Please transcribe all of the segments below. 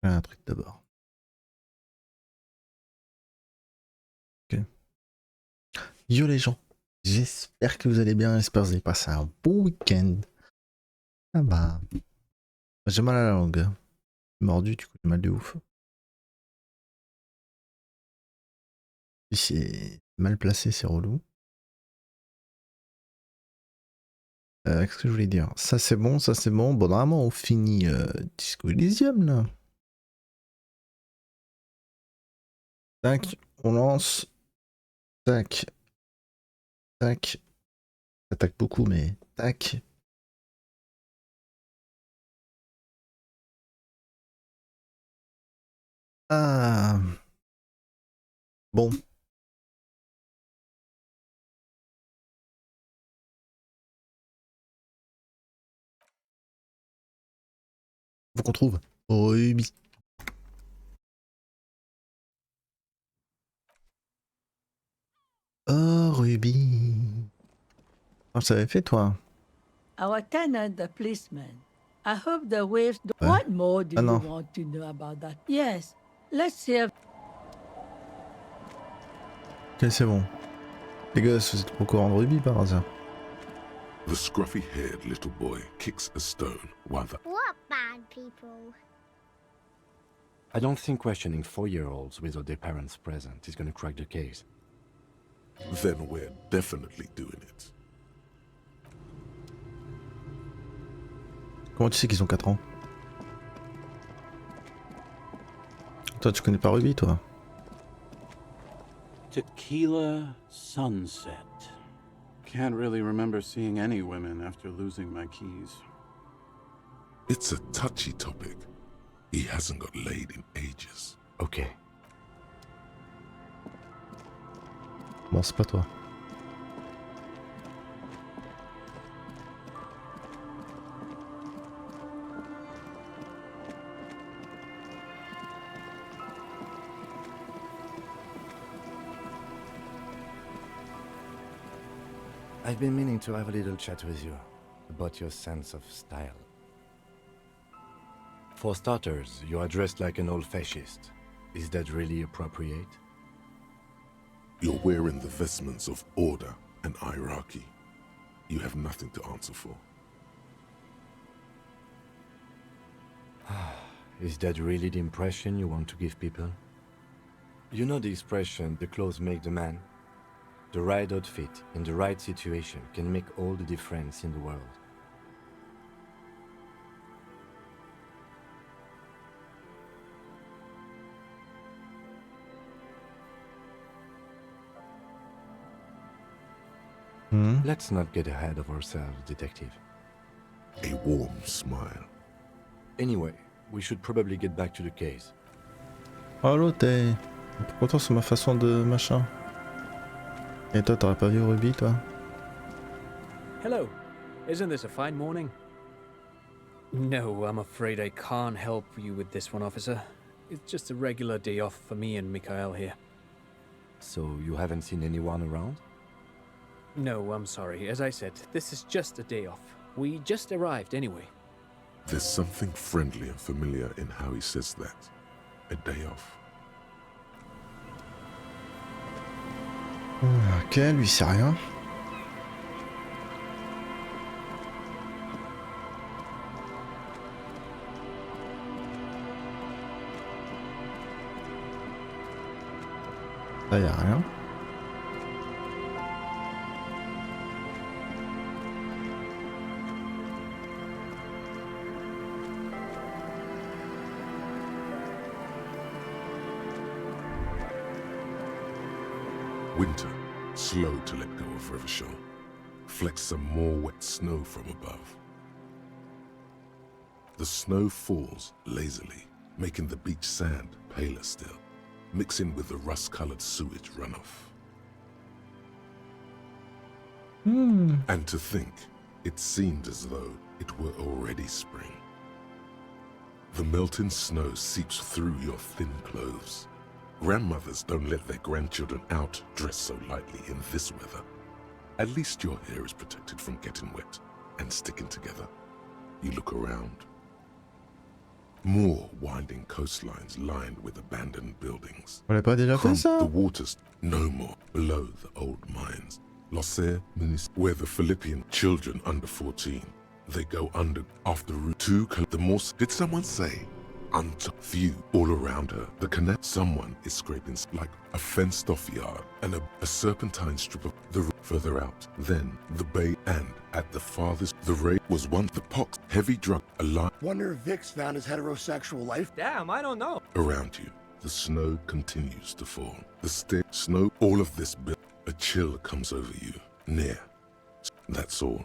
Un truc d'abord. Ok. Yo les gens, j'espère que vous allez bien, j'espère que vous avez passé un bon week-end. Ah bah, j'ai mal à la langue. Mordu, du coup j'ai mal de ouf. C'est mal placé, c'est relou. Qu'est-ce que je voulais dire? Ça c'est bon, ça c'est bon. Bon, normalement on finit Disco Elysium là. Tac, on lance. Tac, tac. Ça tac beaucoup, mais tac. Ah, bon. Faut qu'on trouve Ruby. Oh, Ruby. Oh, ça avait fait, toi. Our tenant, the policeman. I hope the waves. Ouais. What more do Ah you non. want to know about that? Yes, let's hear. Ok, c'est bon. Les gars, vous êtes au courant de Ruby par hasard? The scruffy-haired little boy kicks a stone while the... What bad people? I don't think questioning 4-year-olds without their parents present is gonna crack the case. Then we're definitely doing it. Comment tu sais qu'ils ont 4 ans? Toi, tu connais pas Ruby, toi? Tequila sunset. Can't really remember seeing any women after losing my keys. It's a touchy topic. He hasn't got laid in ages. Okay. Bon, c'est pas toi. I've been meaning to have a little chat with you about your sense of style. For starters, you are dressed like an old fascist. Is that really appropriate? You're wearing the vestments of order and hierarchy. You have nothing to answer for. Is that really the impression you want to give people? You know the expression, the clothes make the man? The right outfit in the right situation can make all the difference in the world. Let's not get ahead of ourselves, detective. A warm smile. Anyway, we should probably get back to the case. Oh, l'autre, t'es content sur ma façon de machin. Et toi, t'aurais pas vu Ruby, toi? Hello. Isn't this a fine morning? No, I'm afraid I can't help you with this one, officer. It's just a regular day off for me and Mikhail here. So you haven't seen anyone around? No, I'm sorry. As I said, this is just a day off. We just arrived anyway. There's something friendly and familiar in how he says that. A day off. Ok, lui c'est rien. Là y'a rien. Winter, slow to let go of Rivershaw. Flecks some more wet snow from above. The snow falls lazily, making the beach sand paler still, mixing with the rust-colored sewage runoff. And to think, it seemed as though it were already spring. The melting snow seeps through your thin clothes. Grandmothers don't let their grandchildren out dressed so lightly in this weather. At least your hair is protected from getting wet and sticking together. You look around. More winding coastlines lined with abandoned buildings. On l'a pas déjà fait ça? The waters no more below the old mines. Loser Munis, where the Philippian children under 14, they go under after route 2. The more did someone say? Unto view all around her. The connect someone is scraping like a fenced off yard and a serpentine strip of the further out. Then the bay and at the farthest the raid was one the pox heavy drug alive. Wonder if Vic's found his heterosexual life. Damn, I don't know. Around you, the snow continues to fall. The snow, all of this built. A chill comes over you. Near. That's all.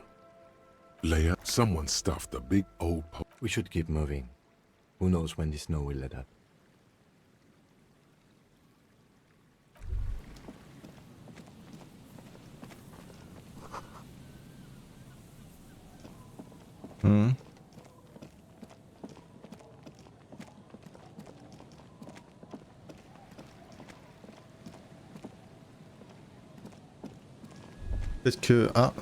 Leia, someone stuffed a big old We should keep moving. Who knows when the snow will let up? Peut-être que... Ah.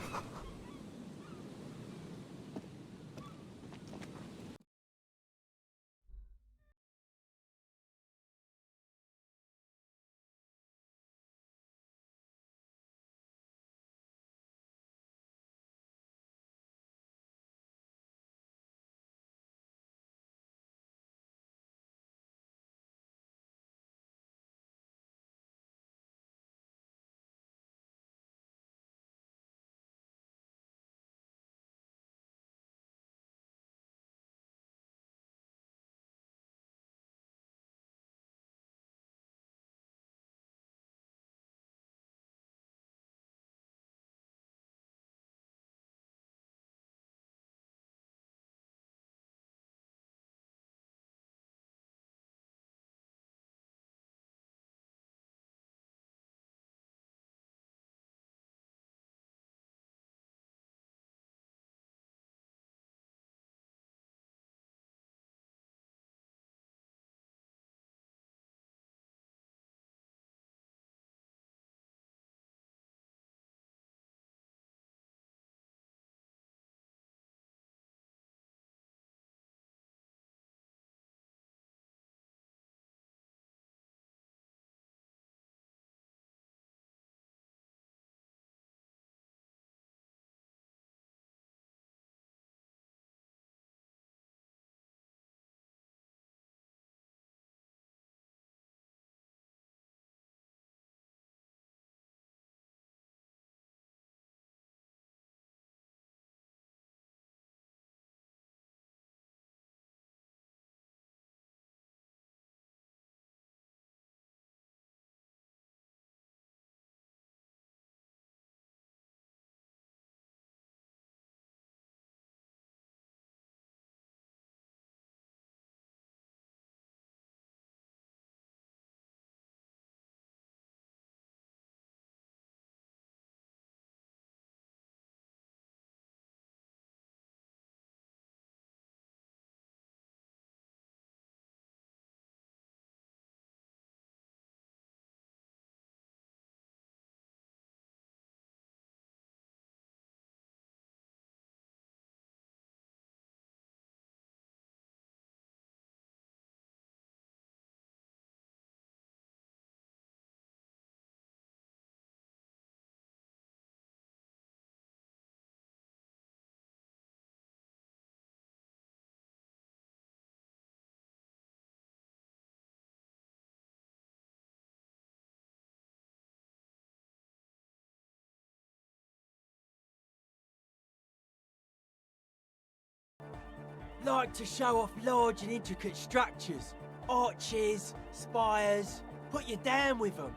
Like to show off large and intricate structures. Arches, spires. Put you down with them.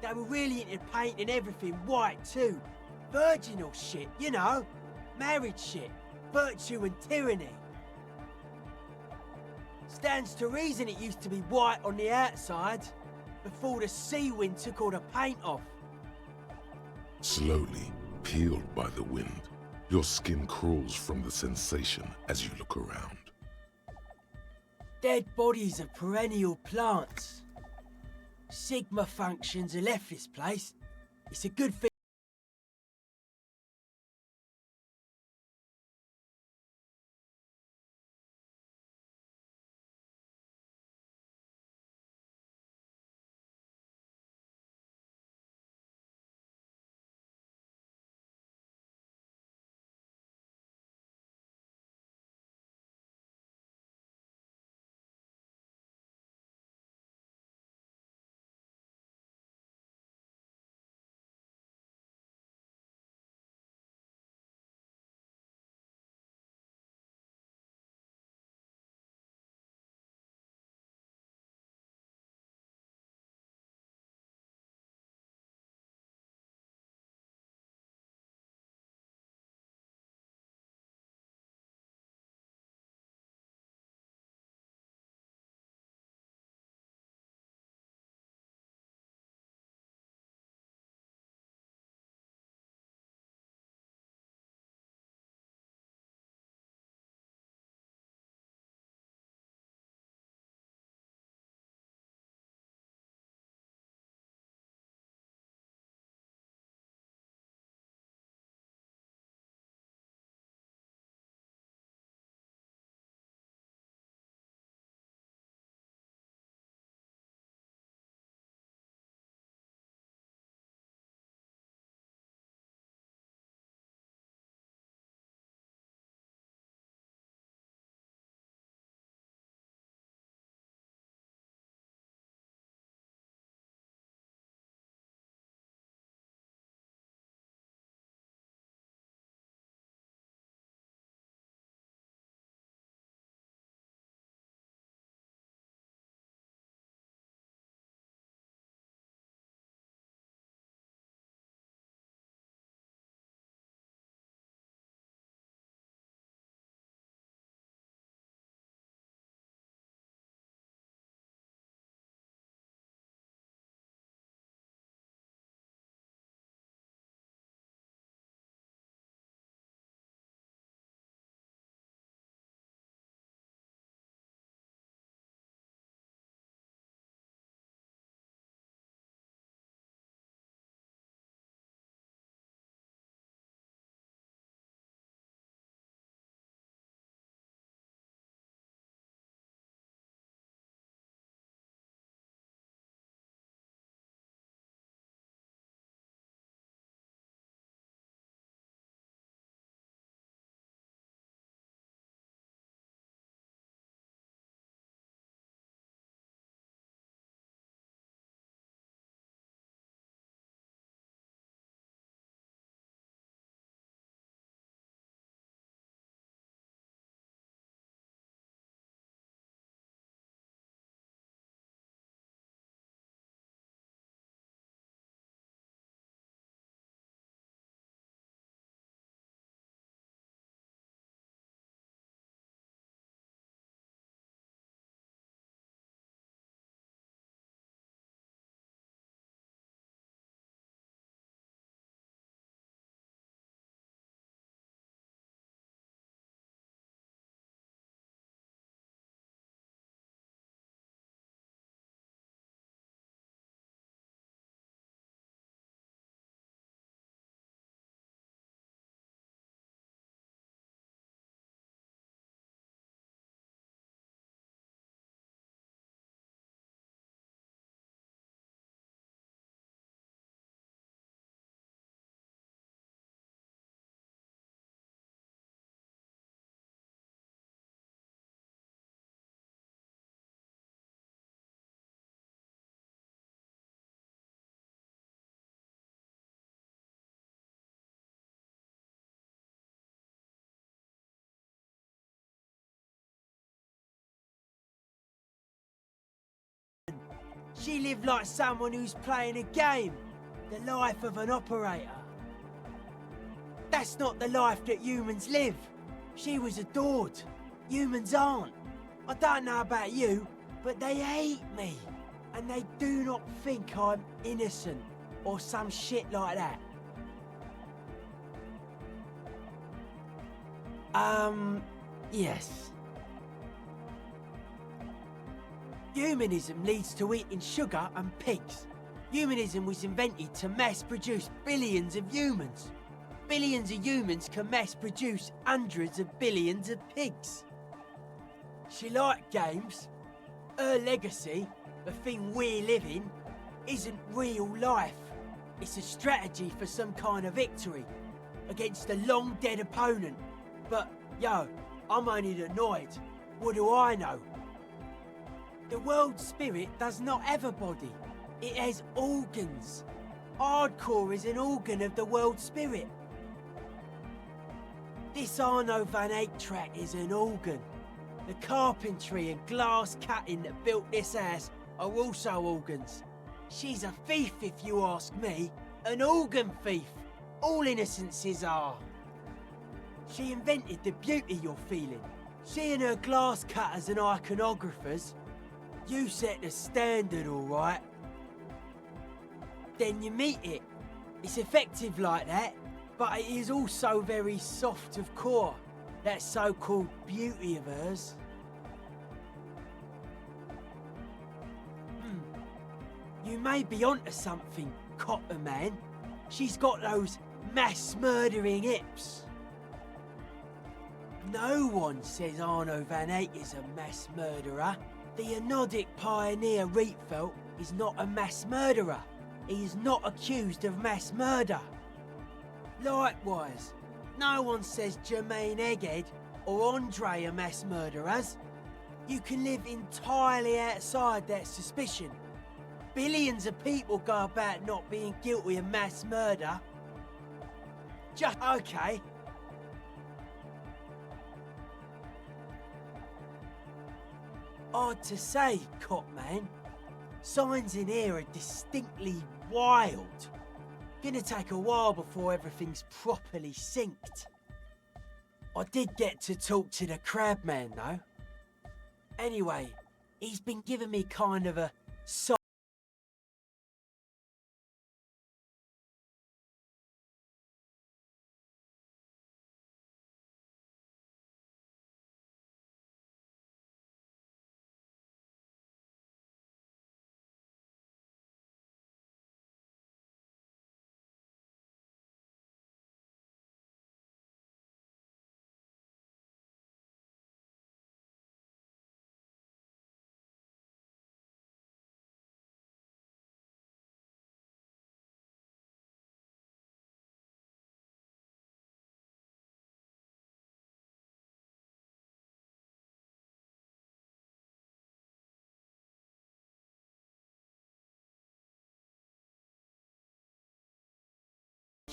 They were really into painting everything white too. Virginal shit, you know. Married shit. Virtue and tyranny. Stands to reason it used to be white on the outside. Before the sea wind took all the paint off. slowly peeled by the wind. Your skin crawls from the sensation as you look around. Dead bodies of perennial plants. Sigma functions have left this place. It's a good thing. She lived like someone who's playing a game, the life of an operator. That's not the life that humans live. She was adored. Humans aren't. I don't know about you, but they hate me. And they do not think I'm innocent or some shit like that. Yes. Humanism leads to eating sugar and pigs. Humanism was invented to mass produce billions of humans. Billions of humans can mass produce hundreds of billions of pigs. She liked games. Her legacy, the thing we're living, isn't real life. It's a strategy for some kind of victory against a long dead opponent. But, yo, I'm only annoyed. What do I know? The world spirit does not have a body. It has organs. Hardcore is an organ of the world spirit. This Arno van Eyck track is an organ. The carpentry and glass cutting that built this house are also organs. She's a thief, if you ask me. An organ thief. All innocences are. She invented the beauty you're feeling. She and her glass cutters and iconographers. You set the standard, all right. Then you meet it. It's effective like that, but it is also very soft of core. That so-called beauty of hers. You may be onto something, Copper Man. She's got those mass-murdering hips. No one says Arno van Eyck is a mass murderer. The Anodic pioneer Rietveld is not a mass murderer. He is not accused of mass murder. Likewise, no one says Jermaine Egghead or Andre are mass murderers. You can live entirely outside that suspicion. Billions of people go about not being guilty of mass murder. Just okay. Hard to say, Copman. Signs in here are distinctly wild. Gonna take a while before everything's properly synced. I did get to talk to the Crabman though. Anyway, he's been giving me kind of a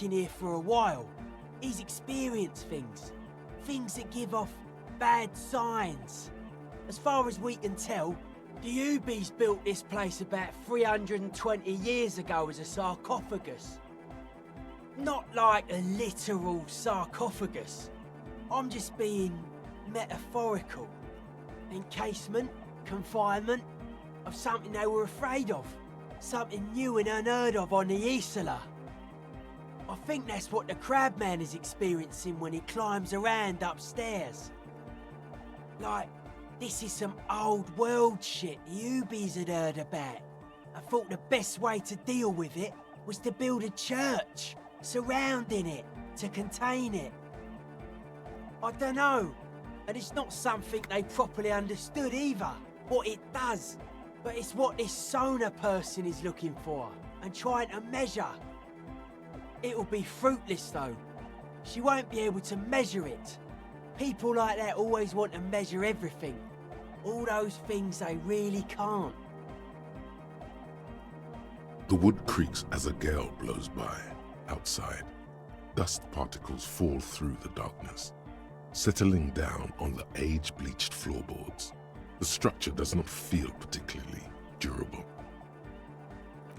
in here for a while. He's experienced things. Things that give off bad signs. As far as we can tell, the Ubies built this place about 320 years ago as a sarcophagus. Not like a literal sarcophagus. I'm just being metaphorical. Encasement, confinement, of something they were afraid of. Something new and unheard of on the Isola. I think that's what the Crabman is experiencing when he climbs around upstairs. Like, this is some old world shit the Ubies had heard about. I thought the best way to deal with it was to build a church surrounding it to contain it. I don't know, and it's not something they properly understood either, what it does, but it's what this Sona person is looking for and trying to measure. It'll be fruitless though. She won't be able to measure it. People like that always want to measure everything. All those things they really can't. The wood creaks as a gale blows by. Outside, dust particles fall through the darkness, settling down on the age-bleached floorboards. The structure does not feel particularly durable.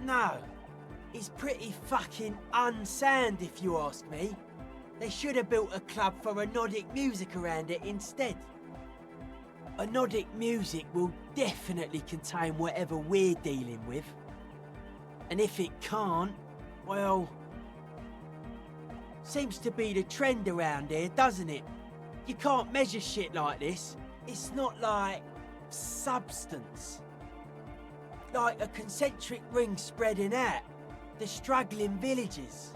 No. It's pretty fucking unsound if you ask me. They should have built a club for anodic music around it instead. Anodic music will definitely contain whatever we're dealing with. And if it can't, well... Seems to be the trend around here, doesn't it? You can't measure shit like this. It's not like... substance. Like a concentric ring spreading out. The struggling villages.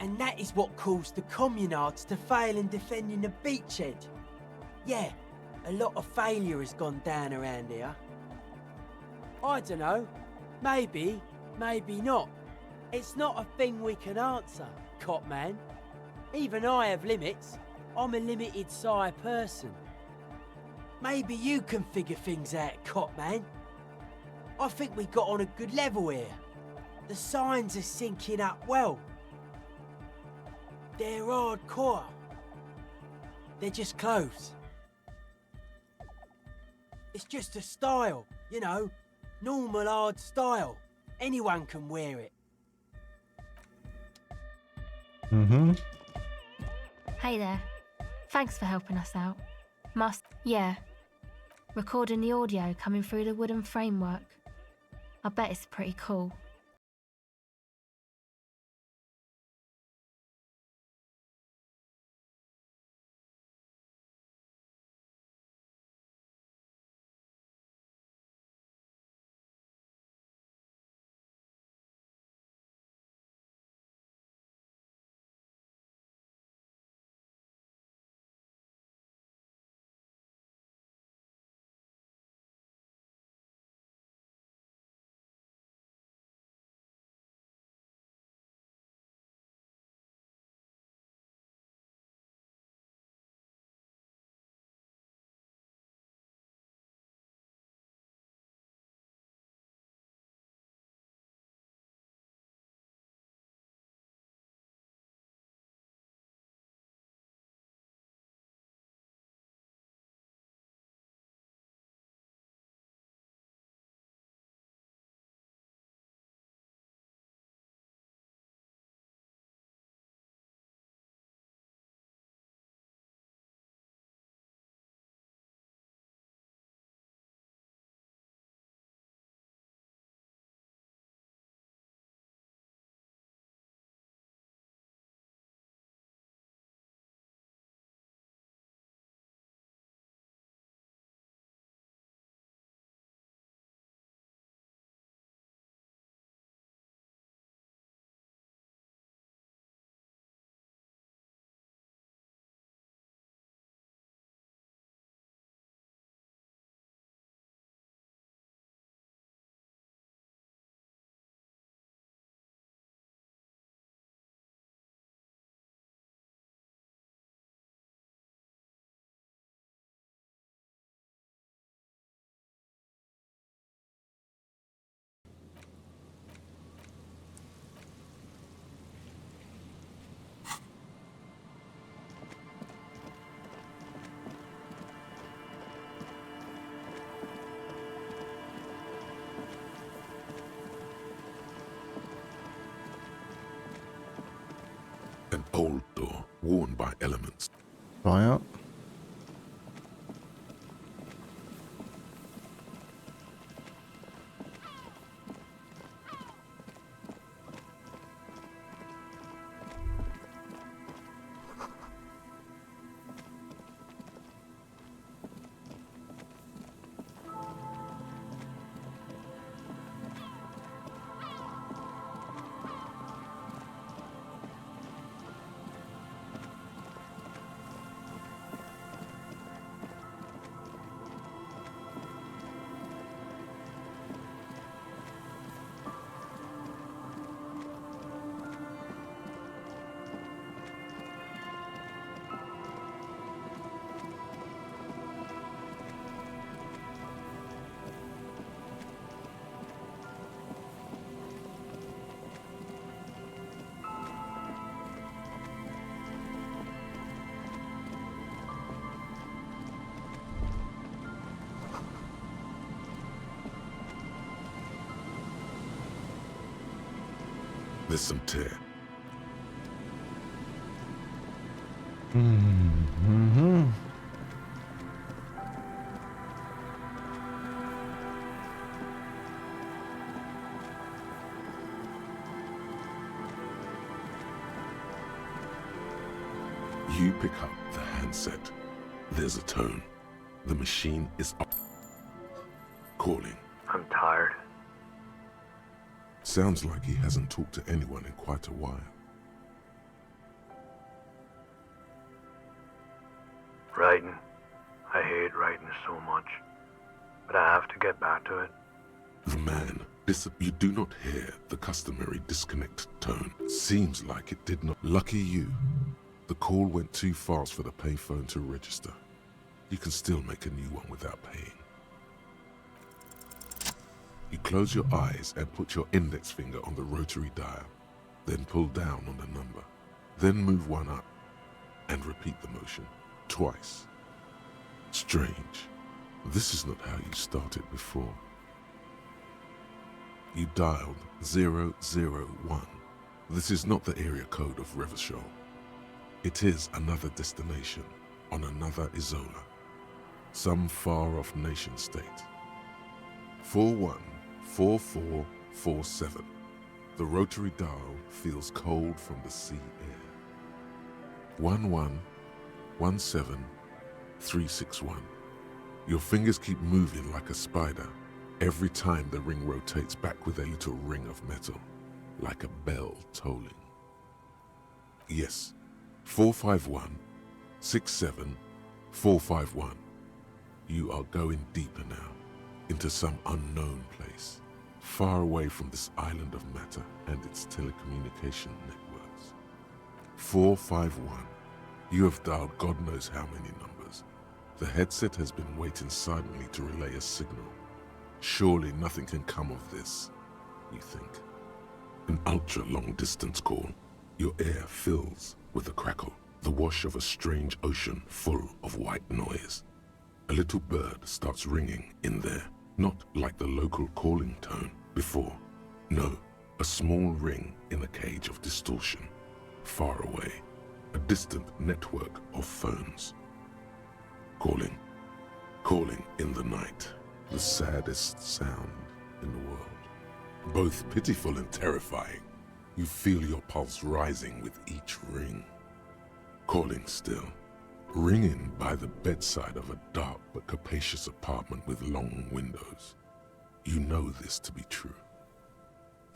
And that is what caused the communards to fail in defending the beachhead. Yeah, a lot of failure has gone down around here. I don't know. Maybe, maybe not. It's not a thing we can answer, cop man. Even I have limits. I'm a limited size person. Maybe you can figure things out, cop man. I think we got on a good level here. The signs are syncing up well. They're hardcore. They're just clothes. It's just a style, you know, normal hard style. Anyone can wear it. Hey there. Thanks for helping us out. Yeah. Recording the audio coming through the wooden framework. I bet it's pretty cool. An old door, worn by elements. Rien. There's some tear. Mhm. You pick up the handset. There's a tone. The machine is up. Calling. I'm tired. Sounds like he hasn't talked to anyone in quite a while. Writing. I hate writing so much. But I have to get back to it. The man, you do not hear the customary disconnect tone. Seems like it did not. Lucky you. The call went too fast for the payphone to register. You can still make a new one without paying. You close your eyes and put your index finger on the rotary dial, then pull down on the number, then move one up and repeat the motion twice. Strange. This is not how you started before. You dialed 001. This is not the area code of Réseaux. It is another destination on another Isola, some far-off nation-state. 414447. The rotary dial feels cold from the sea air. 1117361. Your fingers keep moving like a spider every time the ring rotates back with a little ring of metal, like a bell tolling. Yes, 451-67451. You are going deeper now, into some unknown place, far away from this island of matter and its telecommunication networks. 451. You have dialed God knows how many numbers. The headset has been waiting silently to relay a signal. Surely nothing can come of this, you think. An ultra-long distance call. Your air fills with a crackle, the wash of a strange ocean full of white noise. A little bird starts ringing in there, not like the local calling tone before. No, a small ring in a cage of distortion, far away, a distant network of phones. Calling, calling in the night, the saddest sound in the world. Both pitiful and terrifying. You feel your pulse rising with each ring. Calling still, ringing by the bedside of a dark but capacious apartment with long windows. You know this to be true.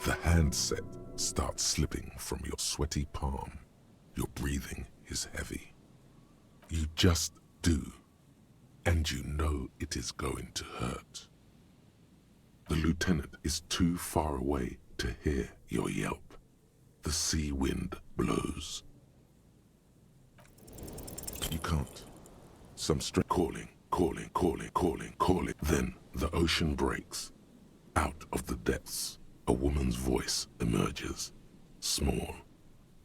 The handset starts slipping from your sweaty palm. Your breathing is heavy. You just do, and you know it is going to hurt. The lieutenant is too far away to hear your yelp. The sea wind blows. You can't. Some calling. Then the ocean breaks. Out of the depths, a woman's voice emerges. Small.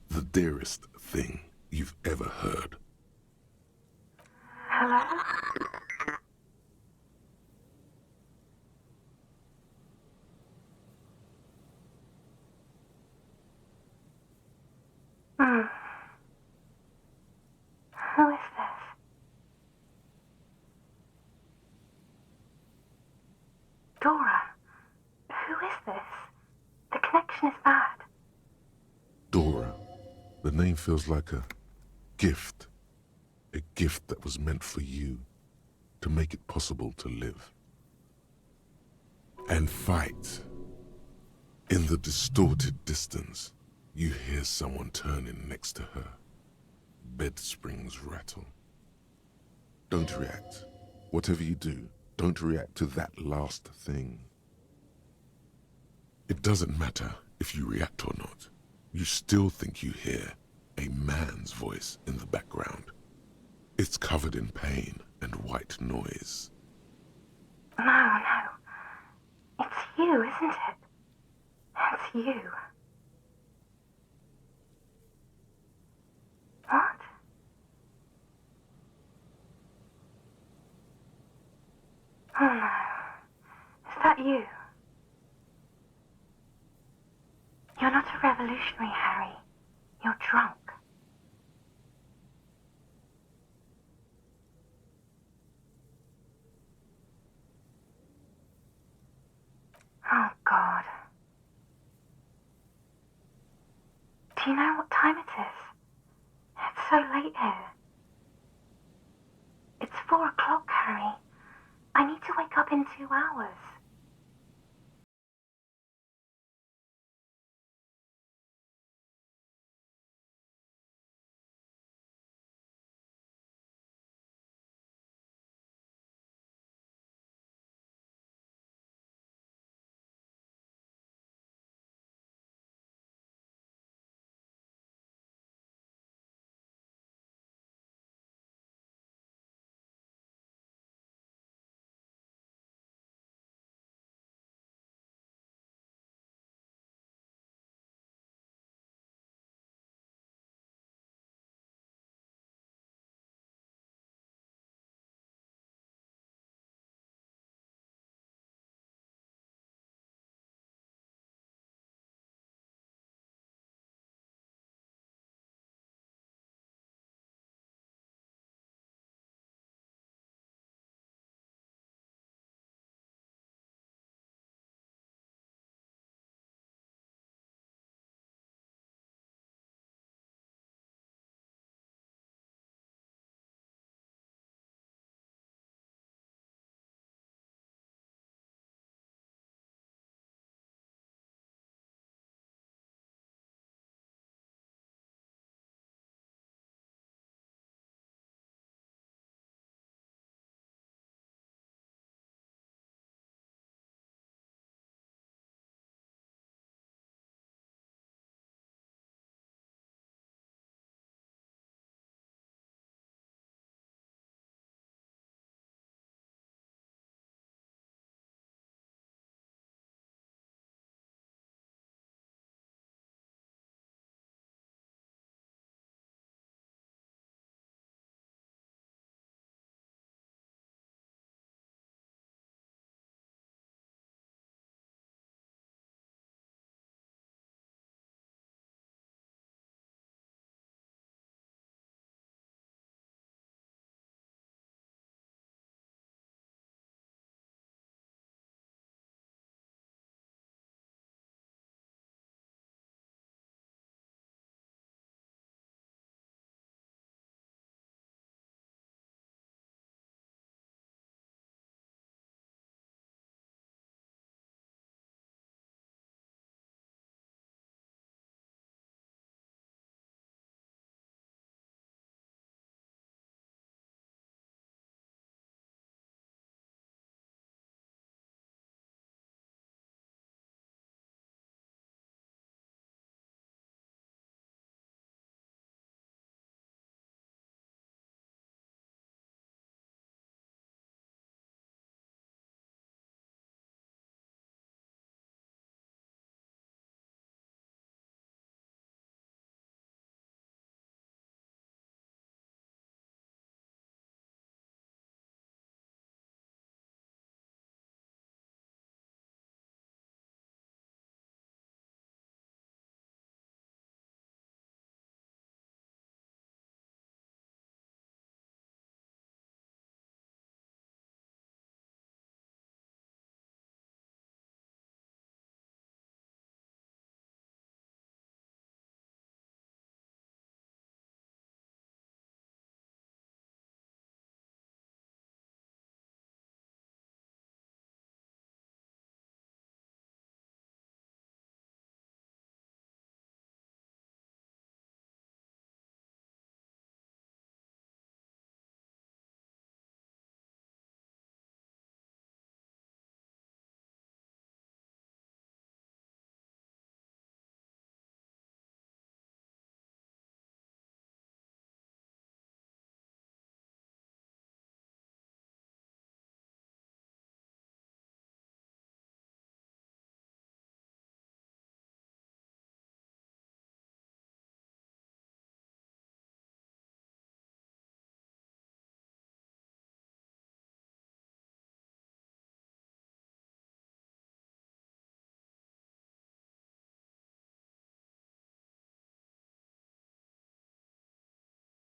The dearest thing you've ever heard. Hello? Who is this? Dora, who is this? The connection is bad. Dora. The name feels like a gift. A gift that was meant for you, to make it possible to live. And fight. In the distorted distance, you hear someone turning next to her. Bed springs rattle. Don't react. Whatever you do, don't react to that last thing. It doesn't matter if you react or not. You still think you hear a man's voice in the background. It's covered in pain and white noise. No. It's you, isn't it? It's you. What? Oh no. Is that you? You're not a revolutionary, Harry. You're drunk. Oh, God. Do you know what time it is? It's so late here. It's 4 o'clock, Harry. I need to wake up in 2 hours.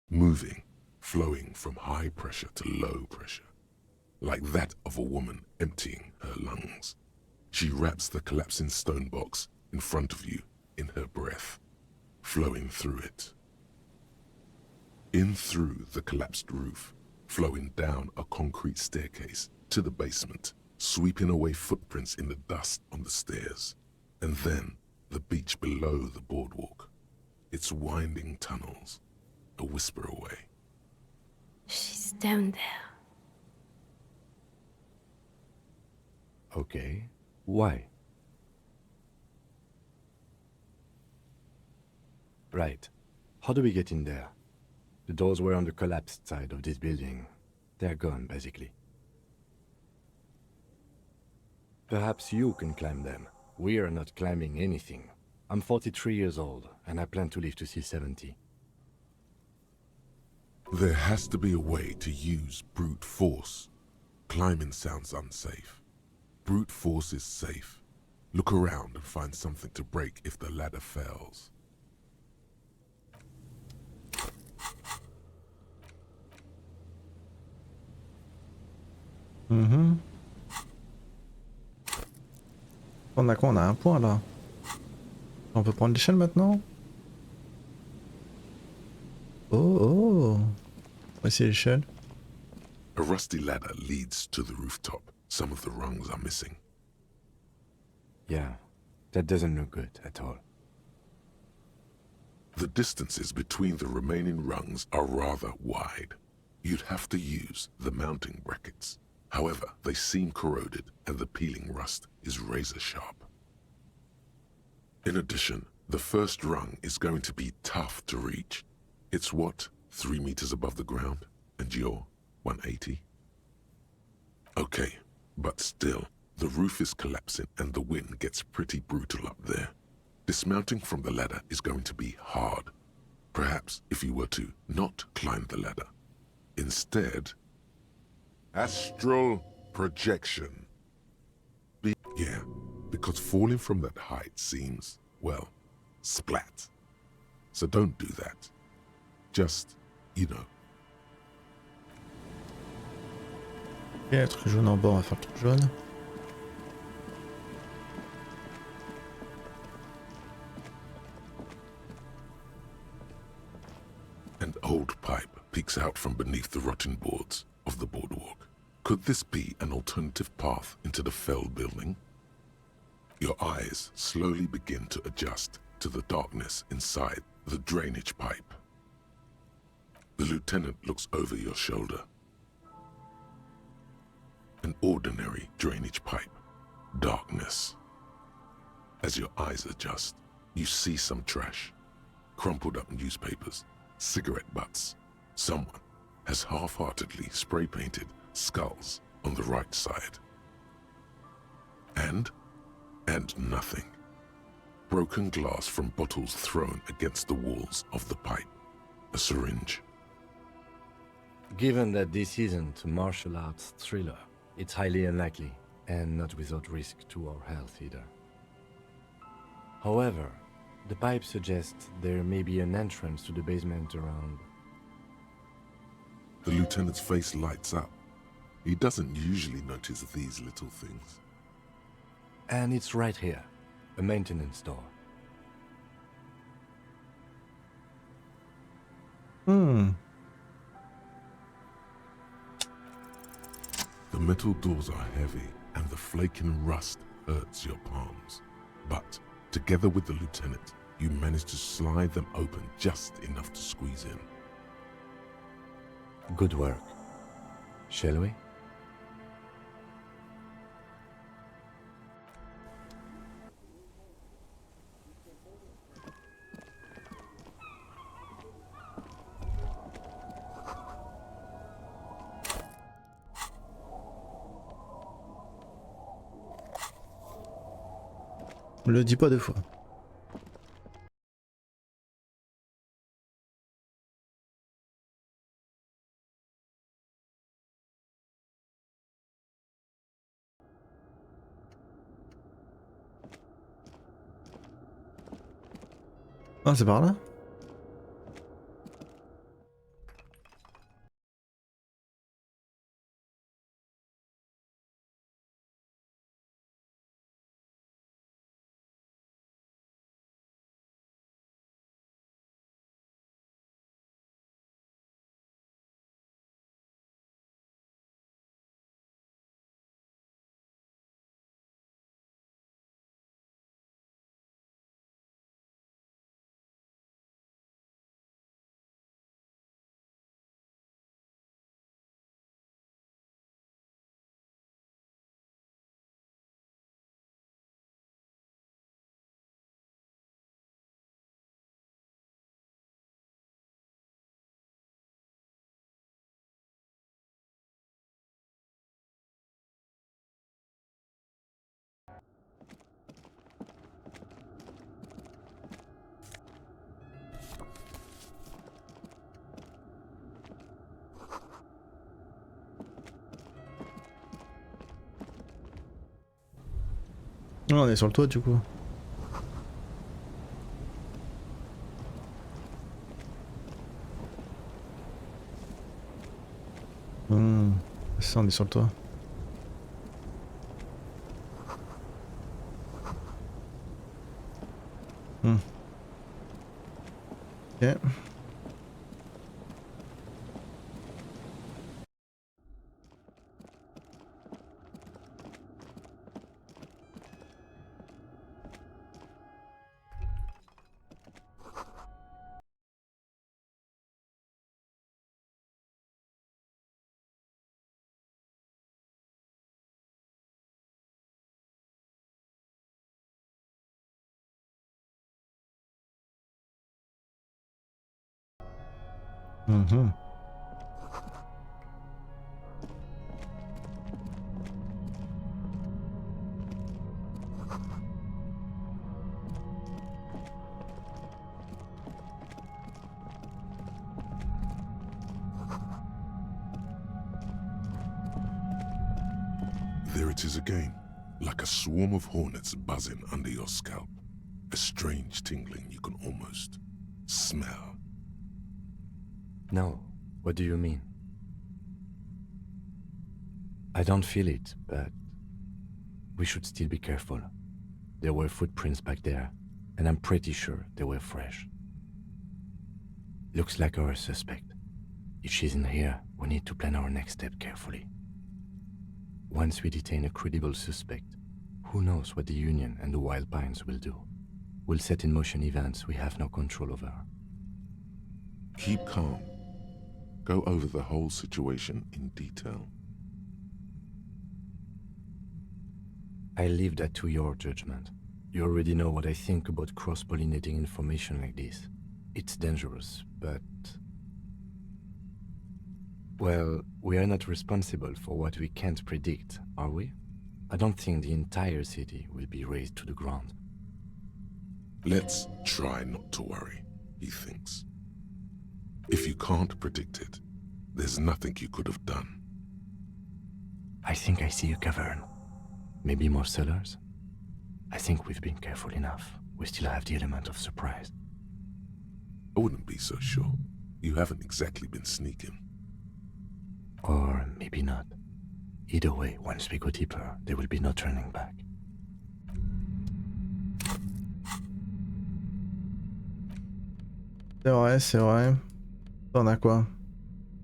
moving, flowing from high pressure to low pressure, like that of a woman emptying her lungs. She wraps the collapsing stone box in front of you in her breath, flowing through it. In through the collapsed roof, flowing down a concrete staircase to the basement, sweeping away footprints in the dust on the stairs, and then the beach below the boardwalk, its winding tunnels, a whisper away. She's down there. Okay, why? Right. How do we get in there? The doors were on the collapsed side of this building. They're gone, basically. Perhaps you can climb them. We are not climbing anything. I'm 43 years old, and I plan to live to see 70. There has to be a way to use brute force. Climbing sounds unsafe. Brute force is safe. Look around and find something to break if the ladder fails. On a quoi? On a un point là. On peut prendre l'échelle maintenant? Oh. Voici l'échelle. A rusty ladder leads to the rooftop. Some of the rungs are missing. Yeah, that doesn't look good at all. The distances between the remaining rungs are rather wide. You'd have to use the mounting brackets. However, they seem corroded and the peeling rust is razor sharp. In addition, the first rung is going to be tough to reach. It's what, 3 meters above the ground, and you're 180? Okay, but still, the roof is collapsing and the wind gets pretty brutal up there. Dismounting from the ladder is going to be hard. Perhaps if you were to not climb the ladder. Instead, astral projection. Yeah, because falling from that height seems, well, splat. So don't do that. Just, you know. Ok, le truc jaune en bas, on va faire le truc jaune. An old pipe peeks out from beneath the rotting boards of the boardwalk. Could this be an alternative path into the fell building? Your eyes slowly begin to adjust to the darkness inside the drainage pipe. The lieutenant looks over your shoulder. An ordinary drainage pipe. Darkness. As your eyes adjust, you see some trash. Crumpled up newspapers, cigarette butts. Someone has half-heartedly spray-painted skulls on the right side. And nothing. Broken glass from bottles thrown against the walls of the pipe. A syringe. Given that this isn't a martial arts thriller, it's highly unlikely, and not without risk to our health either. However, the pipe suggests there may be an entrance to the basement around. The lieutenant's face lights up. He doesn't usually notice these little things. And it's right here, a maintenance door. The metal doors are heavy, and the flaking rust hurts your palms. But, together with the lieutenant, you manage to slide them open just enough to squeeze in. Good work. Shall we? Le dis pas deux fois. Ah, c'est par là? On est sur le toit du coup. Ça, on est sur le toit. Ok. There it is again, like a swarm of hornets buzzing under your scalp. A strange tingling you can almost smell. No, what do you mean? I don't feel it, but we should still be careful. There were footprints back there, and I'm pretty sure they were fresh. Looks like our suspect. If she's in here, we need to plan our next step carefully. Once we detain a credible suspect, who knows what the Union and the Wild Pines will do? We'll set in motion events we have no control over. Keep calm. Go over the whole situation in detail. I leave that to your judgment. You already know what I think about cross-pollinating information like this. It's dangerous, but... well, we are not responsible for what we can't predict, are we? I don't think the entire city will be razed to the ground. Let's try not to worry, he thinks. If you can't predict it, there's nothing you could have done. I think I see a cavern. Maybe more cellars? I think we've been careful enough. We still have the element of surprise. I wouldn't be so sure. You haven't exactly been sneaking. Or maybe not. Either way, once we go deeper, there will be no turning back. C'est vrai, c'est vrai. On a quoi?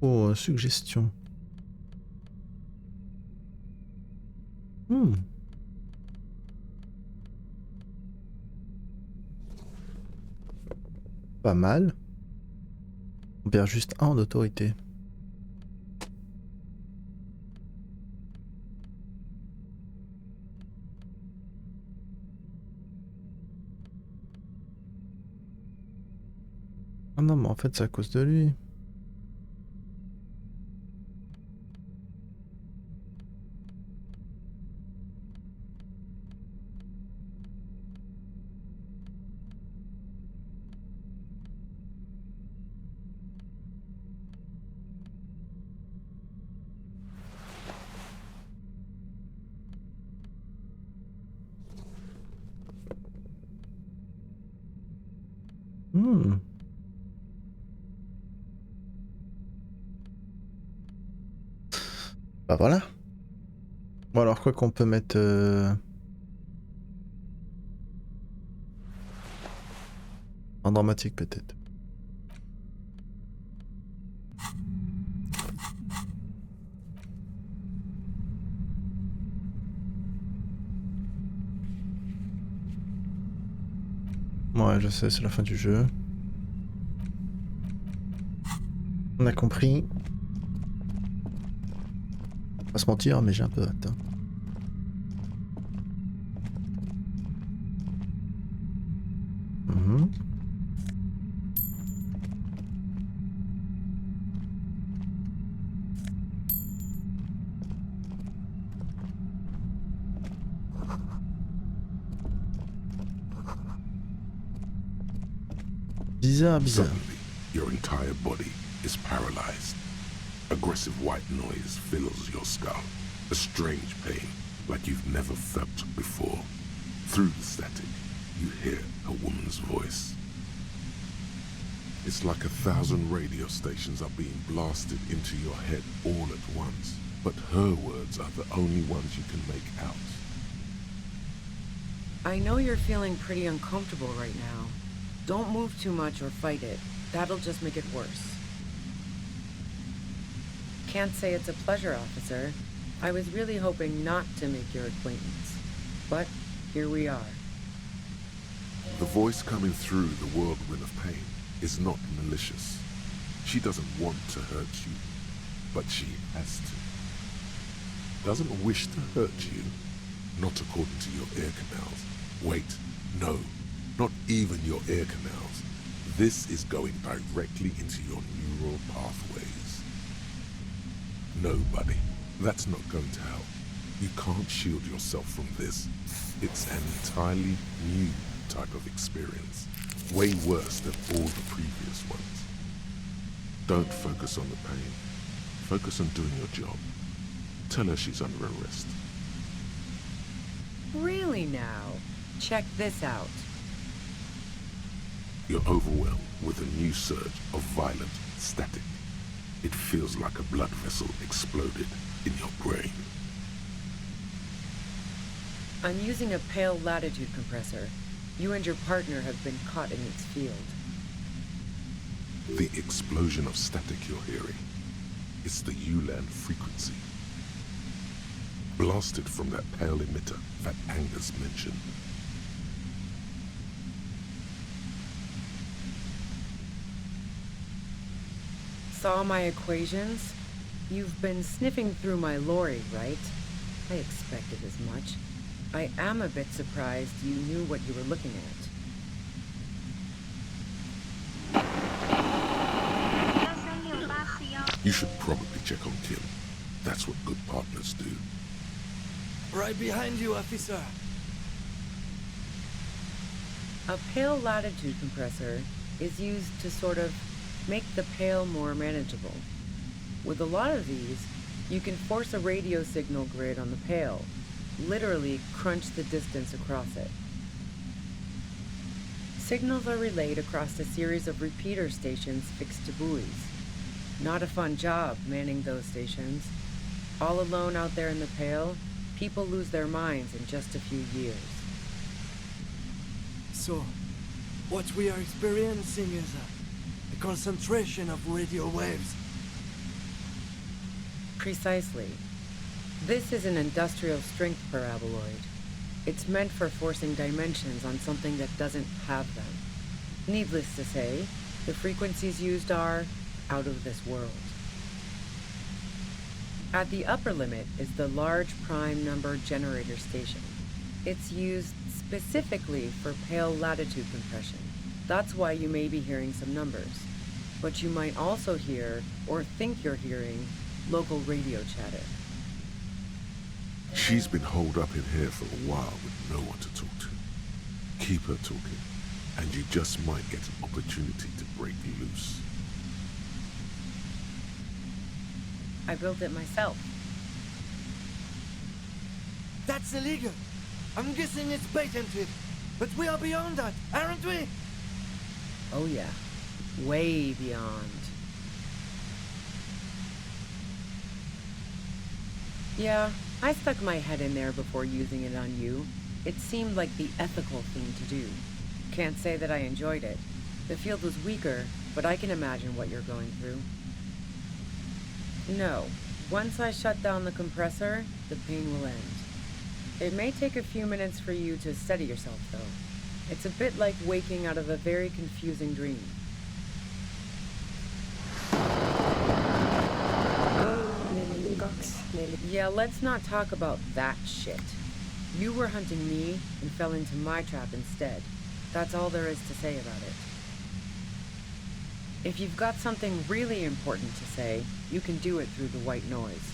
Oh, suggestion. Pas mal. On perd juste un en autorité. Ah non, mais en fait, c'est à cause de lui. Bah voilà. Bon alors quoi qu'on peut mettre... en dramatique peut-être. Ouais, je sais, c'est la fin du jeu. On a compris. Pas se mentir, mais j'ai un peu hâte. Bizarre, bizarre. Suddenly, your entire body is paralyzed. Aggressive white noise fills your skull. A strange pain, like you've never felt before. Through the static, you hear a woman's voice. It's like 1,000 radio stations are being blasted into your head all at once, but her words are the only ones you can make out. I know you're feeling pretty uncomfortable right now. Don't move too much or fight it. That'll just make it worse. Can't say it's a pleasure, officer. I was really hoping not to make your acquaintance. But here we are. The voice coming through the whirlwind of pain is not malicious. She doesn't want to hurt you, but she has to. Doesn't wish to hurt you, not according to your ear canals. Wait, no, not even your ear canals. This is going directly into your neural pathways. No, buddy, that's not going to help. You can't shield yourself from this. It's an entirely new type of experience, way worse than all the previous ones. Don't focus on the pain. Focus on doing your job. Tell her she's under arrest. Really now? Check this out. You're overwhelmed with a new surge of violent static. It feels like a blood vessel exploded in your brain. I'm using a pale latitude compressor. You and your partner have been caught in its field. The explosion of static you're hearing is the ULAN frequency, blasted from that pale emitter that Angus mentioned. Saw my equations? You've been sniffing through my lorry, right? I expected as much. I am a bit surprised you knew what you were looking at. You should probably check on Kim. That's what good partners do. Right behind you, officer. A pale latitude compressor is used to sort of make the pale more manageable. With a lot of these, you can force a radio signal grid on the pale, literally crunch the distance across it. Signals are relayed across a series of repeater stations fixed to buoys. Not a fun job manning those stations. All alone out there in the pale, people lose their minds in just a few years. So, what we are experiencing is a concentration of radio waves. Precisely. This is an industrial strength paraboloid. It's meant for forcing dimensions on something that doesn't have them. Needless to say, the frequencies used are out of this world. At the upper limit is the large prime number generator station. It's used specifically for pale latitude compression. That's why you may be hearing some numbers. But you might also hear, or think you're hearing, local radio chatter. She's been holed up in here for a while with no one to talk to. Keep her talking, and you just might get an opportunity to break loose. I built it myself. That's illegal. I'm guessing it's patented. But we are beyond that, aren't we? Oh yeah, way beyond. Yeah, I stuck my head in there before using it on you. It seemed like the ethical thing to do. Can't say that I enjoyed it. The field was weaker, but I can imagine what you're going through. No, once I shut down the compressor, the pain will end. It may take a few minutes for you to steady yourself, though. It's a bit like waking out of a very confusing dream. Yeah, let's not talk about that shit. You were hunting me and fell into my trap instead. That's all there is to say about it. If you've got something really important to say, you can do it through the white noise.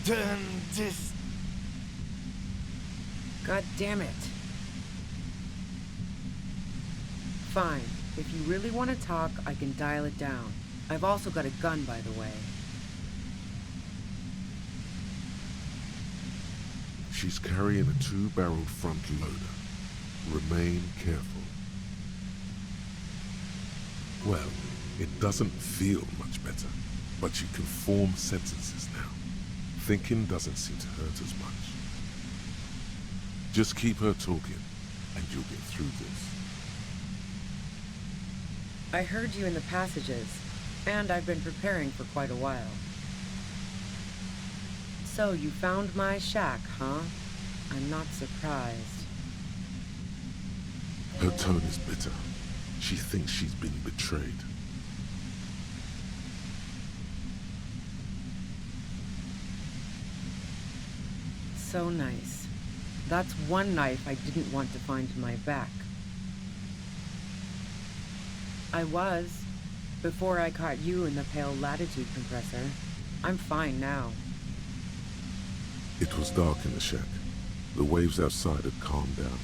Turn this. God damn it. Fine. If you really want to talk, I can dial it down. I've also got a gun, by the way. She's carrying a two-barreled front loader. Remain careful. Well, it doesn't feel much better, but you can form sentences now. Thinking doesn't seem to hurt as much. Just keep her talking, and you'll get through this. I heard you in the passages, and I've been preparing for quite a while. So you found my shack, huh? I'm not surprised. Her tone is bitter. She thinks she's been betrayed. So nice. That's one knife I didn't want to find in my back. I was, before I caught you in the pale latitude compressor. I'm fine now. It was dark in the shack. The waves outside had calmed down.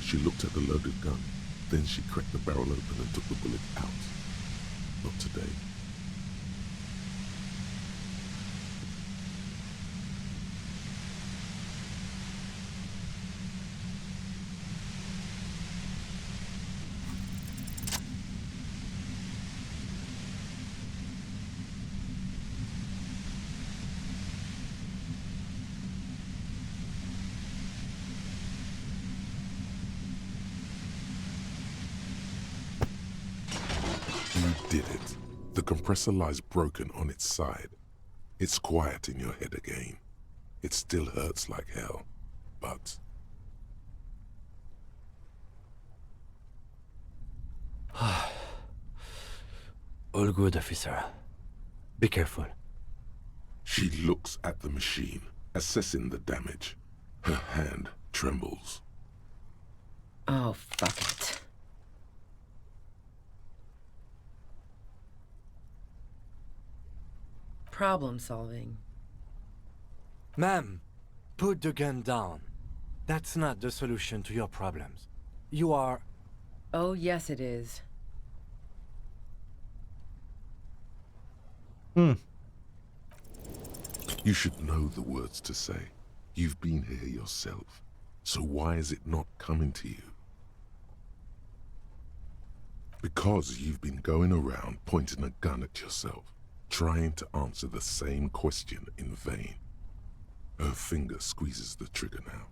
She looked at the loaded gun. Then she cracked the barrel open and took the bullet out. Not today. You did it. The compressor lies broken on its side. It's quiet in your head again. It still hurts like hell, but... All good, officer. Be careful. She looks at the machine, assessing the damage. Her hand trembles. Oh, fuck it. Problem solving. Ma'am, put the gun down. That's not the solution to your problems. You are... Oh, yes it is. You should know the words to say. You've been here yourself. So why is it not coming to you? Because you've been going around pointing a gun at yourself, trying to answer the same question in vain. Her finger squeezes the trigger now.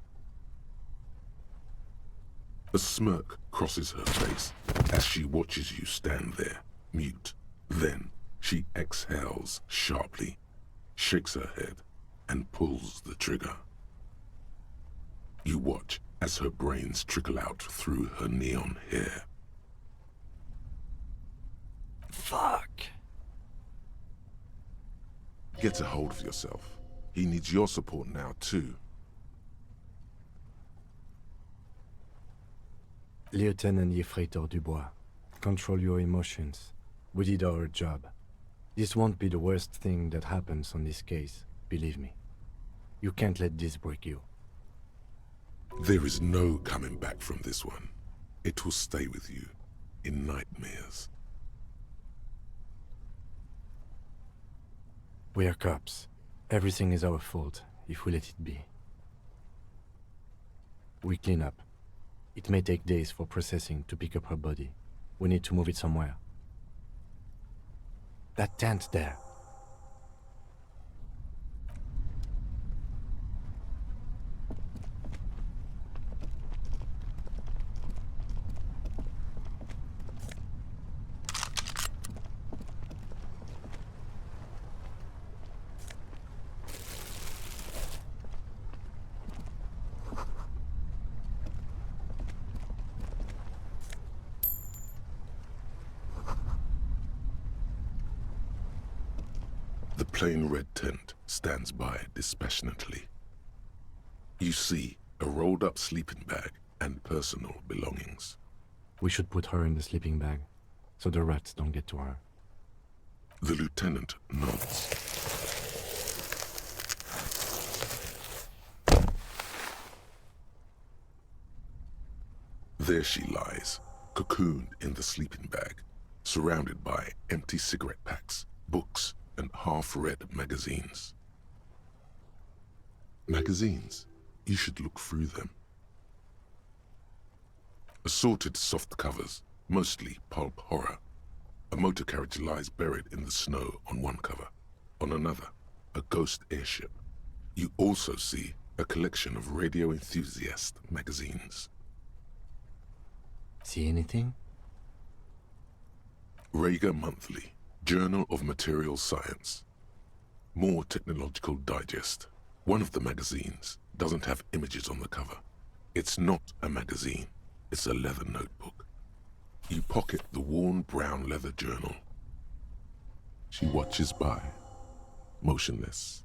A smirk crosses her face as she watches you stand there, mute. Then she exhales sharply, shakes her head, and pulls the trigger. You watch as her brains trickle out through her neon hair. Fuck. Get a hold of yourself. He needs your support now, too. Lieutenant Yefreitor Dubois, control your emotions. We did our job. This won't be the worst thing that happens on this case, believe me. You can't let this break you. There is no coming back from this one. It will stay with you in nightmares. We are cops. Everything is our fault if we let it be. We clean up. It may take days for processing to pick up her body. We need to move it somewhere. That tent there. The plain red tent stands by dispassionately. You see a rolled-up sleeping bag and personal belongings. We should put her in the sleeping bag, so the rats don't get to her. The lieutenant nods. There she lies, cocooned in the sleeping bag, surrounded by empty cigarette packs, books, and half-read magazines. Magazines? you should look through them. Assorted soft covers, mostly pulp horror. A motor carriage lies buried in the snow on one cover. On another, a ghost airship. You also see a collection of radio enthusiast magazines. See anything? Rager Monthly, Journal of Material Science. More Technological Digest. One of the magazines doesn't have images on the cover. It's not a magazine, it's a leather notebook. You pocket the worn brown leather journal. She watches by, motionless.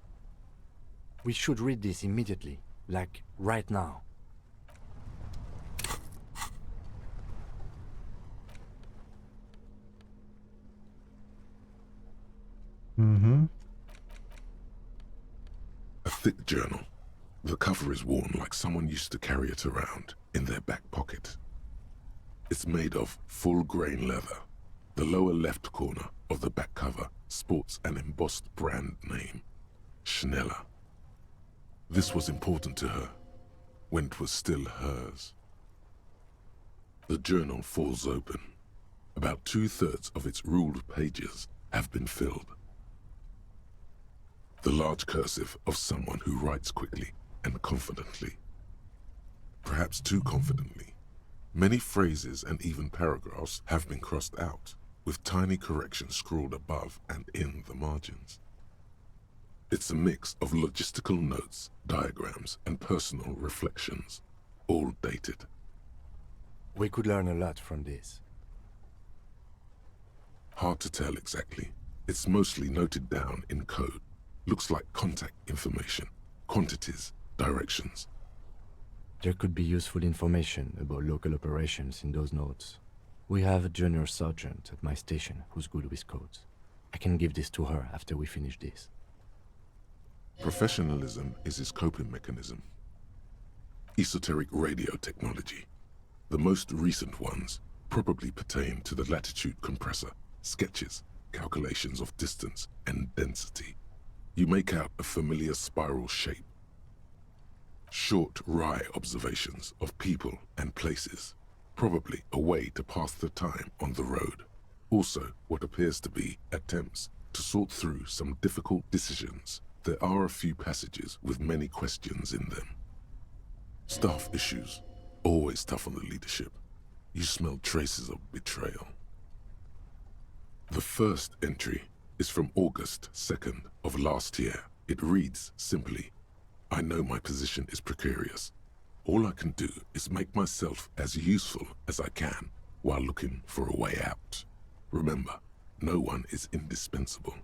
We should read this immediately, like right now. Mm-hmm. A thick journal. The cover is worn like someone used to carry it around in their back pocket. It's made of full-grain leather. The lower left corner of the back cover sports an embossed brand name, Schneller. This was important to her, when it was still hers. The journal falls open. About 2/3 of its ruled pages have been filled. The large cursive of someone who writes quickly and confidently. Perhaps too confidently. Many phrases and even paragraphs have been crossed out, with tiny corrections scrawled above and in the margins. It's a mix of logistical notes, diagrams, and personal reflections, all dated. We could learn a lot from this. Hard to tell exactly. It's mostly noted down in code. Looks like contact information, quantities, directions. There could be useful information about local operations in those notes. We have a junior sergeant at my station who's good with codes. I can give this to her after we finish this. Professionalism is his coping mechanism. Esoteric radio technology. The most recent ones probably pertain to the latitude compressor, sketches, calculations of distance and density. You make out a familiar spiral shape. Short, wry observations of people and places, probably a way to pass the time on the road. Also, what appears to be attempts to sort through some difficult decisions. There are a few passages with many questions in them. Staff issues, always tough on the leadership. You smell traces of betrayal. The first entry is from August 2nd of last year. It reads simply, I know my position is precarious. All I can do is make myself as useful as I can while looking for a way out. Remember, no one is indispensable.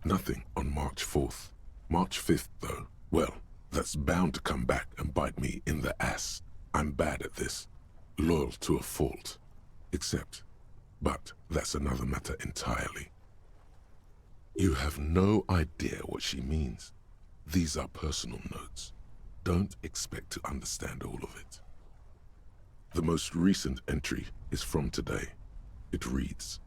Nothing on March 4th. March 5th, though, well, that's bound to come back and bite me in the ass. I'm bad at this. Loyal to a fault. But that's another matter entirely. You have no idea what she means. These are personal notes. Don't expect to understand all of it. The most recent entry is from today. It reads,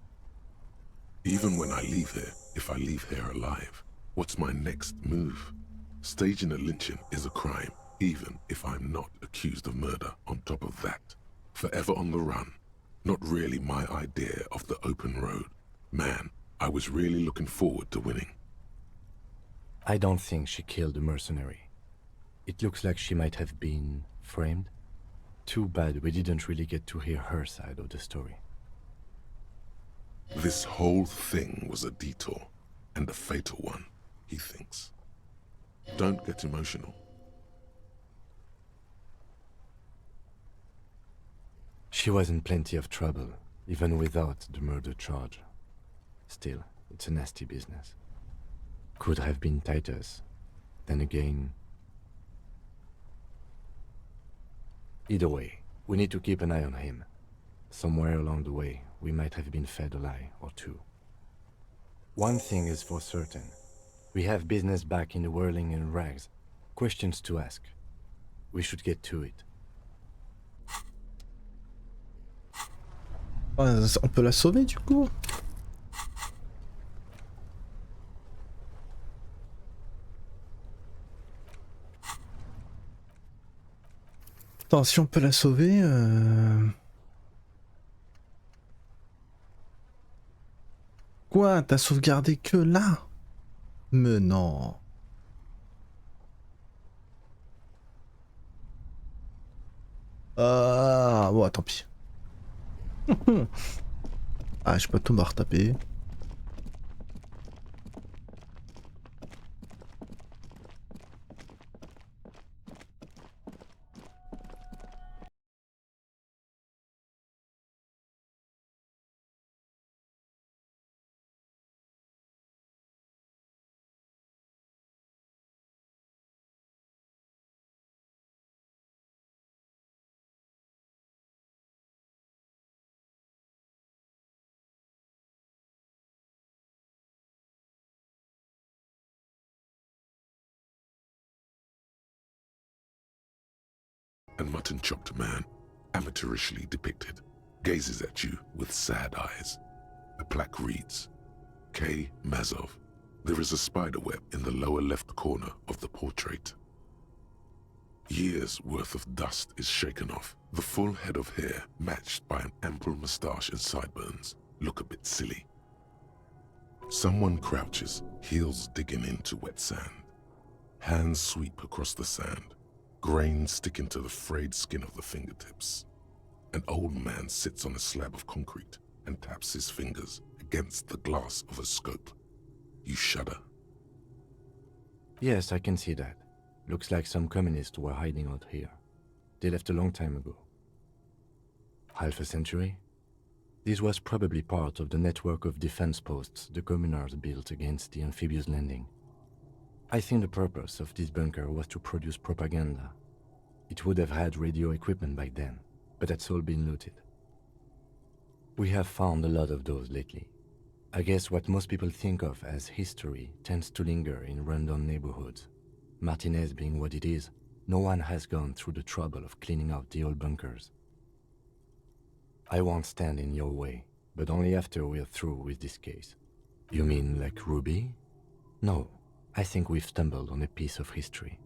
even when I leave here, if I leave here alive, what's my next move? Staging a lynching is a crime, even if I'm not accused of murder on top of that. Forever on the run. Not really my idea of the open road. Man, I was really looking forward to winning. I don't think she killed the mercenary. It looks like she might have been framed. Too bad we didn't really get to hear her side of the story. This whole thing was a detour, and a fatal one, he thinks. Don't get emotional. She was in plenty of trouble, even without the murder charge. Still, it's a nasty business. Could have been Titus. Then again... Either way, we need to keep an eye on him. Somewhere along the way, we might have been fed a lie or two. One thing is for certain. We have business back in the whirling and rags. Questions to ask. We should get to it. On peut la sauver du coup? Attends, si on peut la sauver... Quoi? T'as sauvegardé que là? Mais non. Ah, bon, tant pis. Ah, je peux tout me retaper. And mutton-chopped man, amateurishly depicted, gazes at you with sad eyes. The plaque reads, K. Mazov. There is a spider web in the lower left corner of the portrait. Years' worth of dust is shaken off. The full head of hair, matched by an ample moustache and sideburns, look a bit silly. Someone crouches, heels digging into wet sand. Hands sweep across the sand. Grains sticking to the frayed skin of the fingertips. An old man sits on a slab of concrete and taps his fingers against the glass of a scope. You shudder. Yes, I can see that. Looks like some communists were hiding out here. They left a long time ago. Half a century? This was probably part of the network of defense posts the communards built against the amphibious landing. I think the purpose of this bunker was to produce propaganda. It would have had radio equipment back then, but that's all been looted. We have found a lot of those lately. I guess what most people think of as history tends to linger in rundown neighborhoods. Martinez being what it is, no one has gone through the trouble of cleaning out the old bunkers. I won't stand in your way, but only after we're through with this case. You mean like Ruby? No. I think we've stumbled on a piece of history.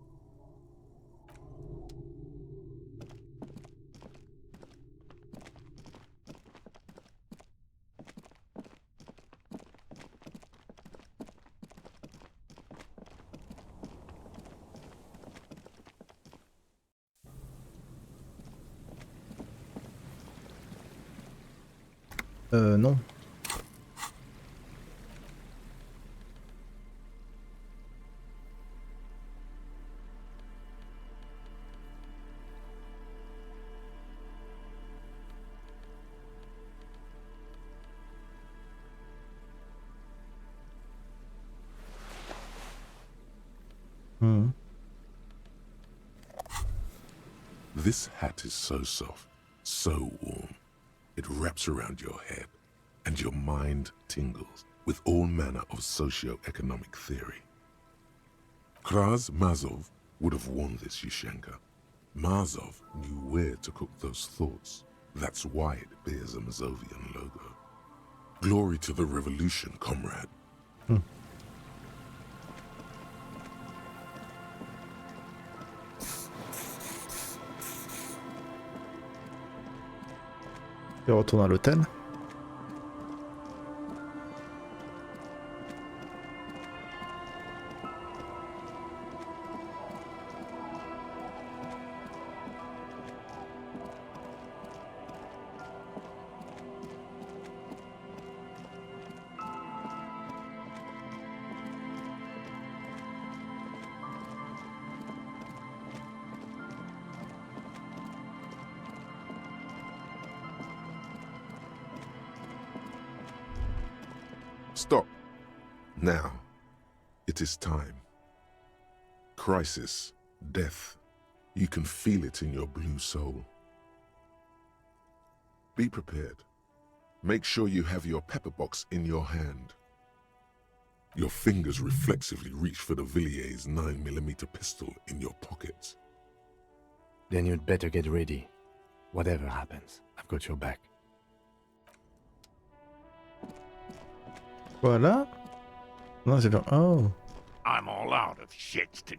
Non. This hat is so soft, so warm. It wraps around your head, and your mind tingles with all manner of socio-economic theory. Kraz Mazov would have worn this, Yushenka. Mazov knew where to cook those thoughts. That's why it bears a Mazovian logo. Glory to the revolution, comrade. Je retourne à l'hôtel. Stop. Now. It is time. Crisis. Death. You can feel it in your blue soul. Be prepared. Make sure you have your pepper box in your hand. Your fingers reflexively reach for the Villiers 9mm pistol in your pocket. Then you'd better get ready. Whatever happens, I've got your back. Voilà. Non, c'est bien. Oh. I'm all out of shits to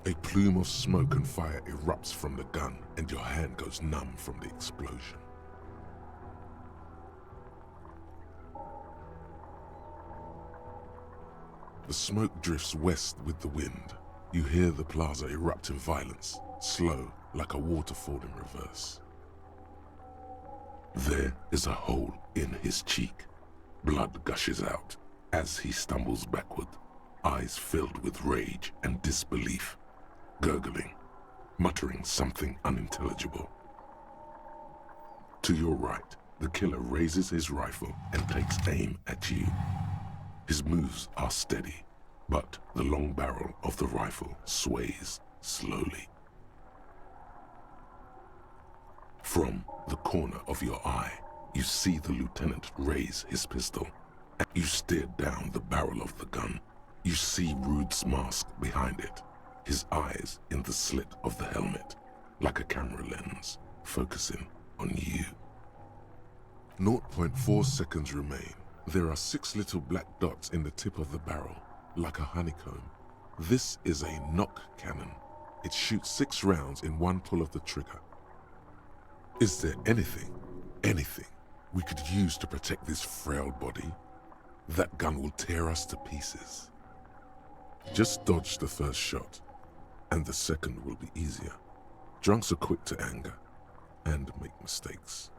A plume of smoke and fire erupts from the gun, and your hand goes numb from the explosion. The smoke drifts west with the wind. You hear the plaza erupt in violence, slow like a waterfall in reverse. There is a hole in his cheek. Blood gushes out as he stumbles backward, eyes filled with rage and disbelief, gurgling, muttering something unintelligible. To your right, the killer raises his rifle and takes aim at you. His moves are steady, but the long barrel of the rifle sways slowly. From the corner of your eye, you see the lieutenant raise his pistol. As you stare down the barrel of the gun, you see Rude's mask behind it, his eyes in the slit of the helmet, like a camera lens, focusing on you. 0.4 seconds remain. There are 6 little black dots in the tip of the barrel, like a honeycomb. This is a knock cannon. It shoots 6 rounds in one pull of the trigger. Is there anything we could use to protect this frail body? That gun will tear us to pieces. Just dodge the first shot, and the second will be easier. Drunks are quick to anger and make mistakes.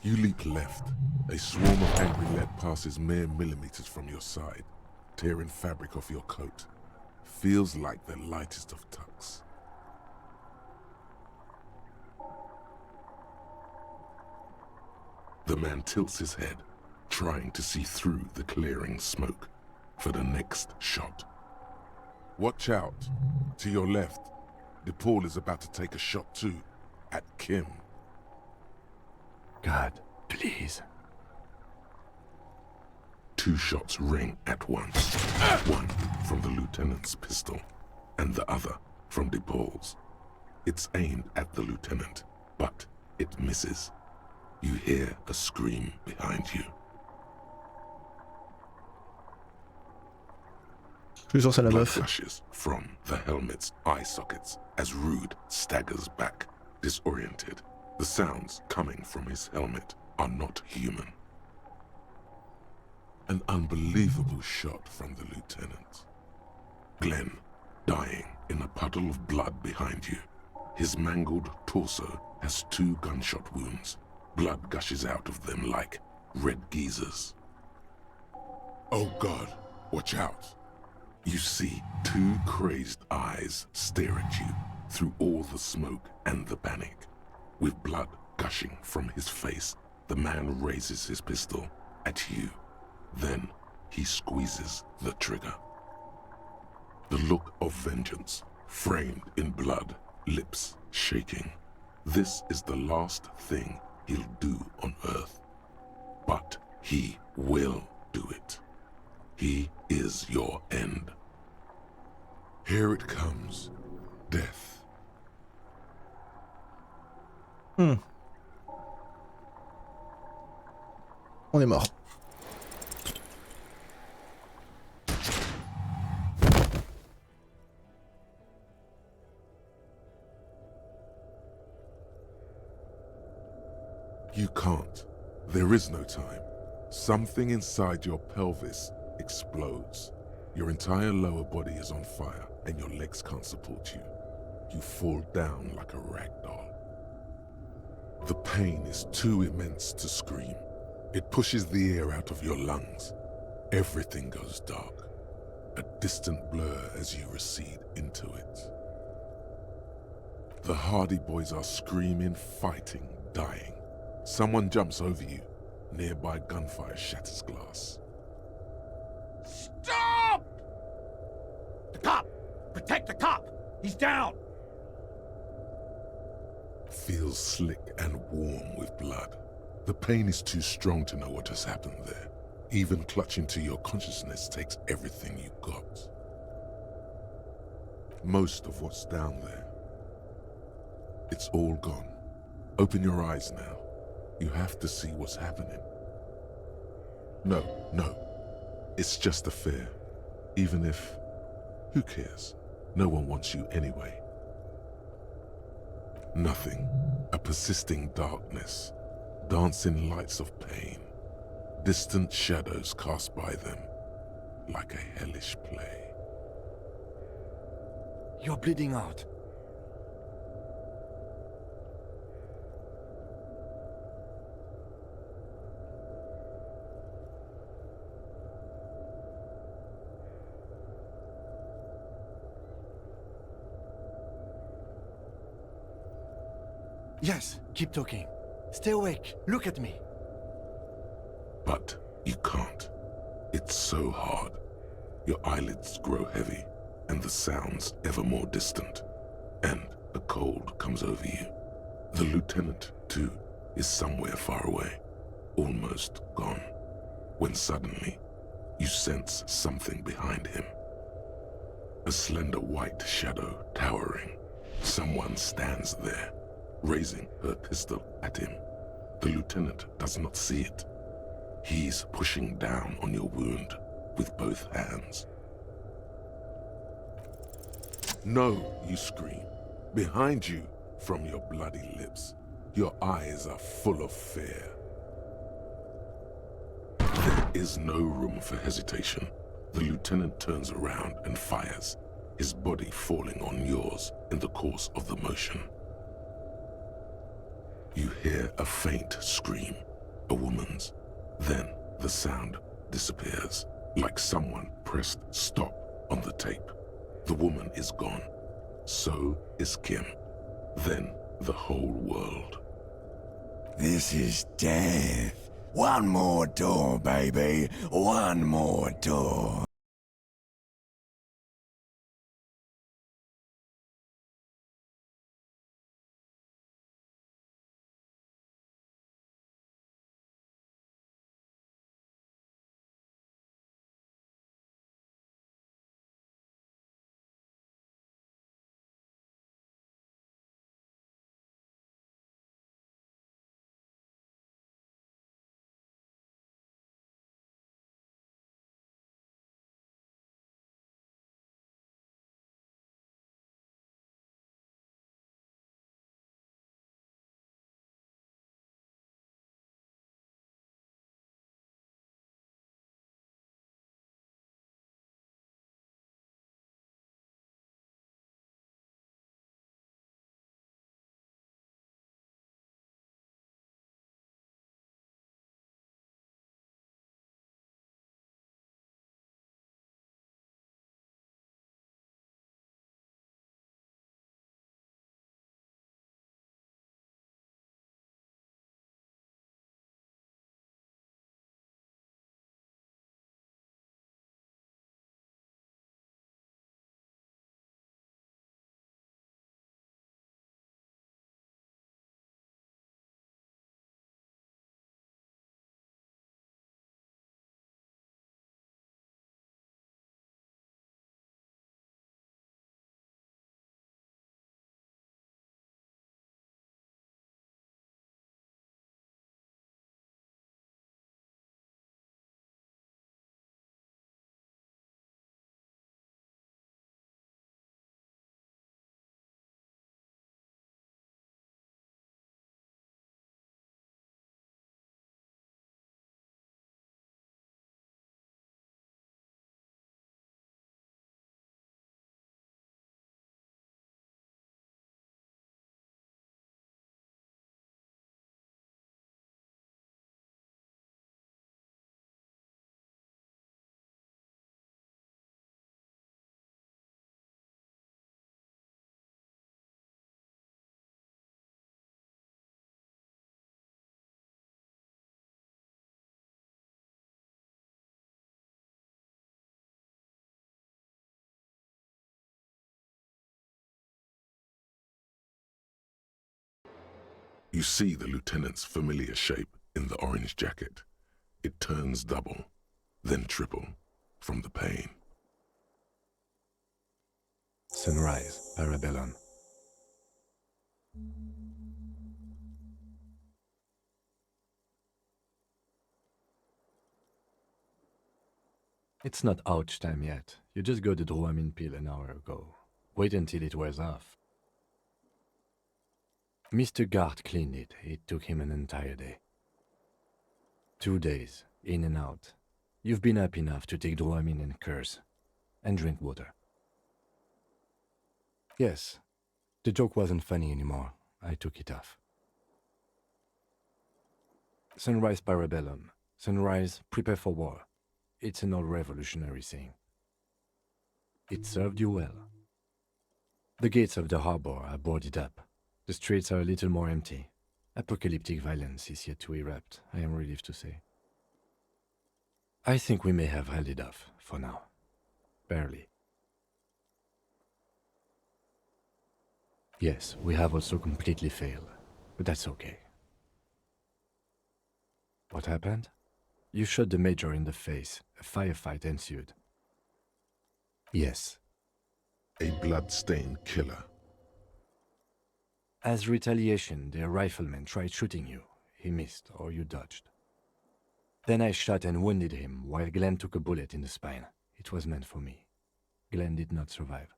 You leap left. A swarm of angry lead passes mere millimeters from your side, tearing fabric off your coat. Feels like the lightest of tucks. The man tilts his head, trying to see through the clearing smoke for the next shot. Watch out. To your left, DePaul is about to take a shot too, at Kim. God, please. 2 shots ring at once. One from the lieutenant's pistol, and the other from DePaul's. It's aimed at the lieutenant, but it misses. You hear a scream behind you. Toujours à la Blood meuf. gushes from the helmet's eye sockets as Rude staggers back, disoriented. The sounds coming from his helmet are not human. An unbelievable shot from the lieutenant. Glenn, dying in a puddle of blood behind you. His mangled torso has 2 gunshot wounds. Blood gushes out of them like red geysers. Oh God, watch out. You see 2 crazed eyes stare at you through all the smoke and the panic. With blood gushing from his face, the man raises his pistol at you. Then he squeezes the trigger. The look of vengeance, framed in blood, lips shaking. This is the last thing he'll do on Earth. But he will do it. He is your end. Here it comes. Death. On est mort. You can't. There is no time. Something inside your pelvis explodes. Your entire lower body is on fire and your legs can't support you. You fall down like a rag doll. The pain is too immense to scream. It pushes the air out of your lungs. Everything goes dark, a distant blur as you recede into it. The Hardy Boys are screaming, fighting, dying. Someone jumps over you. Nearby gunfire shatters glass. Stop! The cop! Protect the cop! He's down! Feels slick and warm with blood. The pain is too strong to know what has happened there. Even clutching to your consciousness takes everything you got. Most of what's down there. It's all gone. Open your eyes now. You have to see what's happening. No. It's just a fear. Even if Who cares? No one wants you anyway. Nothing. A persisting darkness. Dancing lights of pain. Distant shadows cast by them. Like a hellish play. You're bleeding out. Yes, keep talking. Stay awake. Look at me. But you can't. It's so hard. Your eyelids grow heavy, and the sounds ever more distant. And a cold comes over you. The lieutenant, too, is somewhere far away, almost gone, when suddenly you sense something behind him. A slender white shadow towering. Someone stands there, raising her pistol at him. The lieutenant does not see it. He's pushing down on your wound with both hands. No, you scream. Behind you, from your bloody lips, your eyes are full of fear. There is no room for hesitation. The lieutenant turns around and fires, his body falling on yours in the course of the motion. You hear a faint scream, a woman's. Then the sound disappears, like someone pressed stop on the tape. The woman is gone. So is Kim. Then the whole world. This is death. One more door, baby. One more door. You see the lieutenant's familiar shape in the orange jacket. It turns double, then triple, from the pain. Sunrise, Parabellum. It's not ouch time yet. You just got the Dramamine pill an hour ago. Wait until it wears off. Mr. Gart cleaned it. It took him an entire day. 2 days, in and out. You've been up enough to take Dramamine and curse. And drink water. Yes, the joke wasn't funny anymore. I took it off. Sunrise parabellum. Sunrise, prepare for war. It's an old revolutionary saying. It served you well. The gates of the harbor are boarded up. The streets are a little more empty. Apocalyptic violence is yet to erupt, I am relieved to say. I think we may have held it off, for now. Barely. Yes, we have also completely failed, but that's okay. What happened? You shot the major in the face. A firefight ensued. Yes. A blood-stained killer. As retaliation, the rifleman tried shooting you. He missed, or you dodged. Then I shot and wounded him, while Glenn took a bullet in the spine. It was meant for me. Glenn did not survive.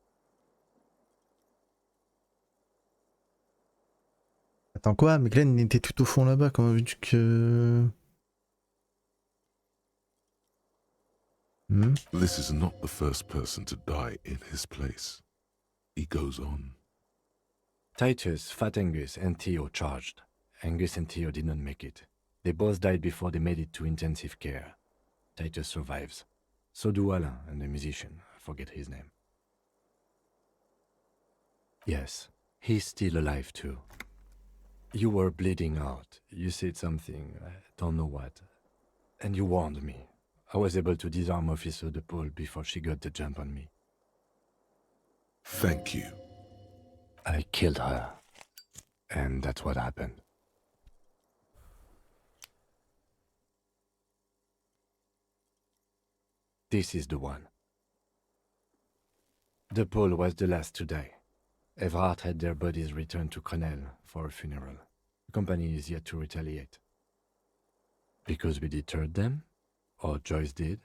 Attends quoi? Mais Glenn était tout au fond là-bas, comment veux-tu que... This is not the first person to die in his place. He goes on. Titus, Fat Angus, and Theo charged. Angus and Theo did not make it. They both died before they made it to intensive care. Titus survives. So do Alain and the musician. I forget his name. Yes, he's still alive too. You were bleeding out. You said something, I don't know what. And you warned me. I was able to disarm Officer De Paul before she got the jump on me. Thank you. I killed her. And that's what happened. This is the one. De Paul was the last to die. Everard had their bodies returned to Crenel for a funeral. The company is yet to retaliate. Because we deterred them? Or Joyce did?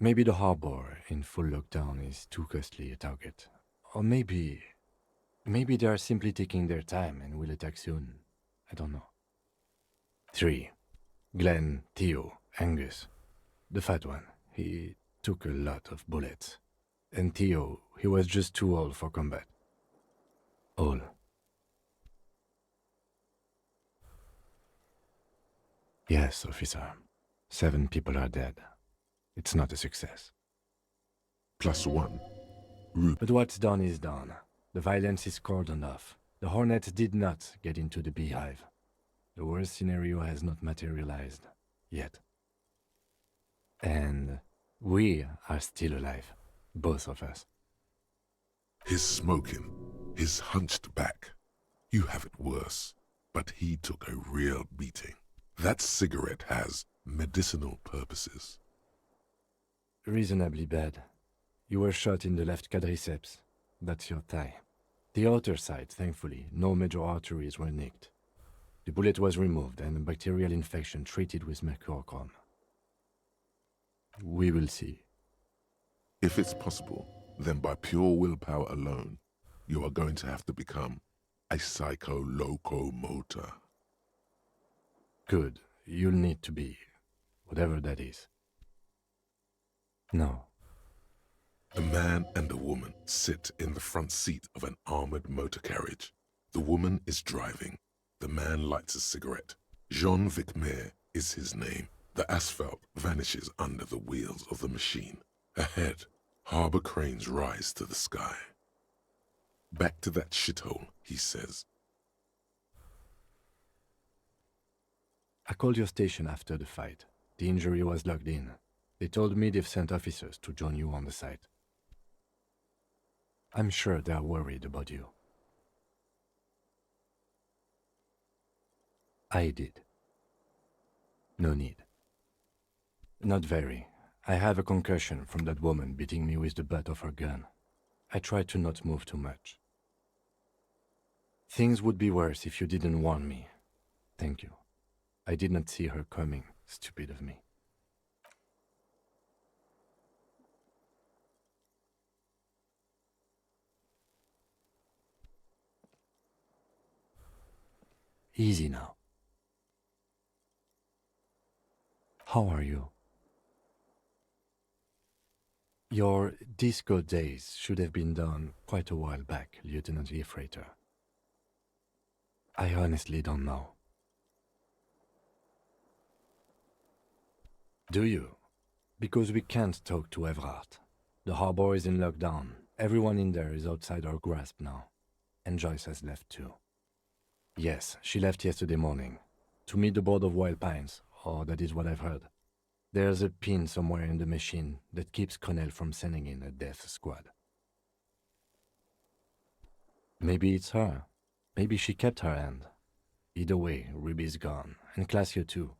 Maybe the harbor in full lockdown is too costly a target. Or maybe they are simply taking their time and will attack soon. I don't know. 3. Glenn, Theo, Angus. The fat one. He took a lot of bullets. And Theo, he was just too old for combat. All. Yes, officer. 7 people are dead. It's not a success. +1. But what's done is done. The violence is cordoned off. The Hornet did not get into the beehive. The worst scenario has not materialized. Yet. And we are still alive. Both of us. His smoking, his hunched back. You have it worse, but he took a real beating. That cigarette has medicinal purposes. Reasonably bad. You were shot in the left quadriceps. That's your thigh. The outer side, thankfully, no major arteries were nicked. The bullet was removed and a bacterial infection treated with mercurochrome. We will see. If it's possible, then by pure willpower alone, you are going to have to become a psycho-locomotor. Good. You'll need to be, whatever that is. No. A man and a woman sit in the front seat of an armored motor carriage. The woman is driving. The man lights a cigarette. Jean Vicmer is his name. The asphalt vanishes under the wheels of the machine. Ahead, harbor cranes rise to the sky. Back to that shithole, he says. I called your station after the fight. The injury was logged in. They told me they've sent officers to join you on the site. I'm sure they're worried about you. I did. No need. Not very. I have a concussion from that woman beating me with the butt of her gun. I tried to not move too much. Things would be worse if you didn't warn me. Thank you. I did not see her coming. Stupid of me. Easy now. How are you? Your disco days should have been done quite a while back, Lieutenant Freighter. I honestly don't know. Do you? Because we can't talk to Everard. The harbor is in lockdown. Everyone in there is outside our grasp now. And Joyce has left too. Yes, she left yesterday morning. To meet the board of Wild Pines, or that is what I've heard. There's a pin somewhere in the machine that keeps Connell from sending in a death squad. Maybe it's her. Maybe she kept her end. Either way, Ruby's gone, and Classio too.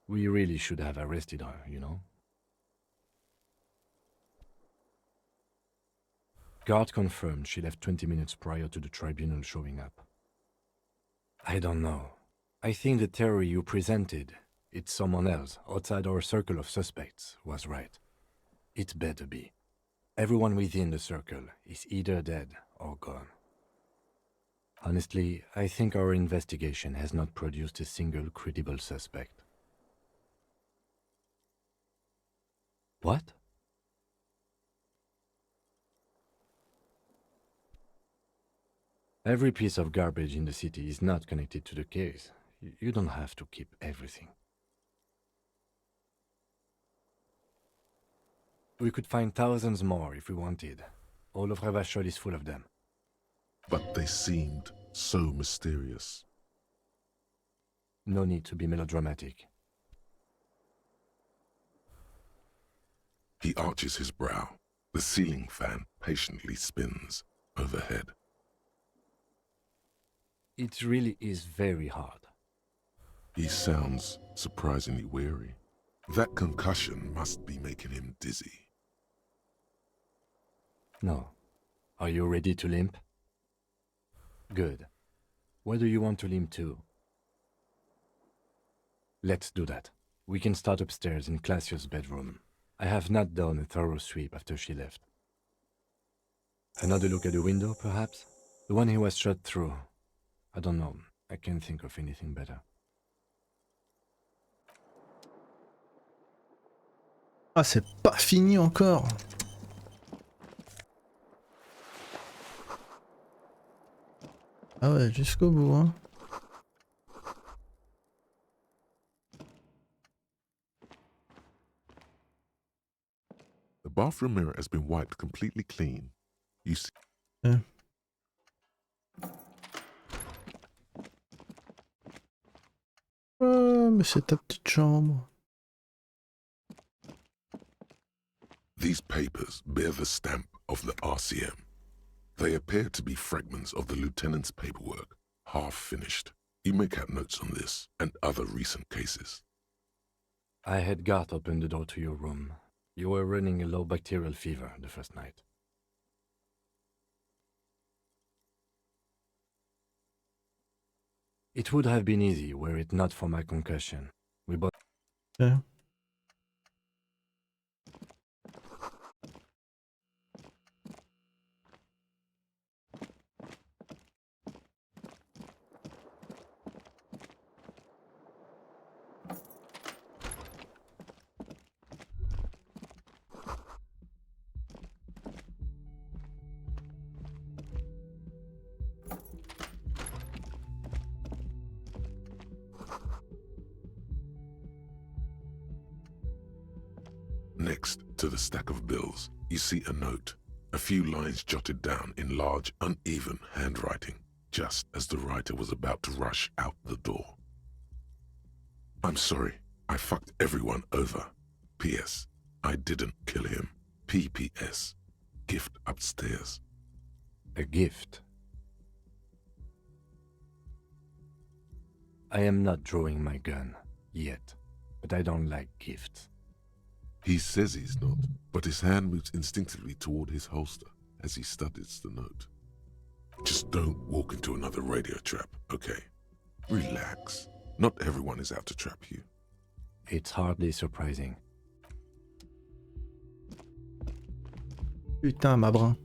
We really should have arrested her, you know? Guard confirmed she left 20 minutes prior to the tribunal showing up. I don't know. I think the theory you presented, it's someone else outside our circle of suspects, was right. It better be. Everyone within the circle is either dead or gone. Honestly, I think our investigation has not produced a single credible suspect. What? Every piece of garbage in the city is not connected to the case. You don't have to keep everything. We could find thousands more if we wanted. All of Revachol is full of them. But they seemed so mysterious. No need to be melodramatic. He arches his brow. The ceiling fan patiently spins overhead. It really is very hard. He sounds surprisingly weary. That concussion must be making him dizzy. No. Are you ready to limp? Good. Where do you want to limp to? Let's do that. We can start upstairs in Classio's bedroom. I have not done a thorough sweep after she left. Another look at the window, perhaps? The one he was shot through. I don't know. I can't think of anything better. Ah, c'est pas fini encore. Ah ouais, jusqu'au bout, hein. The bathroom mirror has been wiped completely clean. You see... Yeah. Mais c'est ta petite chambre. These papers bear the stamp of the RCM. They appear to be fragments of the lieutenant's paperwork, half finished. You make out notes on this and other recent cases. I had Gart open the door to your room. You were running a low bacterial fever the first night. It would have been easy were it not for my concussion. We both... Yeah. Next to the stack of bills, you see a note, a few lines jotted down in large, uneven handwriting, just as the writer was about to rush out the door. I'm sorry, I fucked everyone over. P.S. I didn't kill him. P.P.S. Gift upstairs. A gift? I am not drawing my gun, yet, but I don't like gifts. He says he's not, but his hand moves instinctively toward his holster as he studies the note. Just don't walk into another radio trap, okay? Relax. Not everyone is out to trap you. It's hardly surprising. Putain, ma brun.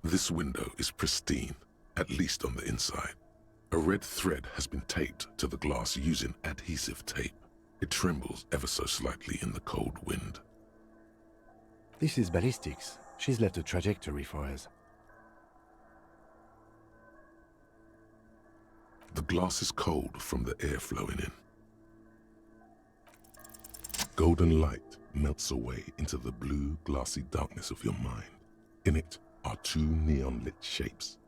This window is pristine, at least on the inside. A red thread has been taped to the glass using adhesive tape. It trembles ever so slightly in the cold wind. This is ballistics. She's left a trajectory for us. The glass is cold from the air flowing in. Golden light melts away into the blue, glassy darkness of your mind. In it are two neon-lit shapes,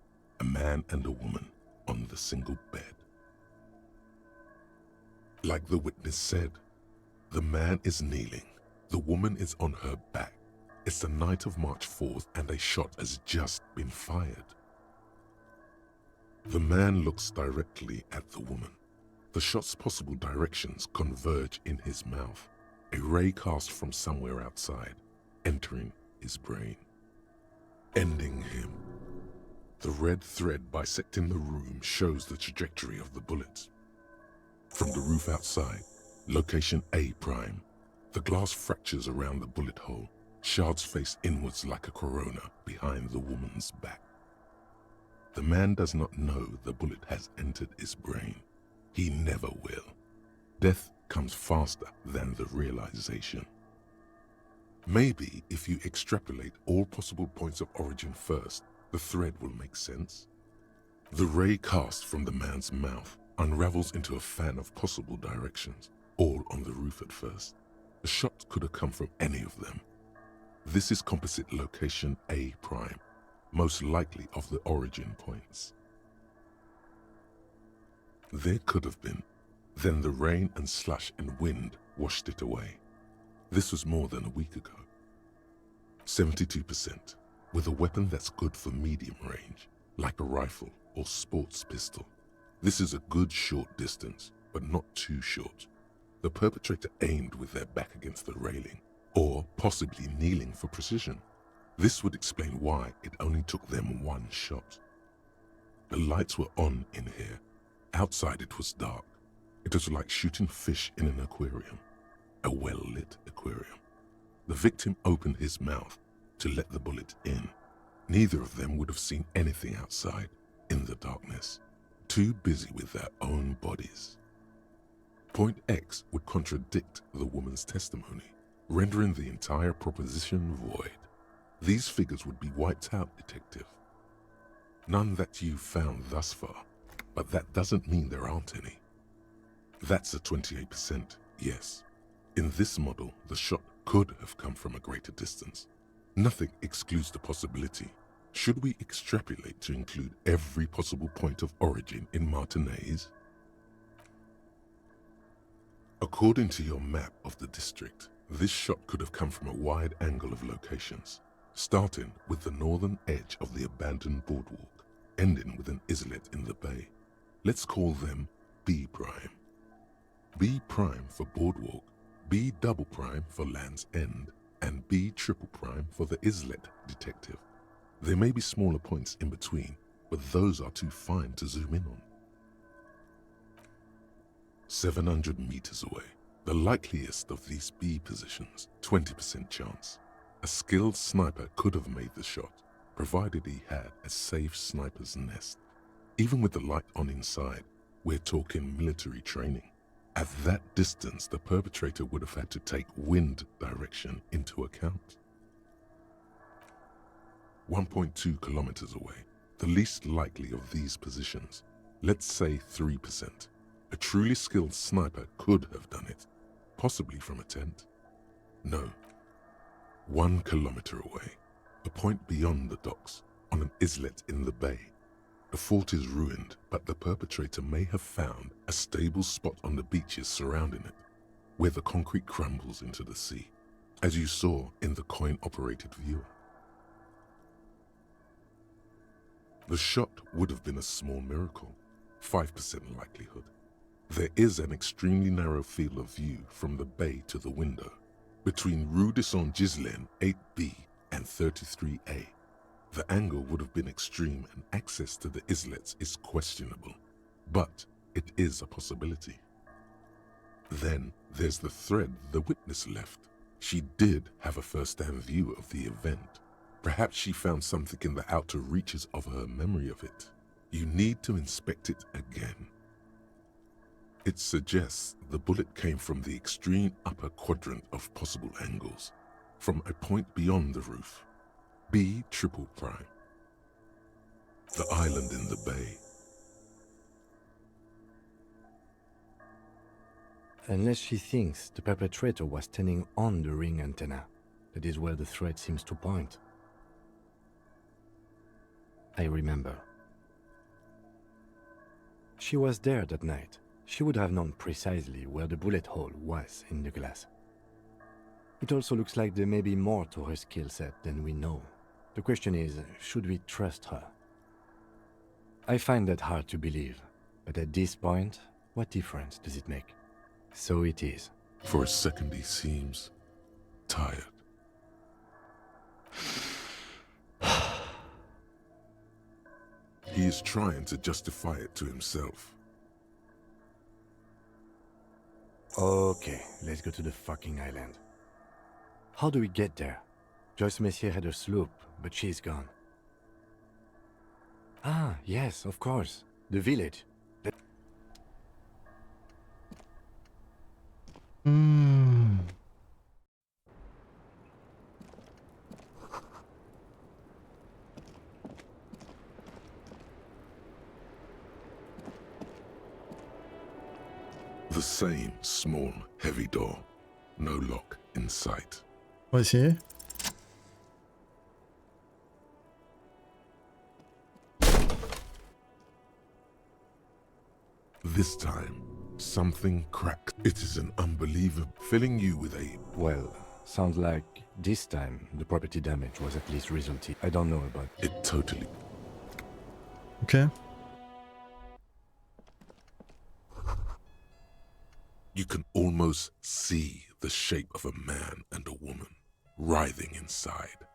a man and a woman on the single bed. Like the witness said, the man is kneeling, the woman is on her back. It's the night of March 4th and a shot has just been fired. The man looks directly at the woman. The shot's possible directions converge in his mouth, a ray cast from somewhere outside, entering his brain, ending him. The red thread bisecting the room shows the trajectory of the bullet. From the roof outside, location A prime, the glass fractures around the bullet hole, shards face inwards like a corona behind the woman's back. The man does not know the bullet has entered his brain. He never will. Death comes faster than the realization. Maybe if you extrapolate all possible points of origin first, the thread will make sense. The ray cast from the man's mouth unravels into a fan of possible directions, all on the roof at first. The shot could have come from any of them. This is composite location A prime, most likely of the origin points. There could have been. Then the rain and slush and wind washed it away. This was more than a week ago. 72%, with a weapon that's good for medium range, like a rifle or sports pistol. This is a good short distance, but not too short. The perpetrator aimed with their back against the railing, or possibly kneeling for precision. This would explain why it only took them one shot. The lights were on in here. Outside it was dark. It was like shooting fish in an aquarium, a well-lit aquarium. The victim opened his mouth to let the bullet in. Neither of them would have seen anything outside in the darkness, too busy with their own bodies. Point X would contradict the woman's testimony, rendering the entire proposition void. These figures would be wiped out, detective. None that you've found thus far, but that doesn't mean there aren't any. That's a 28%, yes. In this model, the shot could have come from a greater distance. Nothing excludes the possibility. Should we extrapolate to include every possible point of origin in Martinez? According to your map of the district, this shot could have come from a wide angle of locations, starting with the northern edge of the abandoned boardwalk, ending with an islet in the bay. Let's call them B prime. B prime for boardwalk, B double prime for Land's End, and B triple prime for the islet, detective. There may be smaller points in between, but those are too fine to zoom in on. 700 meters away, the likeliest of these B positions, 20% chance. A skilled sniper could have made the shot, provided he had a safe sniper's nest. Even with the light on inside, we're talking military training. At that distance, the perpetrator would have had to take wind direction into account. 1.2 kilometers away, the least likely of these positions, let's say 3%. A truly skilled sniper could have done it, possibly from a tent. No. 1 kilometer away, a point beyond the docks, on an islet in the bay. The fort is ruined, but the perpetrator may have found a stable spot on the beaches surrounding it, where the concrete crumbles into the sea, as you saw in the coin-operated viewer. The shot would have been a small miracle, 5% likelihood. There is an extremely narrow field of view from the bay to the window, between Rue de Saint-Ghislain 8B and 33A. The angle would have been extreme and access to the islets is questionable, but it is a possibility. Then there's the thread the witness left, She did have a first-hand view of the event. Perhaps she found something in the outer reaches of her memory of it. You need to inspect it again. It suggests the bullet came from the extreme upper quadrant of possible angles, from a point beyond the roof. B triple prime. The island in the bay. Unless she thinks the perpetrator was standing on the ring antenna. That is where the thread seems to point. I remember. She was there that night. She would have known precisely where the bullet hole was in the glass. It also looks like there may be more to her skill set than we know. The question is, should we trust her? I find that hard to believe, but at this point, what difference does it make? So it is. For a second he seems tired. He is trying to justify it to himself. Okay, let's go to the fucking island. How do we get there? Joyce Messier had a sloop, but she's gone. Ah, yes, of course. The village. The same small, heavy door. No lock in sight. On va essayer. This time, something cracked. It is an unbelievable, filling you with a... Well, sounds like this time the property damage was at least resulting. I don't know about it. Totally. Okay. You can almost see the shape of a man and a woman writhing inside,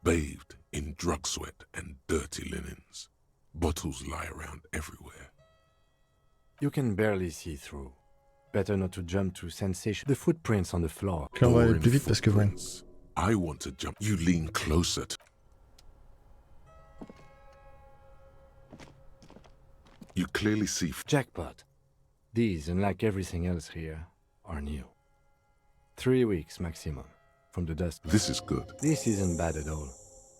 bathed in drug sweat and dirty linens. Bottles lie around everywhere. You can barely see through. Better not to jump to sensation. The footprints on the floor. On va aller plus vite parce que bon. I want to jump. You lean closer. You clearly see... Jackpot. These, unlike everything else here, are new. 3 weeks maximum, from the dust. This is good. This isn't bad at all.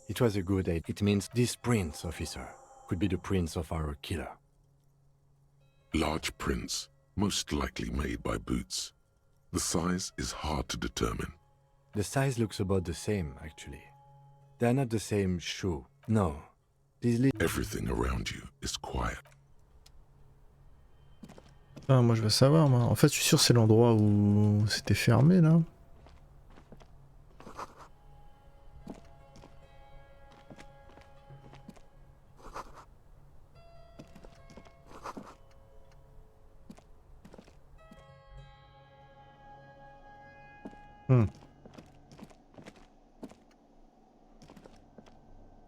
It was a good aid. It means this prints, officer, could be the prints of our killer. Large prints, most likely made by boots. The size is hard to determine. The size looks about the same, actually. They're not the same shoe. No. Everything around you is quiet. Ah, moi je veux savoir, moi. En fait, je suis sûr que c'est l'endroit où c'était fermé, là.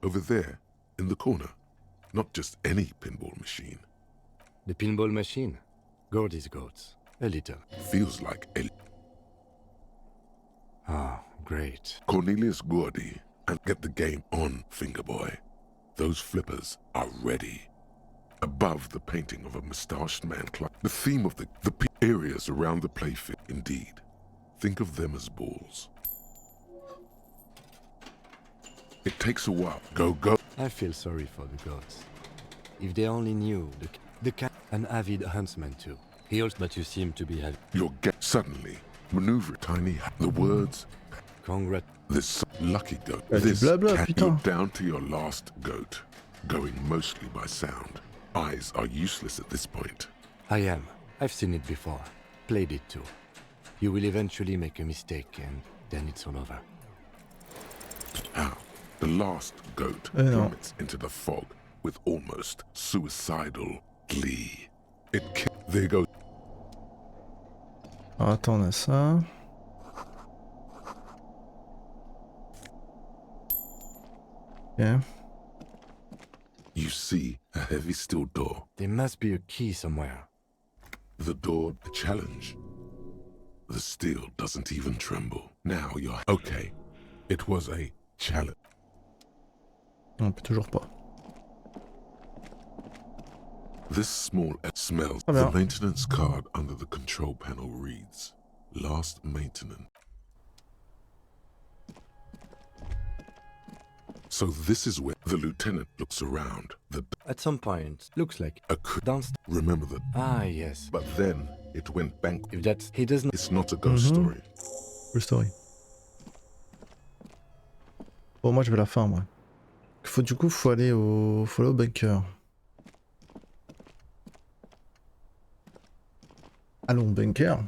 Over there, in the corner. Not just any pinball machine. The pinball machine? Gordy's goats. A little. Feels like Ah, great. Cornelius Gordy. And get the game on, Fingerboy. Those flippers are ready. Above the painting of a moustached man, the theme of the areas around the playfield. Indeed. Think of them as balls. It takes a while. Go. I feel sorry for the goats. If they only knew the cat, an avid huntsman too. He also, but you seem to be having. You'll get suddenly maneuver tiny. The words. Congrat. This lucky goat. This You're down to your last goat, going mostly by sound. Eyes are useless at this point. I am. I've seen it before. Played it too. You will eventually make a mistake, and then it's all over. Now, the last goat plummets into the fog with almost suicidal glee. There goes. Alors, attends, on a ça. Yeah. You see a heavy steel door. There must be a key somewhere. The door, a challenge. The steel doesn't even tremble. Now you're okay. It was a challenge. On peut toujours pas. This small smells. Ah The bien. maintenance card under the control panel reads, last maintenance. So this is where the lieutenant looks around. At some point, looks like a downstairs. Remember that? Ah, yes. But then it went bank. If that's he doesn't. It's not a ghost story. Ghost story. Bon, moi je vais à la fin, moi. Du coup, faut aller au bunker. Allons, bunker.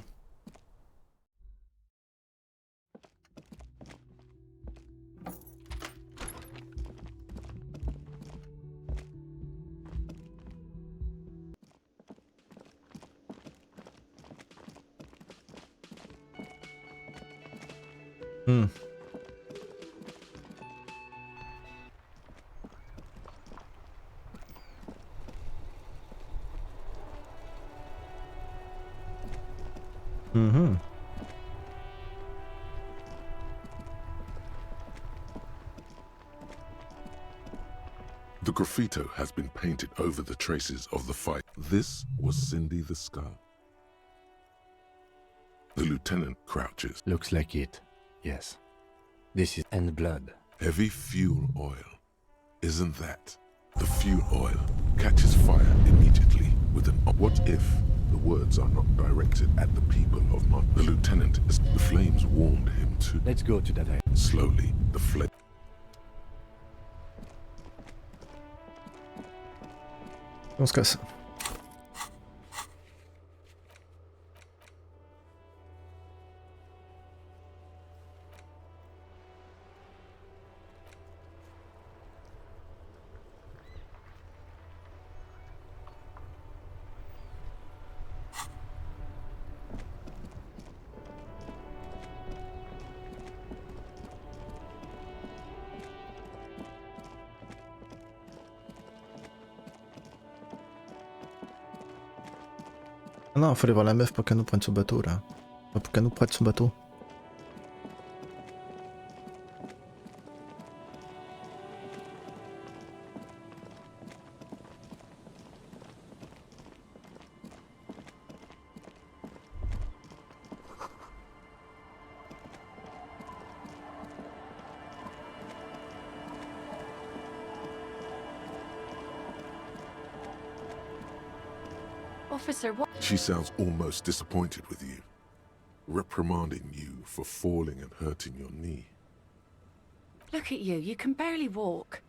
The graffito has been painted over the traces of the fight. This was Cindy the Skull. The lieutenant crouches. Looks like it. Yes. This is and blood. Heavy fuel oil. Isn't that? The fuel oil catches fire immediately with an... What if the words are not directed at the people of Mon? The lieutenant is... The flames warned him to... Let's go to that area. Slowly, the flame... On se casse. Ah non, faut aller voir la meuf pour qu'elle nous prenne son bateau là. Enfin, pour qu'elle nous prête son bateau. Officer, what? She sounds almost disappointed with you, reprimanding you for falling and hurting your knee. Look at you, you can barely walk.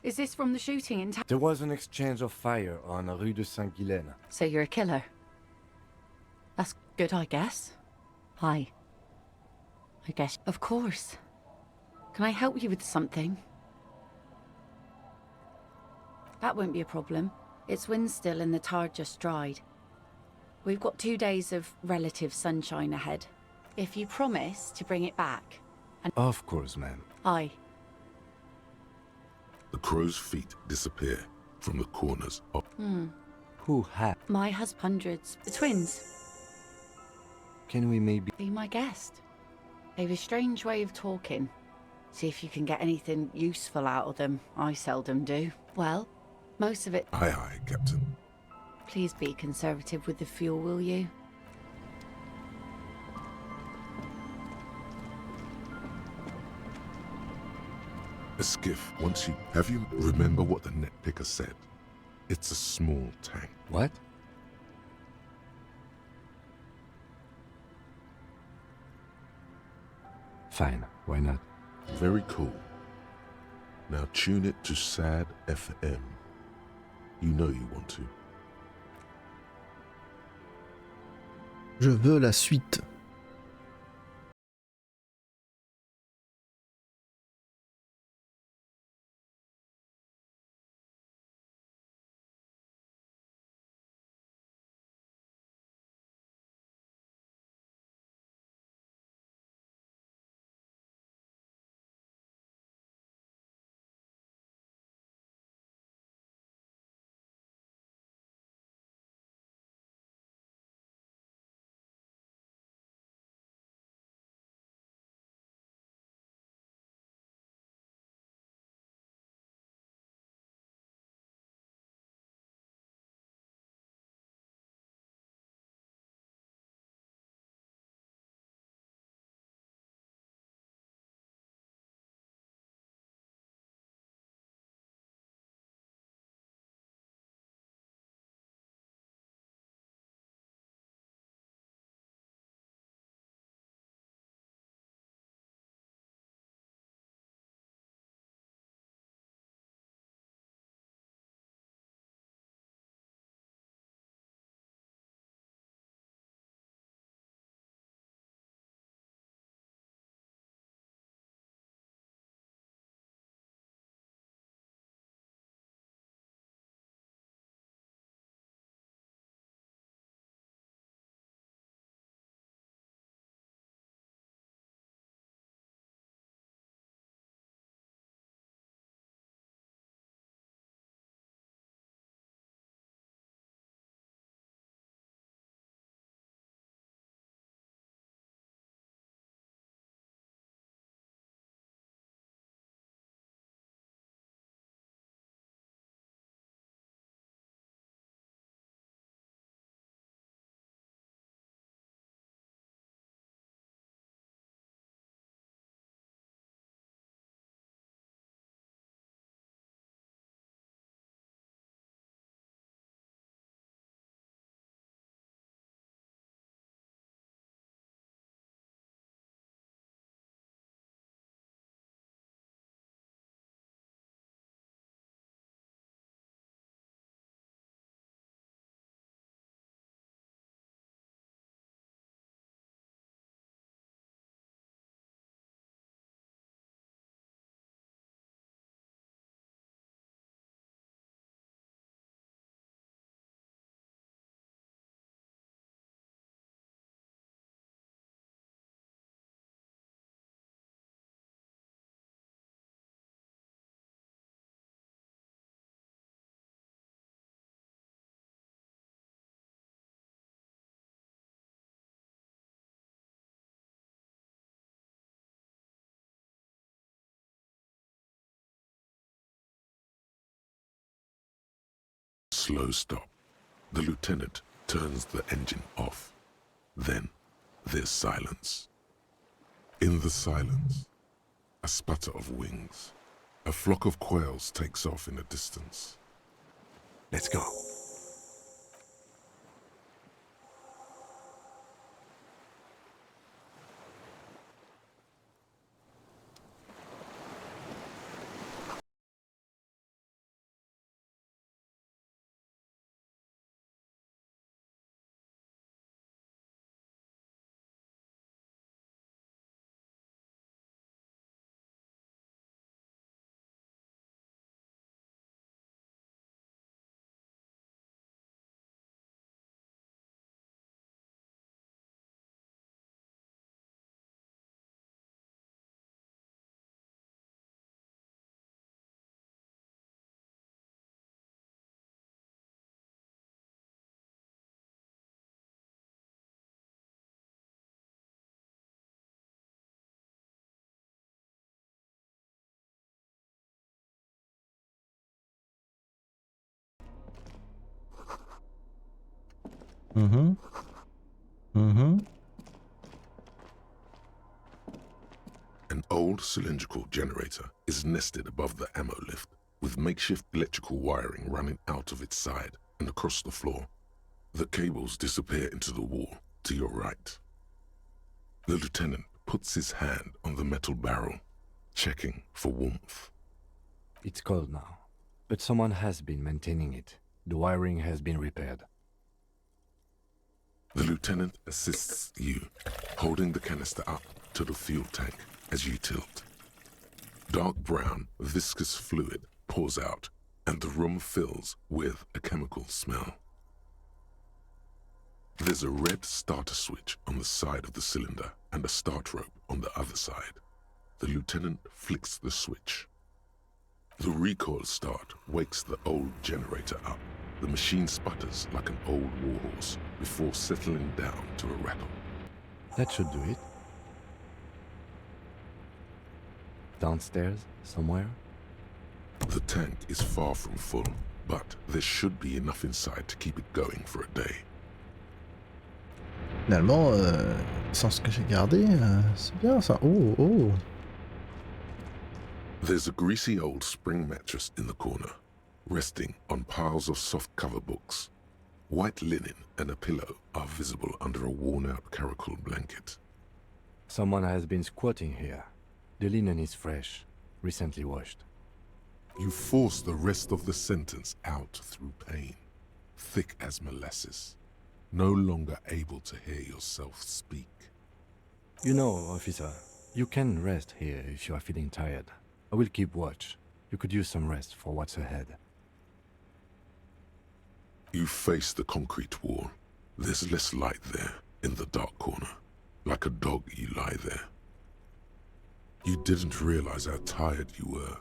Is this from the shooting in town? There was an exchange of fire on Rue de Saint-Guylaine. So you're a killer? That's good, I guess. Hi. I guess. Of course. Can I help you with something? That won't be a problem. It's wind still and the tar just dried. We've got 2 days of relative sunshine ahead. If you promise to bring it back. And Of course, ma'am. Aye. The crow's feet disappear from the corners of... Who had? My husband, hundreds. The twins. Can we maybe... Be my guest. They've a strange way of talking. See if you can get anything useful out of them. I seldom do. Well, most of it... Aye, aye, Captain. Please be conservative with the fuel, will you? A skiff, once you... Have you... Remember what the net picker said? It's a small tank. What? Fine, why not? Very cool. Now tune it to Sad FM. You know you want to. Je veux la suite. slow stop. The lieutenant turns the engine off. Then there's silence. In the silence, a sputter of wings. A flock of quails takes off in the distance. Let's go. Mm-hmm. Mm-hmm. An old cylindrical generator is nested above the ammo lift, with makeshift electrical wiring running out of its side and across the floor. The cables disappear into the wall to your right. The lieutenant puts his hand on the metal barrel, checking for warmth. It's cold now, but someone has been maintaining it. The wiring has been repaired. The lieutenant assists you, holding the canister up to the fuel tank as you tilt. Dark brown, viscous fluid pours out, and the room fills with a chemical smell. There's a red starter switch on the side of the cylinder and a start rope on the other side. The lieutenant flicks the switch. The recoil start wakes the old generator up. The machine sputters like an old warhorse before settling down to a rattle. That should do it. Downstairs, somewhere? The tank is far from full, but there should be enough inside to keep it going for a day. Finalement, sans ce que j'ai gardé, c'est bien ça. Oh, oh. There's a greasy old spring mattress in the corner, resting on piles of soft cover books. White linen and a pillow are visible under a worn-out caracal blanket. Someone has been squatting here. The linen is fresh, recently washed. You force the rest of the sentence out through pain, thick as molasses, no longer able to hear yourself speak. You know, officer, you can rest here if you are feeling tired. I will keep watch. You could use some rest for what's ahead. You face the concrete wall. There's less light there, in the dark corner. Like a dog, you lie there. You didn't realize how tired you were.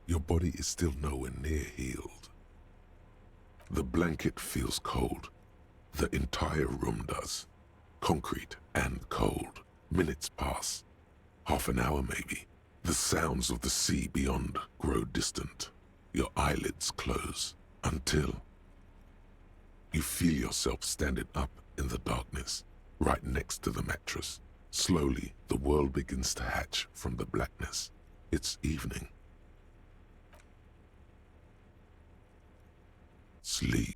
Your body is still nowhere near healed. The blanket feels cold. The entire room does. Concrete and cold. Minutes pass. Half an hour maybe. The sounds of the sea beyond grow distant. Your eyelids close until you feel yourself standing up in the darkness, right next to the mattress. Slowly, the world begins to hatch from the blackness. It's evening. Sleep.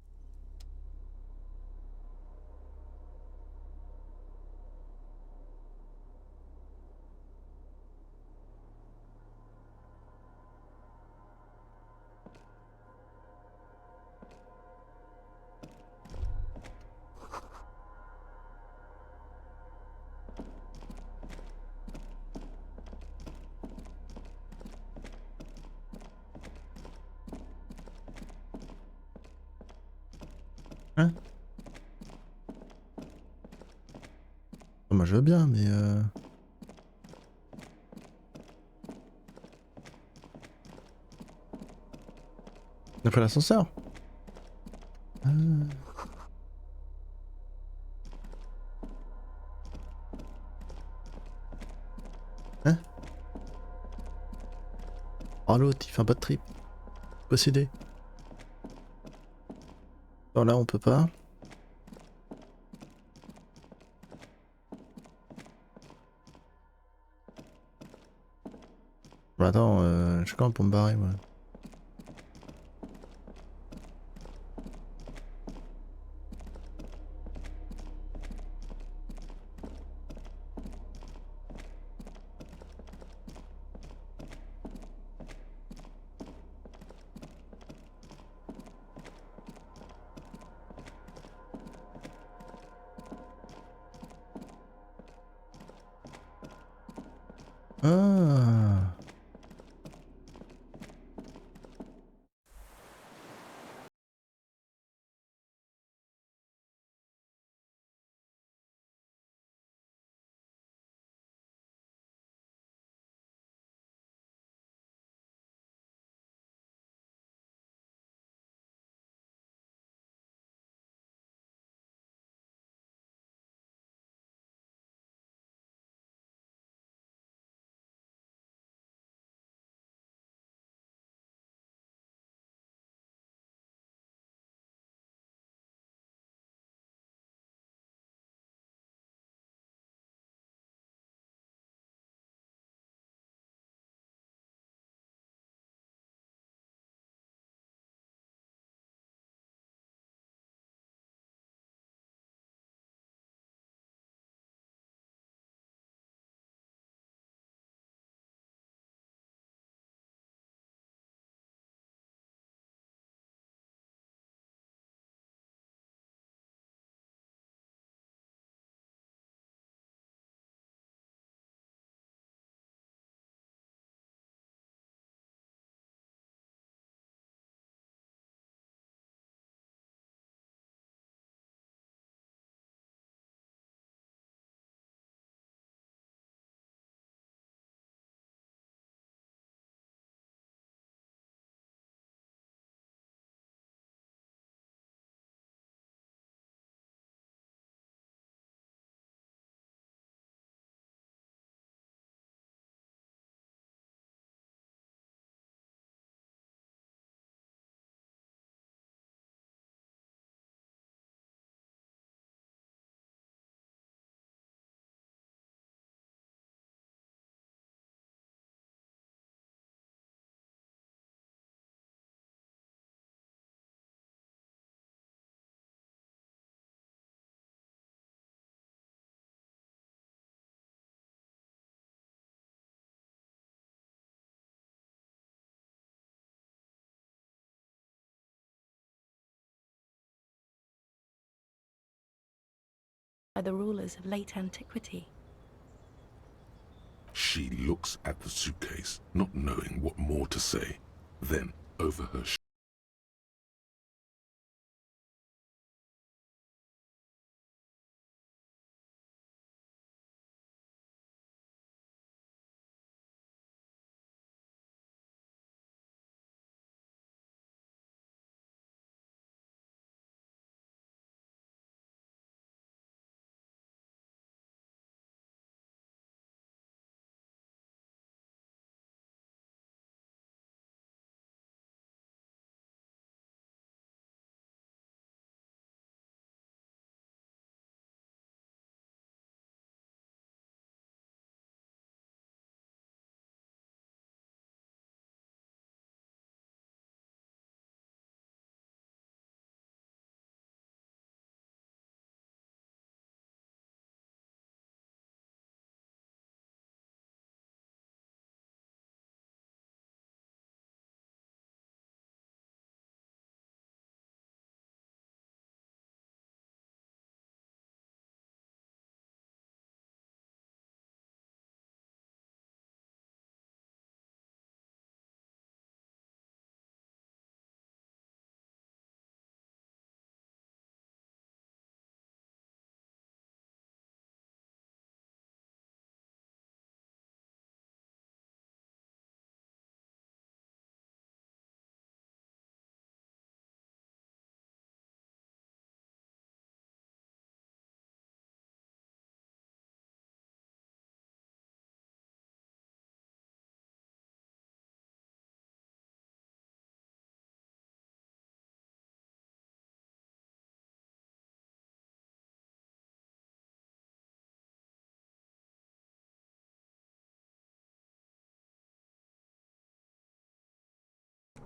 Hein? Moi je veux bien, mais on a pris l'ascenseur. Ah. Hein? Oh l'autre, il fait un bad trip. Possédé. Non, là on peut pas. Bah attends, je suis quand pour me barrer moi. Ah. By the rulers of late antiquity. She looks at the suitcase, not knowing what more to say. Then, over her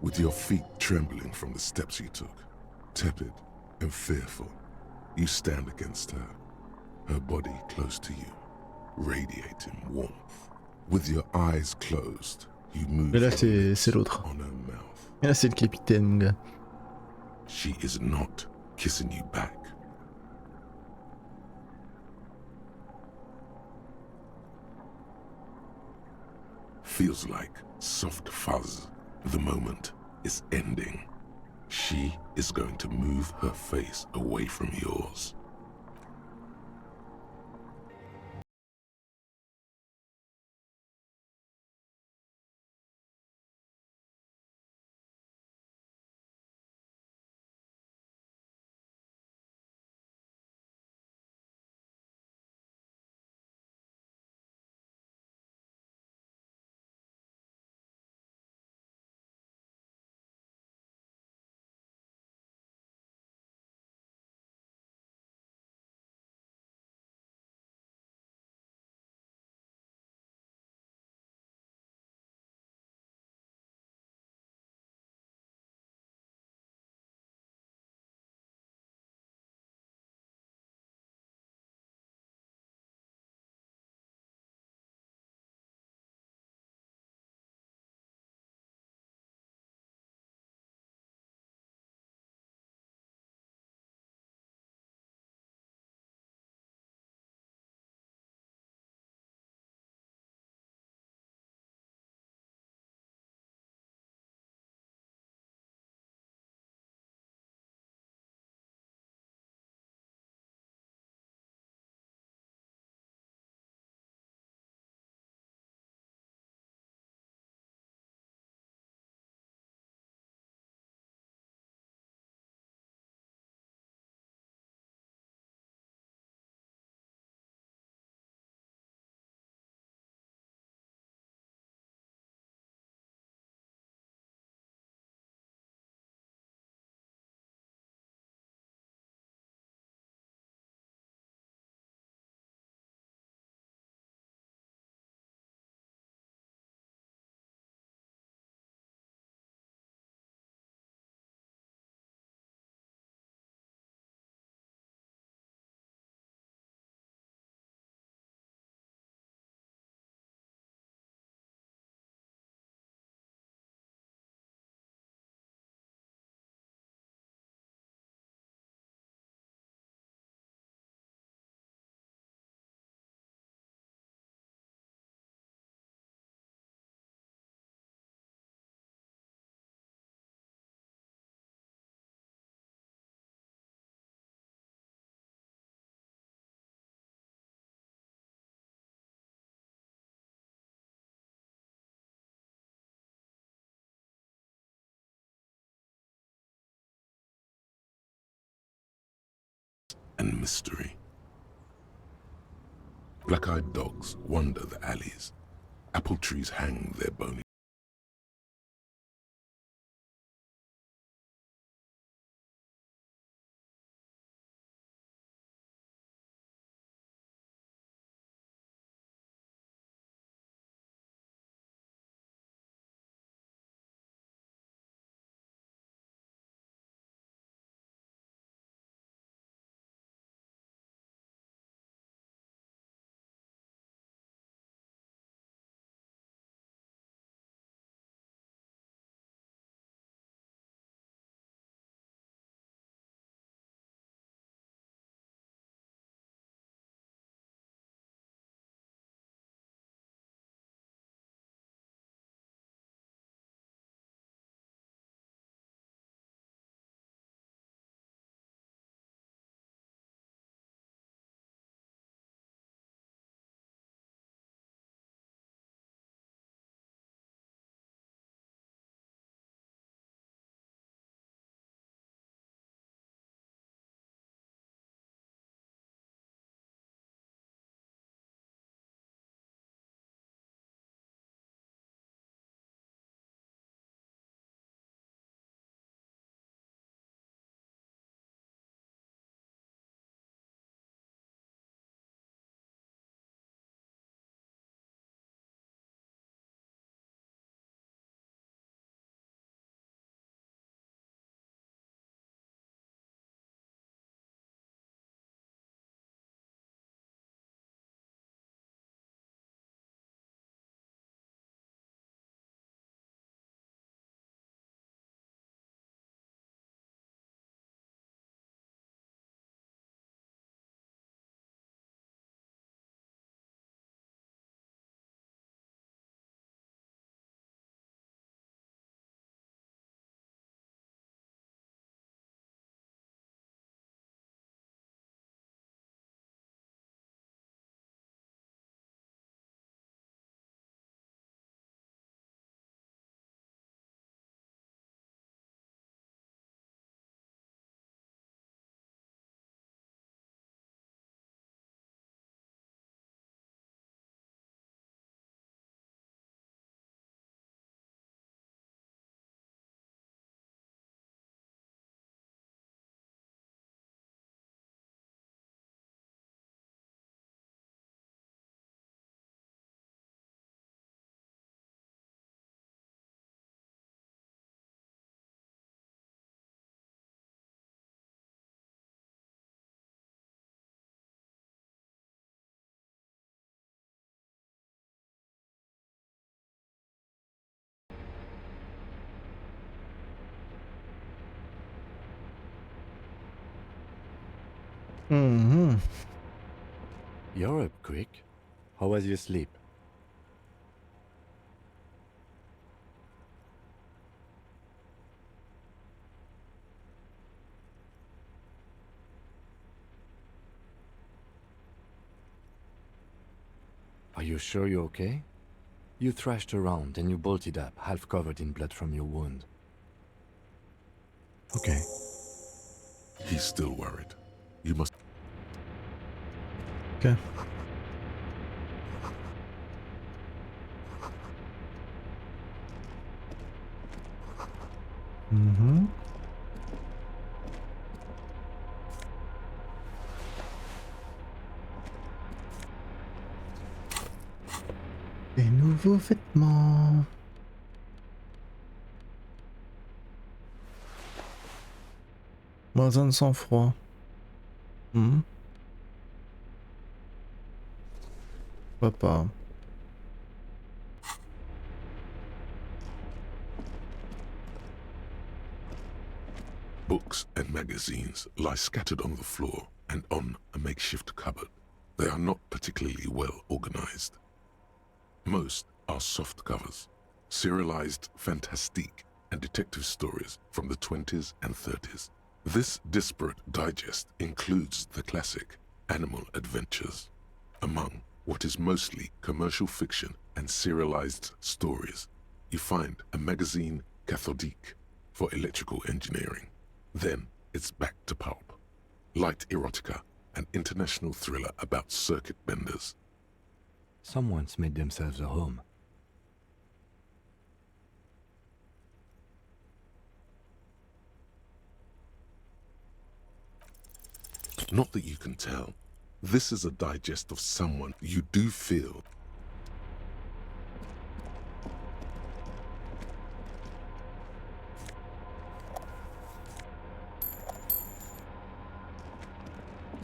With your feet trembling from the steps you took, tepid and fearful, you stand against her, her body close to you, radiating warmth. With your eyes closed, you move Et là, your lips c'est l'autre. on her mouth. Et là, c'est le capitaine, mon gars. She is not kissing you back. Feels like soft fuzz. The moment is ending. She is going to move her face away from yours. And mystery. Black-eyed dogs wander the alleys. Apple trees hang their bony Mhm. You're up quick. How was your sleep? Are you sure you're okay? You thrashed around and you bolted up, half covered in blood from your wound. Okay. He's still worried. You must... Ok. Mhm. Des nouveaux vêtements. Moins un de sang-froid. Mhm. Pourquoi pas. Books and magazines lie scattered on the floor and on a makeshift cupboard. They are not particularly well organized. Most are soft covers, serialized fantastique and detective stories from the 20s and 30s. This disparate digest includes the classic Animal Adventures, among what is mostly commercial fiction and serialized stories. You find a magazine cathodique for electrical engineering. Then it's back to pulp. Light erotica, an international thriller about circuit benders. Someone's made themselves a home. Not that you can tell. This is a digest of someone you do feel.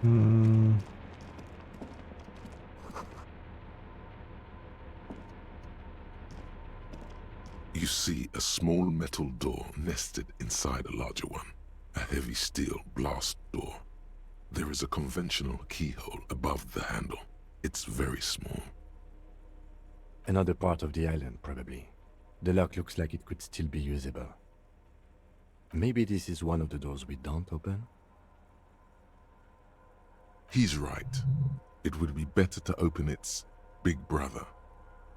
Hmm. You see a small metal door nested inside a larger one, a heavy steel blast door. There is a conventional keyhole above the handle. It's very small. Another part of the island, probably. The lock looks like it could still be usable. Maybe this is one of the doors we don't open? He's right. It would be better to open its big brother.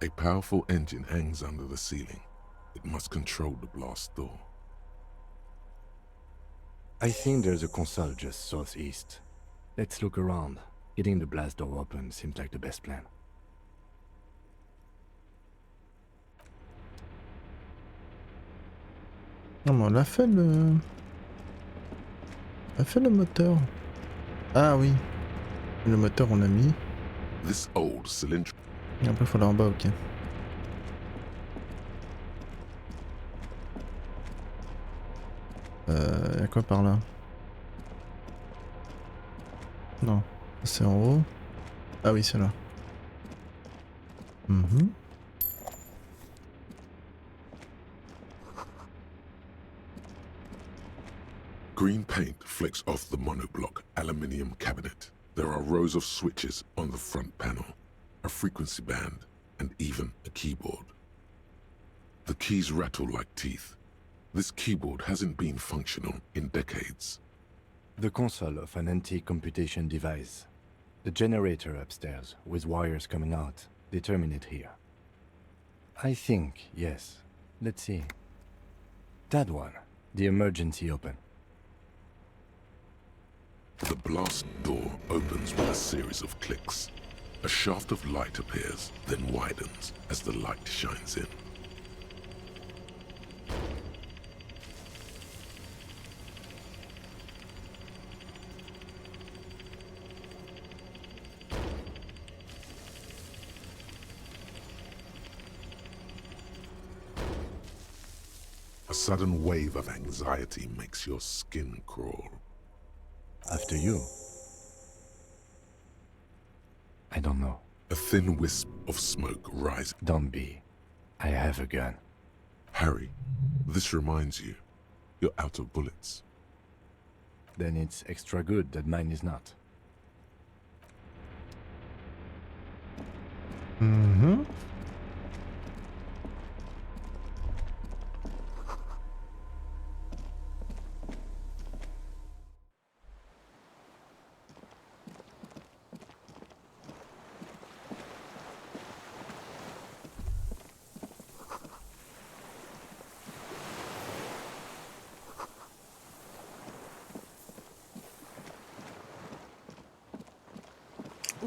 A powerful engine hangs under the ceiling. It must control the blast door. I think there's a console just southeast. Let's look around. Getting the blast door open seems like the best plan. Non mais on a fait le... On a fait le moteur. Ah oui. Le moteur on l'a mis. This old cylinder. Et après il faut aller en bas, ok. Y'a quoi par là? Non, c'est en haut. Ah oui, c'est là. Mhm. Green paint flecks off the monoblock aluminium cabinet. There are rows of switches on the front panel, a frequency band, and even a keyboard. The keys rattle like teeth. This keyboard hasn't been functional in decades. The console of an antique computation device. The generator upstairs, with wires coming out, they terminate here. I think, yes. Let's see. That one. The emergency open. The blast door opens with a series of clicks. A shaft of light appears, then widens as the light shines in. A sudden wave of anxiety makes your skin crawl. After you. I don't know. A thin wisp of smoke rises. Don't be. I have a gun. Harry, this reminds you, you're out of bullets. Then it's extra good that mine is not. Mhm.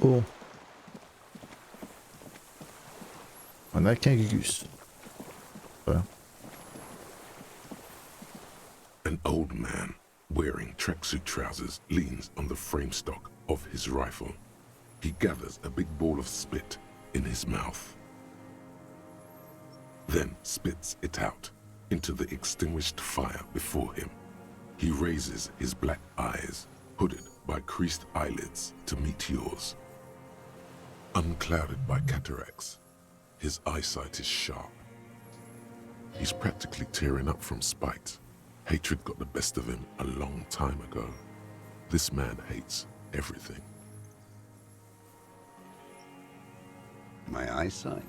Oh. On a qu'un Gugus. Voilà. An old man wearing tracksuit trousers leans on the frame stock of his rifle. He gathers a big ball of spit in his mouth, then spits it out into the extinguished fire before him. He raises his black eyes, hooded by creased eyelids, to meet yours. Unclouded by cataracts, his eyesight is sharp. He's practically tearing up from spite. Hatred got the best of him a long time ago. This man hates everything. My eyesight?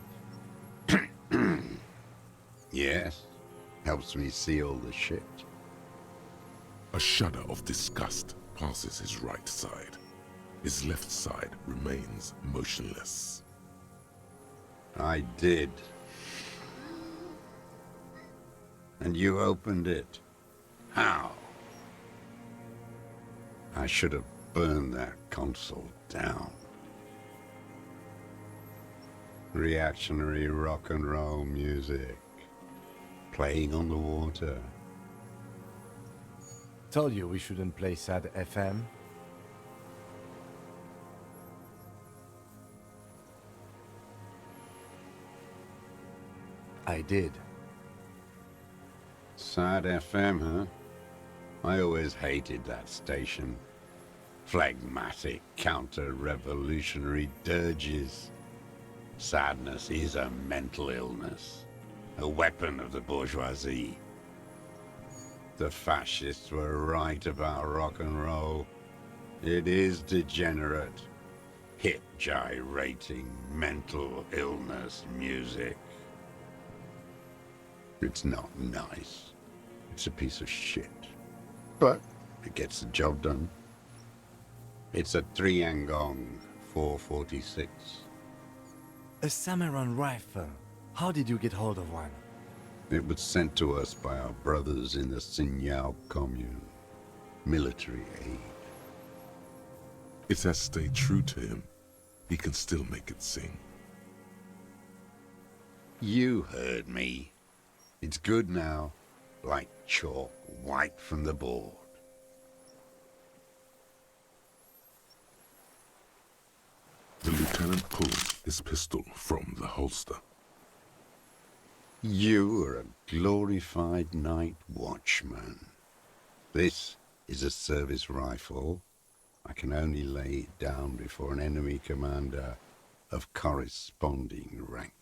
Yes, helps me see all the shit. A shudder of disgust passes his right side. His left side remains motionless. I did. And you opened it. How? I should have burned that console down. Reactionary rock and roll music. Playing on the water. Told you we shouldn't play sad FM. I did. Sad FM, huh? I always hated that station. Phlegmatic, counter-revolutionary dirges. Sadness is a mental illness, a weapon of the bourgeoisie. The fascists were right about rock and roll. It is degenerate, hip-gyrating, mental illness music. It's not nice. It's a piece of shit. But it gets the job done. It's a Triangong 446. A Samuran rifle. How did you get hold of one? It was sent to us by our brothers in the Sinyao commune. Military aid. It has stayed true to him. He can still make it sing. You heard me. It's good now, like chalk wiped from the board. The lieutenant pulls his pistol from the holster. You are a glorified night watchman. This is a service rifle. I can only lay it down before an enemy commander of corresponding rank.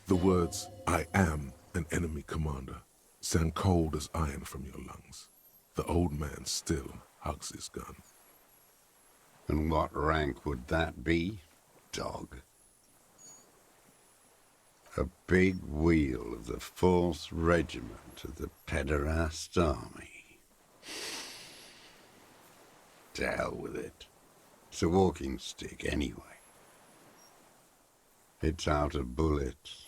The words, "I am an enemy commander," sound cold as iron from your lungs. The old man still hugs his gun. And what rank would that be, dog? A big wheel of the 4th Regiment of the Pederast Army. To hell with it. It's a walking stick anyway. It's out of bullets.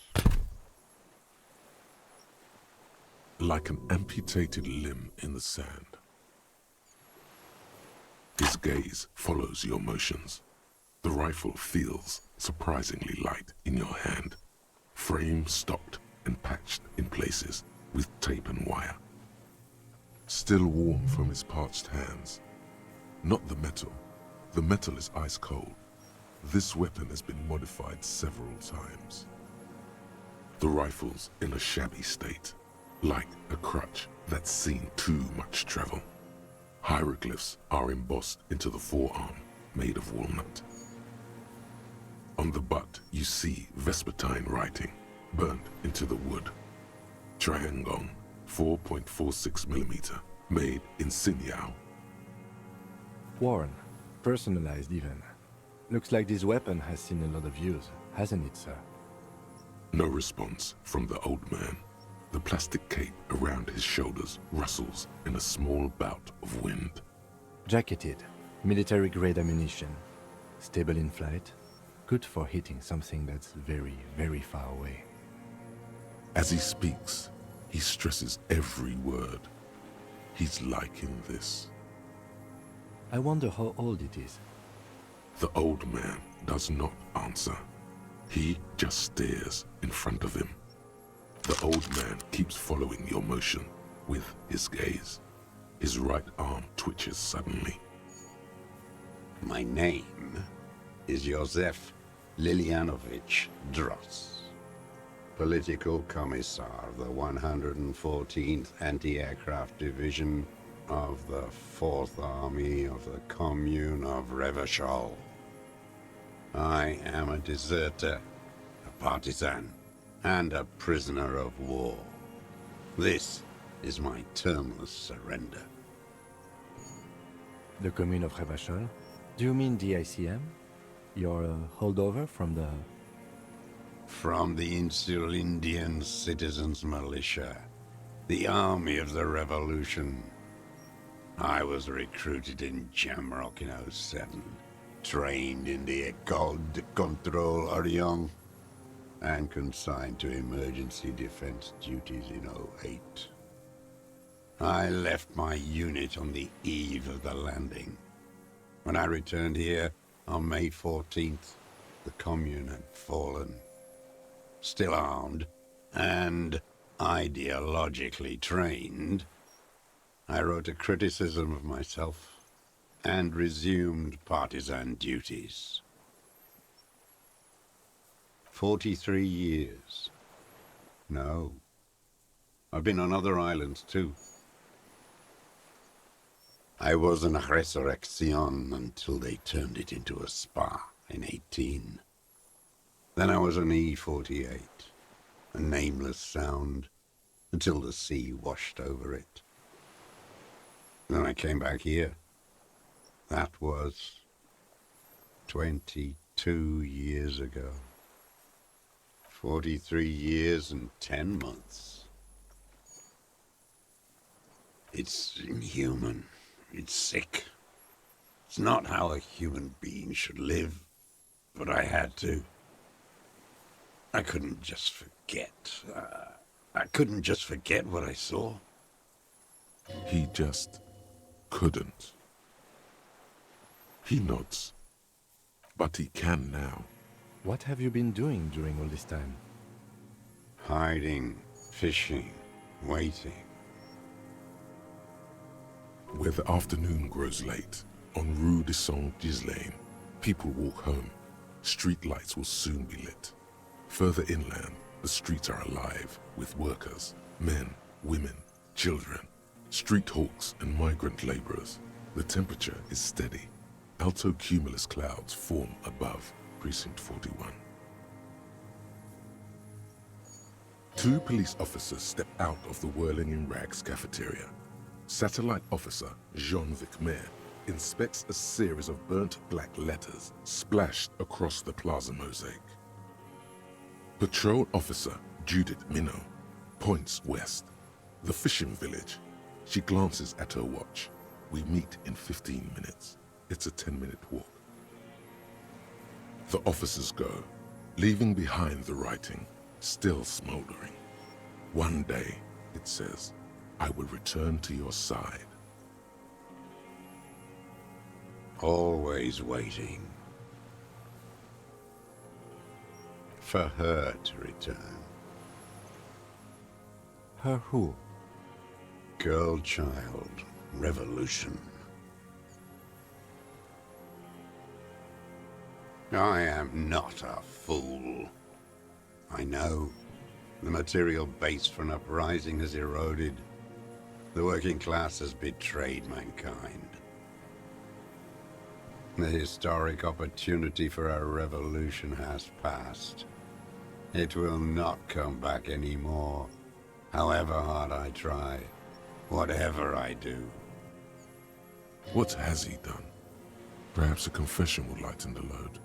Like an amputated limb in the sand. His gaze follows your motions. The rifle feels surprisingly light in your hand. Frame stocked and patched in places with tape and wire. Still warm from his parched hands. Not the metal. The metal is ice cold. This weapon has been modified several times. The rifle's in a shabby state, like a crutch that's seen too much travel. Hieroglyphs are embossed into the forearm, made of walnut. On the butt, you see Vespertine writing, burnt into the wood. Triangong, 4.46mm, made in Sinyao. Warren, personalized even. Looks like this weapon has seen a lot of use, hasn't it, sir? No response from the old man. The plastic cape around his shoulders rustles in a small bout of wind. Jacketed, military-grade ammunition, stable in flight, good for hitting something that's very, very far away. As he speaks, he stresses every word. He's liking this. I wonder how old it is. The old man does not answer. He just stares in front of him. The old man keeps following your motion with his gaze. His right arm twitches suddenly. My name is Josef Lilianovich Dross, Political Commissar of the 114th Anti-Aircraft Division of the 4th Army of the Commune of Revachol. I am a deserter, a partisan, and a prisoner of war. This is my termless surrender. The Commune of Revachol? Do you mean the ICM? You're a holdover from the... From the Insulindian Citizens Militia, the army of the revolution. I was recruited in Jamrock in 07, trained in the École de Contrôle Orient, and consigned to emergency defense duties in 08. I left my unit on the eve of the landing. When I returned here on May 14th, the Commune had fallen. Still armed and ideologically trained, I wrote a criticism of myself and resumed partisan duties. 43 years. No. I've been on other islands too. I was an resurrection until they turned it into a spa in 18. Then I was an E-48, a nameless sound, until the sea washed over it. Then I came back here. That was 22 years ago. 43 years and 10 months. It's inhuman. It's sick. It's not how a human being should live, but I had to. I couldn't just forget. I couldn't just forget what I saw. He just couldn't. He nods, but he can now. What have you been doing during all this time? Hiding, fishing, waiting. Where the afternoon grows late, on Rue de Saint-Ghislain, people walk home. Street lights will soon be lit. Further inland, the streets are alive with workers, men, women, children, street hawks and migrant laborers. The temperature is steady. Alto cumulus clouds form above Precinct 41. Two police officers step out of the Whirling in Rags cafeteria. Satellite officer Jean-Vic Maire inspects a series of burnt black letters splashed across the plaza mosaic. Patrol officer Judith Minot points west. The fishing village. She glances at her watch. We meet in 15 minutes. It's a 10-minute walk. The officers go, leaving behind the writing, still smoldering. One day, it says, I will return to your side. Always waiting. For her to return. Her who? Girl, child, revolution. I am not a fool. I know the material base for an uprising has eroded. The working class has betrayed mankind. The historic opportunity for a revolution has passed. It will not come back anymore, however hard I try, whatever I do. What has he done? Perhaps a confession will lighten the load.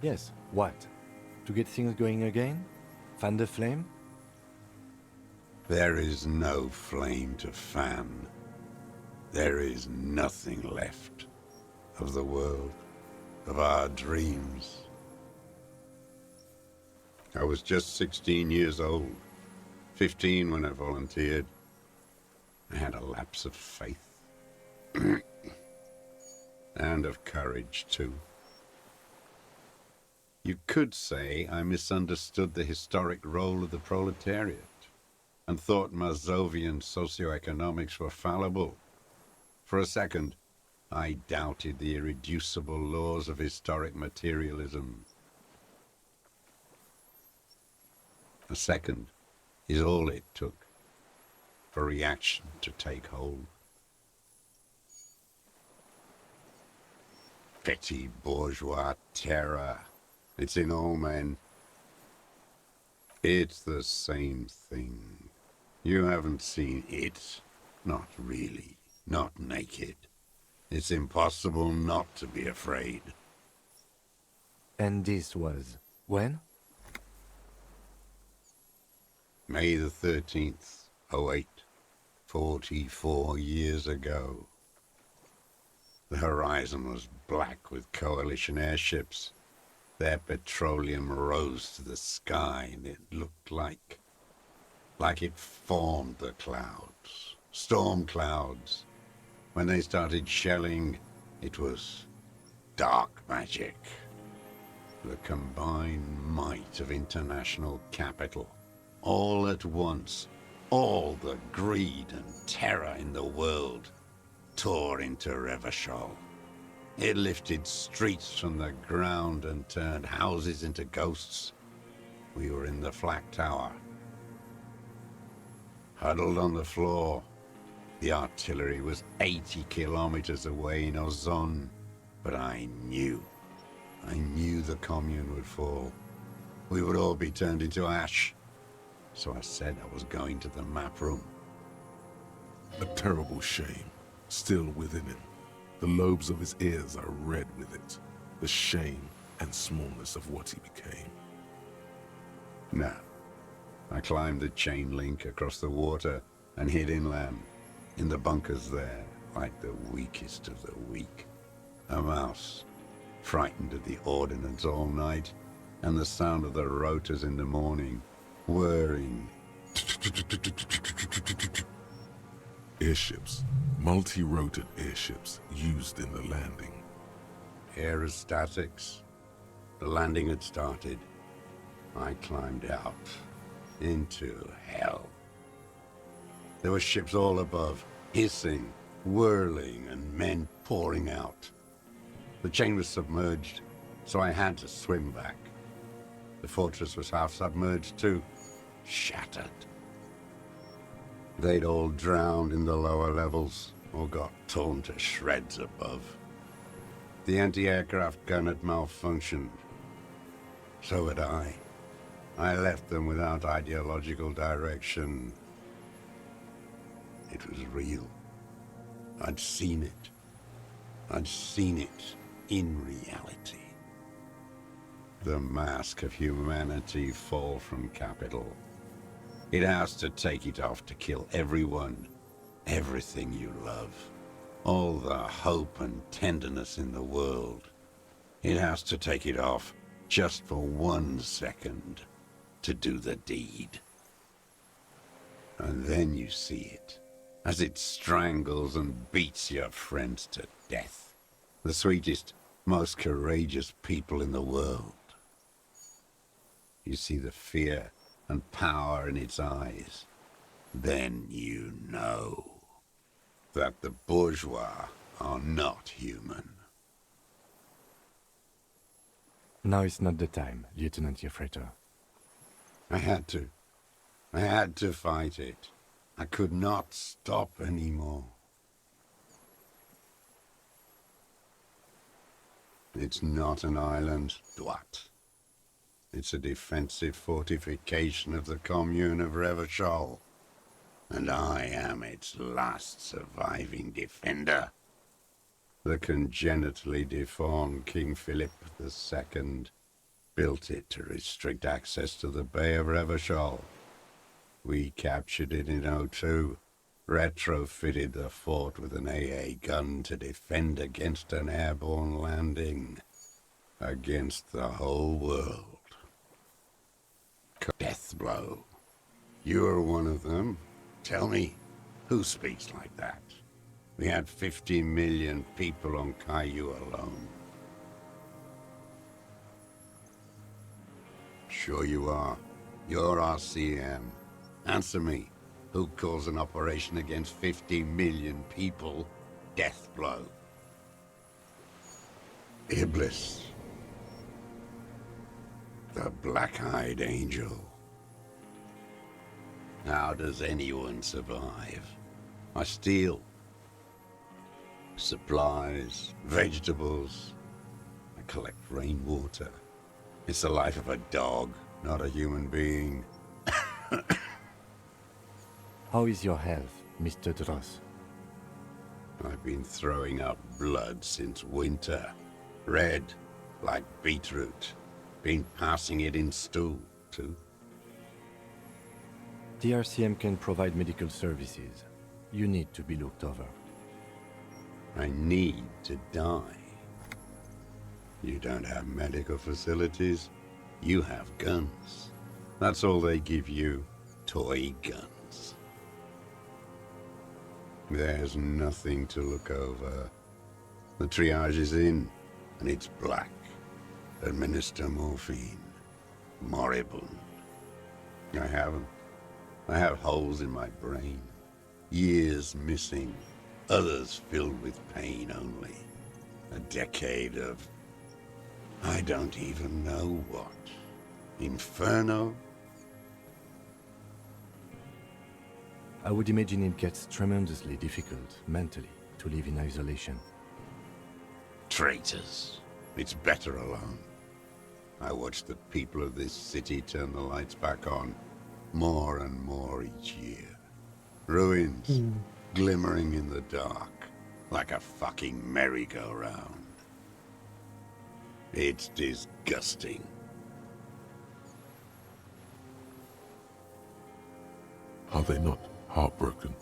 Yes, what? To get things going again? Fan the flame? There is no flame to fan. There is nothing left of the world, of our dreams. I was just 16 years old, 15 when I volunteered. I had a lapse of faith. And of courage, too. You could say I misunderstood the historic role of the proletariat and thought Mazovian socioeconomics were fallible. For a second, I doubted the irreducible laws of historic materialism. A second is all it took for reaction to take hold. Petty bourgeois terror. It's in all men. It's the same thing. You haven't seen it. Not really. Not naked. It's impossible not to be afraid. And this was when? May the 13th, 08, 44 years ago. The horizon was black with coalition airships. Their petroleum rose to the sky, and it looked like it formed the clouds, storm clouds. When they started shelling, it was dark magic. The combined might of international capital, all at once, all the greed and terror in the world, tore into Revachol. It lifted streets from the ground and turned houses into ghosts. We were in the flak tower, huddled on the floor. The artillery was 80 kilometers away in Ozon, but I knew the commune would fall. We would all be turned into ash. So I said I was going to the map room. A terrible shame, still within him. The lobes of his ears are red with it. The shame and smallness of what he became. No. I climbed the chain link across the water and hid inland, in the bunkers there, like the weakest of the weak. A mouse, frightened at the ordnance all night, and the sound of the rotors in the morning, whirring. Airships, multi-rotored airships used in the landing. Aerostatics. The landing had started. I climbed out into hell. There were ships all above, hissing, whirling, and men pouring out. The chain was submerged, so I had to swim back. The fortress was half submerged too, shattered. They'd all drowned in the lower levels, or got torn to shreds above. The anti-aircraft gun had malfunctioned. So had I. I left them without ideological direction. It was real. I'd seen it. I'd seen it in reality. The mask of humanity fall from capital. It has to take it off to kill everyone, everything you love, all the hope and tenderness in the world. It has to take it off just for 1 second to do the deed. And then you see it, as it strangles and beats your friends to death. The sweetest, most courageous people in the world. You see the fear and power in its eyes. Then you know that the bourgeois are not human. Now is not the time, Lieutenant Jeffreto. I had to. I had to fight it. I could not stop anymore. It's not an island, droit. It's a defensive fortification of the commune of Revachol. And I am its last surviving defender. The congenitally deformed King Philip II built it to restrict access to the Bay of Revachol. We captured it in '02, retrofitted the fort with an AA gun to defend against an airborne landing. Against the whole world. Death blow. You're one of them. Tell me, who speaks like that? We had 50 million people on Caillou alone. Sure you are. You're RCM. Answer me. Who calls an operation against 50 million people death blow? Iblis. The black-eyed angel. How does anyone survive? I steal. Supplies, vegetables. I collect rainwater. It's the life of a dog, not a human being. How is your health, Mr. Dross? I've been throwing up blood since winter. Red, like beetroot. Been passing it in stew, too. The RCM can provide medical services. You need to be looked over. I need to die. You don't have medical facilities. You have guns. That's all they give you. Toy guns. There's nothing to look over. The triage is in, and it's black. Administer morphine. Moribund. I haven't. I have holes in my brain. Years missing. Others filled with pain only. A decade of... I don't even know what. Inferno? I would imagine it gets tremendously difficult, mentally, to live in isolation. Traitors. It's better alone. I watch the people of this city turn the lights back on, more and more each year. Ruins, glimmering in the dark, like a fucking merry-go-round. It's disgusting. Are they not heartbroken?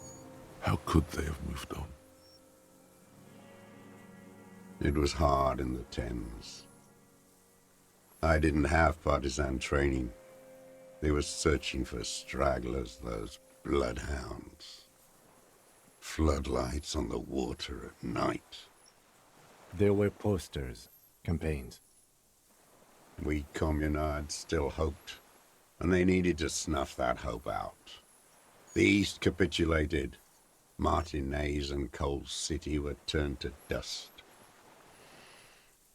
How could they have moved on? It was hard in the Thames. I didn't have partisan training. They were searching for stragglers, those bloodhounds. Floodlights on the water at night. There were posters, campaigns. We communards still hoped, and they needed to snuff that hope out. The East capitulated. Martinez and Coal City were turned to dust.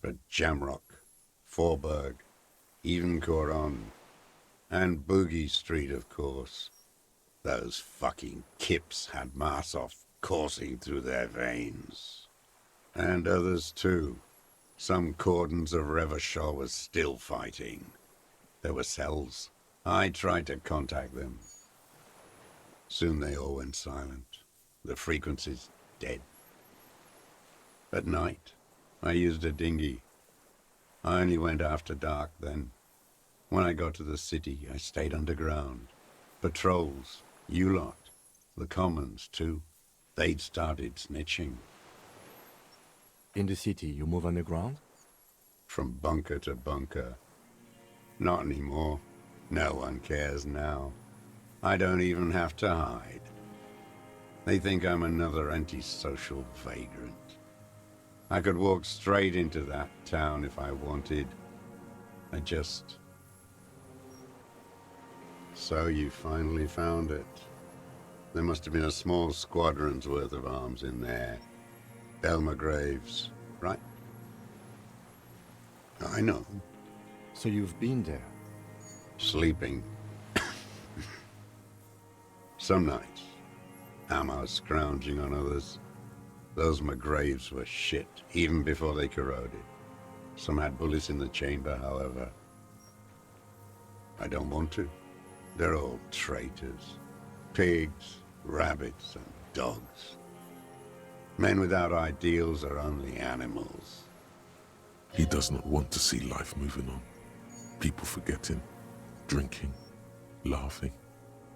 But Jamrock, Forburg, even Coron, and Boogie Street, of course. Those fucking kips had Marsov coursing through their veins. And others too. Some cordons of Revachol was still fighting. There were cells. I tried to contact them. Soon they all went silent. The frequencies dead. At night, I used a dinghy. I only went after dark then. When I got to the city, I stayed underground. Patrols, you lot, the commons too. They'd started snitching. In the city, you move underground? From bunker to bunker. Not anymore. No one cares now. I don't even have to hide. They think I'm another antisocial vagrant. I could walk straight into that town if I wanted. I just... So you finally found it. There must have been a small squadron's worth of arms in there. Belmer Graves, right? I know. So you've been there? Sleeping. Some nights. Ammo scrounging on others. Those McGraves were shit, even before they corroded. Some had bullets in the chamber, however. I don't want to. They're all traitors. Pigs, rabbits, and dogs. Men without ideals are only animals. He does not want to see life moving on. People forgetting, drinking, laughing.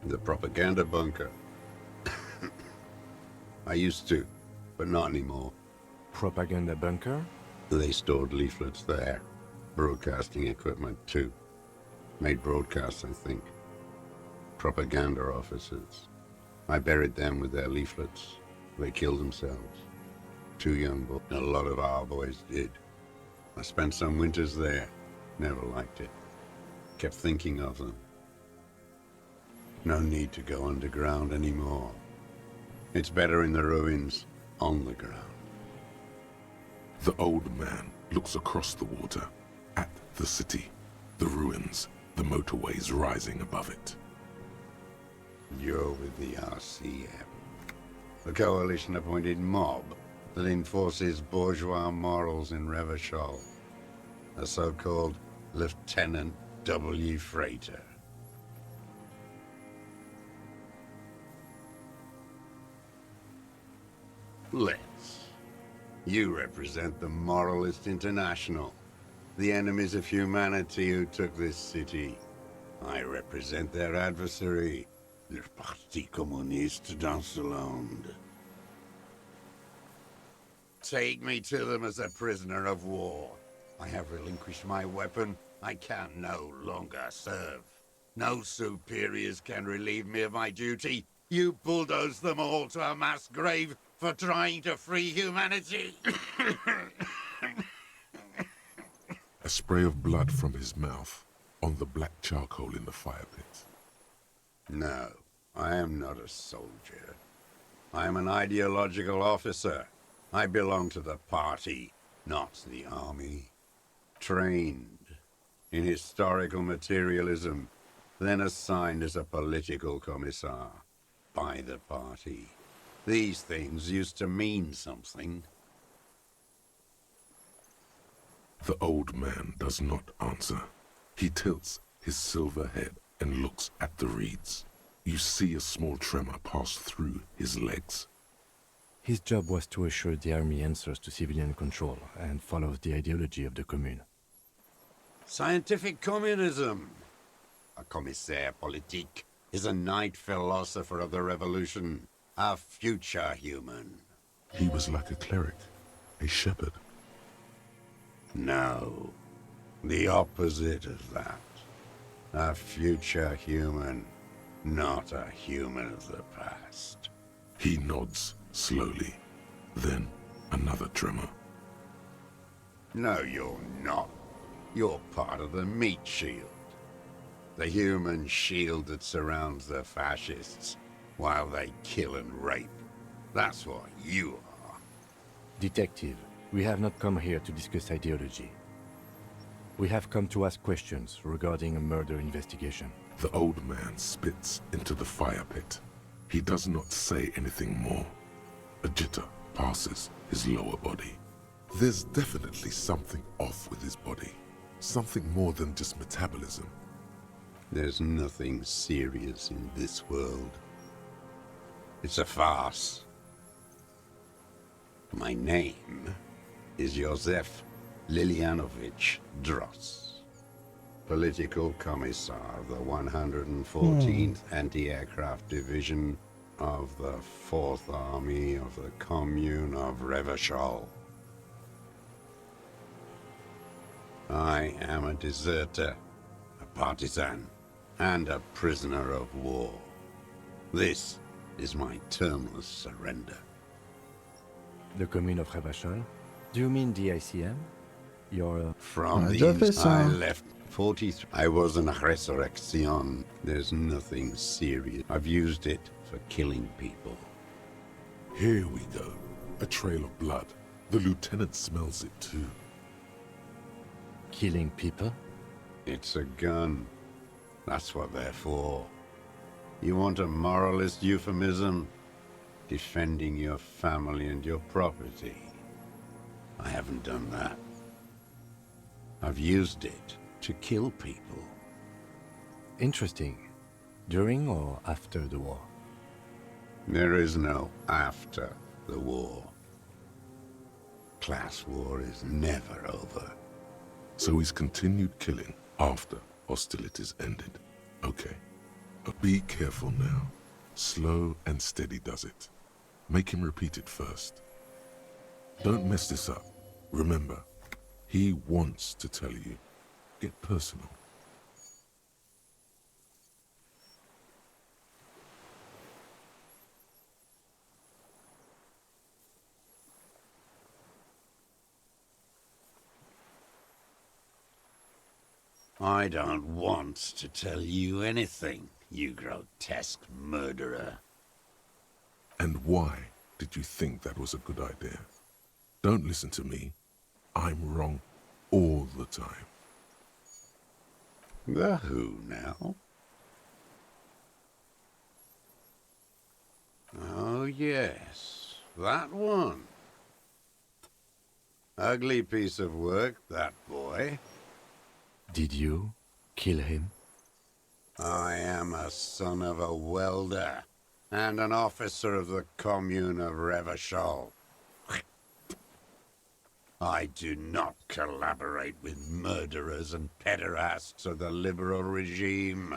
The propaganda bunker. I used to, but not anymore. Propaganda bunker? They stored leaflets there. Broadcasting equipment, too. Made broadcasts, I think. Propaganda officers. I buried them with their leaflets. They killed themselves. 2 young boys. A lot of our boys did. I spent some winters there. Never liked it. Kept thinking of them. No need to go underground anymore. It's better in the ruins, on the ground. The old man looks across the water, at the city, the ruins, the motorways rising above it. You're with the RCM, the coalition-appointed mob that enforces bourgeois morals in Revachol, a so-called Lieutenant W. Freighter. Let's. You represent the Moralist International, the enemies of humanity who took this city. I represent their adversary, le Parti communiste dans le monde. Take me to them as a prisoner of war. I have relinquished my weapon. I can no longer serve. No superiors can relieve me of my duty. You bulldoze them all to a mass grave for trying to free humanity. A spray of blood from his mouth on the black charcoal in the fire pit. No, I am not a soldier. I am an ideological officer. I belong to the party, not the army. Trained in historical materialism, then assigned as a political commissar by the party. These things used to mean something. The old man does not answer. He tilts his silver head and looks at the reeds. You see a small tremor pass through his legs. His job was to assure the army answers to civilian control and follows the ideology of the commune. Scientific communism. A commissaire politique is a knight philosopher of the revolution, a future human. He was like a cleric, a shepherd. No, the opposite of that. A future human, not a human of the past. He nods slowly, then another tremor. No, you're not. You're part of the meat shield. The human shield that surrounds the fascists while they kill and rape. That's what you are. Detective, we have not come here to discuss ideology. We have come to ask questions regarding a murder investigation. The old man spits into the fire pit. He does not say anything more. A jitter passes his lower body. There's definitely something off with his body. Something more than just metabolism. There's nothing serious in this world. It's a farce. My name is Josef Lilianovich Dross, Political Commissar of the 114th Anti-Aircraft Division of the 4th Army of the Commune of Revachol. I am a deserter, a partisan, and a prisoner of war. This is my termless surrender. The commune of Revachol? Do you mean the ICM? You're From the I left 43. I was an resurrection. There's nothing serious. I've used it for killing people. Here we go. A trail of blood. The lieutenant smells it too. Killing people? It's a gun. That's what they're for. You want a moralist euphemism? Defending your family and your property. I haven't done that. I've used it to kill people. Interesting. During or after the war? There is no after the war. class war is never over. So he's continued killing after hostilities ended. Okay. But be careful now. Slow and steady does it. Make him repeat it first. Don't mess this up. Remember, he wants to tell you. Get personal. I don't want to tell you anything, you grotesque murderer. And why did you think that was a good idea? Don't listen to me. I'm wrong all the time. The who now? Oh yes, that one. Ugly piece of work, that boy. Did you kill him? I am a son of a welder and an officer of the commune of Revachol. I do not collaborate with murderers and pederasts of the liberal regime.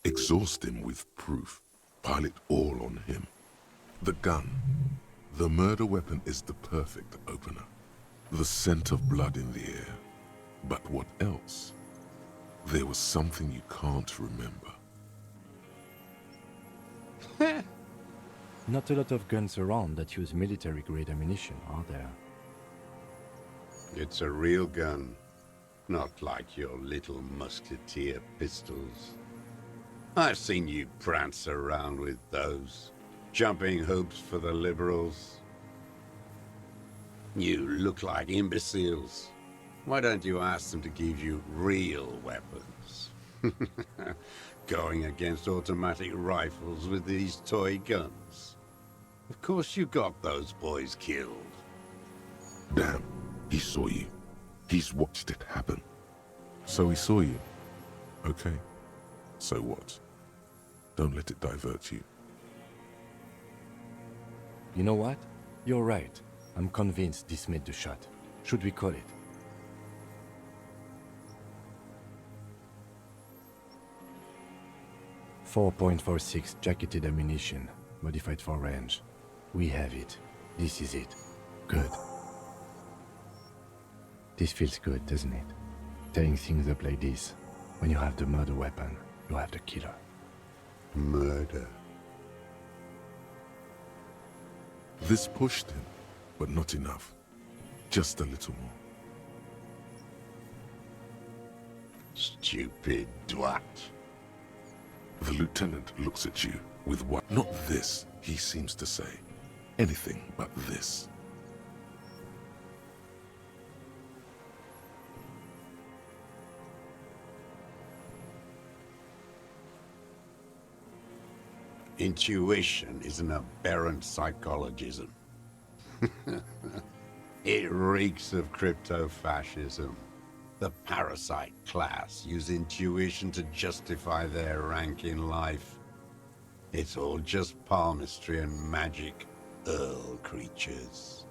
Exhaust him with proof. Pile it all on him. The gun. The murder weapon is the perfect opener. The scent of blood in the air. But what else? There was something you can't remember. Not a lot of guns around that use military-grade ammunition, are there? It's a real gun, not like your little musketeer pistols. I've seen you prance around with those, jumping hoops for the liberals. You look like imbeciles. Why don't you ask them to give you real weapons? Going against automatic rifles with these toy guns. Of course you got those boys killed. Damn, he saw you. He's watched it happen. So he saw you. Okay, so what? Don't let it divert you. You know what? You're right. I'm convinced this made the shot. Should we call it? .46 jacketed ammunition, modified for range. We have it. This is it. Good. This feels good, doesn't it? Tearing things up like this. When you have the murder weapon, you have the killer. Murder. This pushed him, but not enough. Just a little more. Stupid twat. The lieutenant looks at you with what? Not this, he seems to say. Anything but this. Intuition is an aberrant psychologism. It reeks of crypto-fascism. The parasite class use intuition to justify their rank in life. It's all just palmistry and magic, Earl creatures.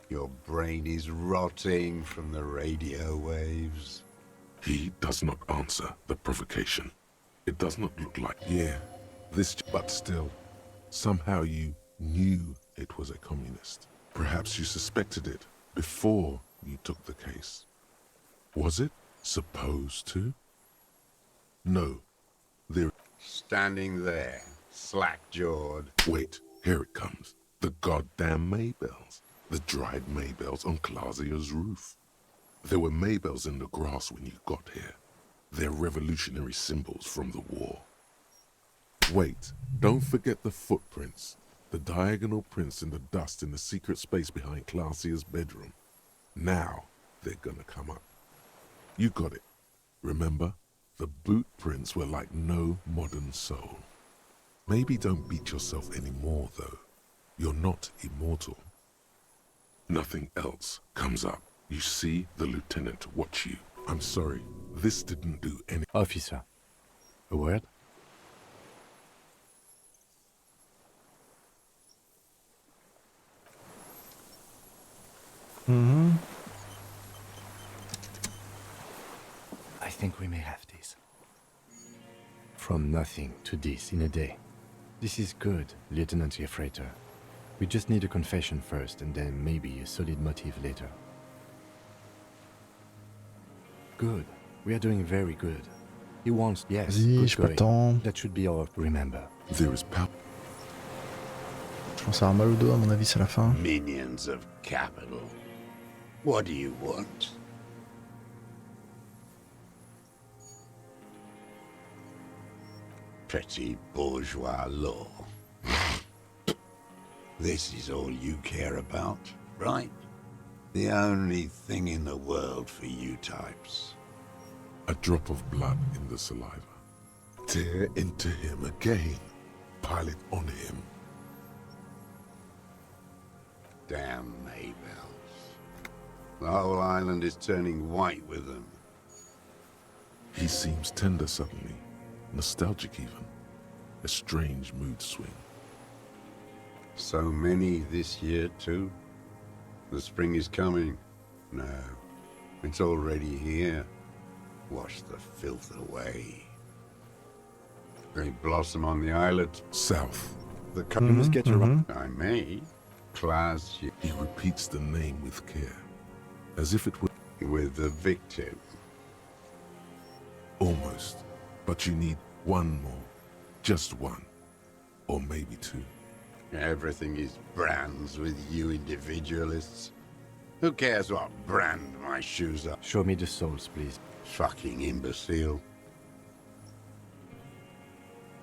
Your brain is rotting from the radio waves. He does not answer the provocation. It does not look like, yeah, this, but still, somehow you knew it was a communist. Perhaps you suspected it before you took the case. Was it supposed to? No. There. Standing there, slack-jawed. Wait, here it comes. The goddamn Maybells. The dried Maybells on Clausia's roof. There were Maybells in the grass when you got here. They're revolutionary symbols from the war. Wait, don't forget the footprints. The diagonal prints in the dust in the secret space behind Clausia's bedroom. Now, they're gonna come up. You got it. Remember? The boot prints were like no modern soul. Maybe don't beat yourself anymore, though. You're not immortal. Nothing else comes up. You see the lieutenant watch you. I'm sorry, this didn't do any— Officer, a word? I think we may have this. From nothing to this in a day. This is good, Lieutenant Gefreiter. We just need a confession first, and then maybe a solid motive later. Good. We are doing very good. He wants, yes, Vas-y, j'ai pas le temps. That should be our remember. There is power. Je pense avoir mal au dos, à mon avis, c'est la fin. Minions of capital. What do you want? Petty bourgeois law. This is all you care about, right? The only thing in the world for you types. A drop of blood in the saliva. Tear into him again. Pile it on him. Damn Maybells. The whole island is turning white with them. He seems tender suddenly. Nostalgic even. A strange mood swing. So many this year too. The spring is coming. No, it's already here. Wash the filth away. They blossom on the islet. South. The You must get around. I may. Class you. He repeats the name with care. As if it were... With the victim. Almost. But you need one more. Just one. Or maybe two. Everything is brands with you individualists. Who cares what brand my shoes are? Show me the souls, please. Fucking imbecile.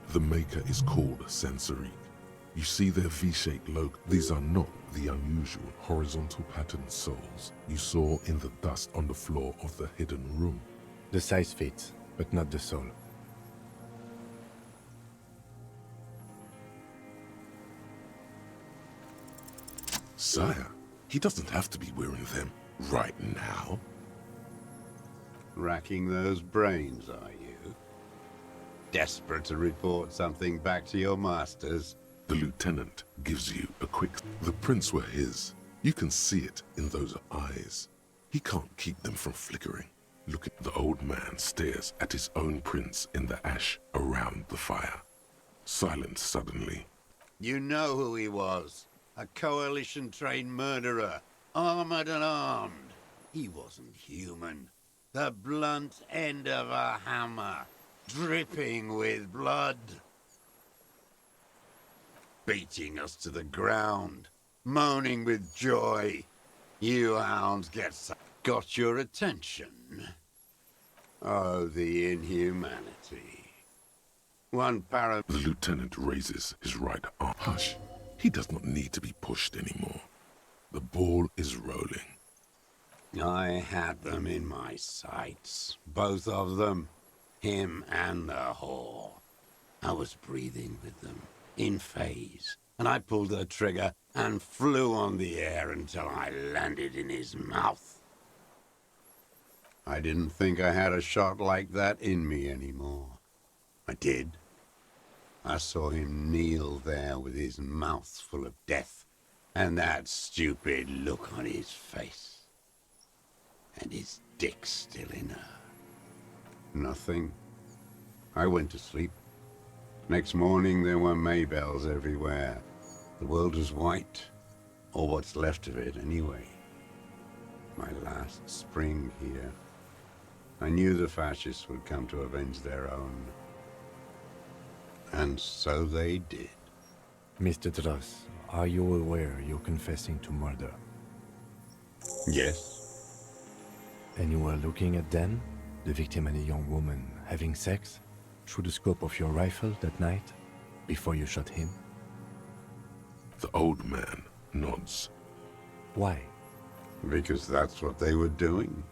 The maker is called Sensorique. You see their V-shaped logo. These are not the unusual horizontal patterned souls you saw in the dust on the floor of the hidden room. The size fits, but not the soul. Sire, he doesn't have to be wearing them right now. Racking those brains, are you? Desperate to report something back to your masters? The lieutenant gives you a quick... The prints were his. You can see it in those eyes. He can't keep them from flickering. Look at the old man stares at his own prints in the ash around the fire. Silent suddenly. You know who he was. A coalition-trained murderer. Armored and armed. He wasn't human. The blunt end of a hammer. Dripping with blood. Beating us to the ground. Moaning with joy. You hounds got your attention. Oh, the inhumanity. One The lieutenant raises his right arm. Hush. He does not need to be pushed anymore. The ball is rolling. I had them in my sights. Both of them. Him and the whore. I was breathing with them. In phase. And I pulled the trigger and flew on the air until I landed in his mouth. I didn't think I had a shot like that in me anymore. I did. I saw him kneel there with his mouth full of death, and that stupid look on his face. And his dick still in her. Nothing. I went to sleep. Next morning there were Maybells everywhere. The world was white, or what's left of it anyway. My last spring here. I knew the fascists would come to avenge their own. And so they did. Mr. Dross, are you aware you're confessing to murder? Yes. And you were looking at Dan, the victim and a young woman, having sex, through the scope of your rifle that night, before you shot him? The old man nods. Why? Because that's what they were doing.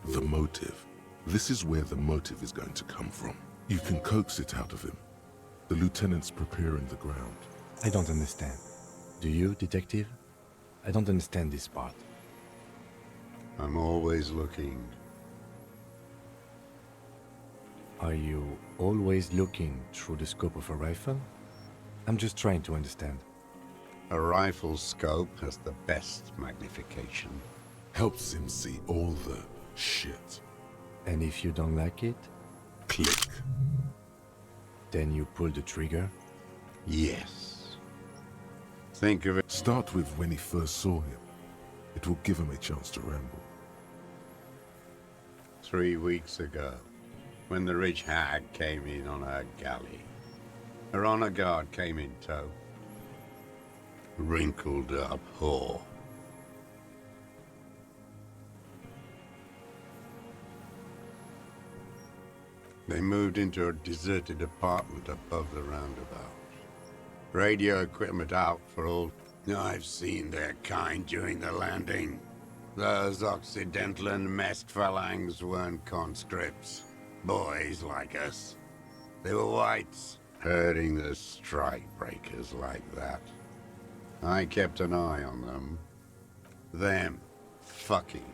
The motive. This is where the motive is going to come from. You can coax it out of him. The lieutenant's preparing the ground. I don't understand. Do you, detective? I don't understand this part. I'm always looking. Are you always looking through the scope of a rifle? I'm just trying to understand. A rifle's scope has the best magnification. Helps him see all the shit. And if you don't like it? Click. Then you pull the trigger? Yes. Think of it. Start with when he first saw him. It will give him a chance to ramble. 3 weeks ago, when the rich hag came in on her galley. Her honor guard came in tow. Wrinkled up whore. They moved into a deserted apartment above the roundabout. Radio equipment out for all. I've seen their kind during the landing. Those Occidental and messed phalanx weren't conscripts. Boys like us. They were whites, herding the strikebreakers like that. I kept an eye on them. Them fucking.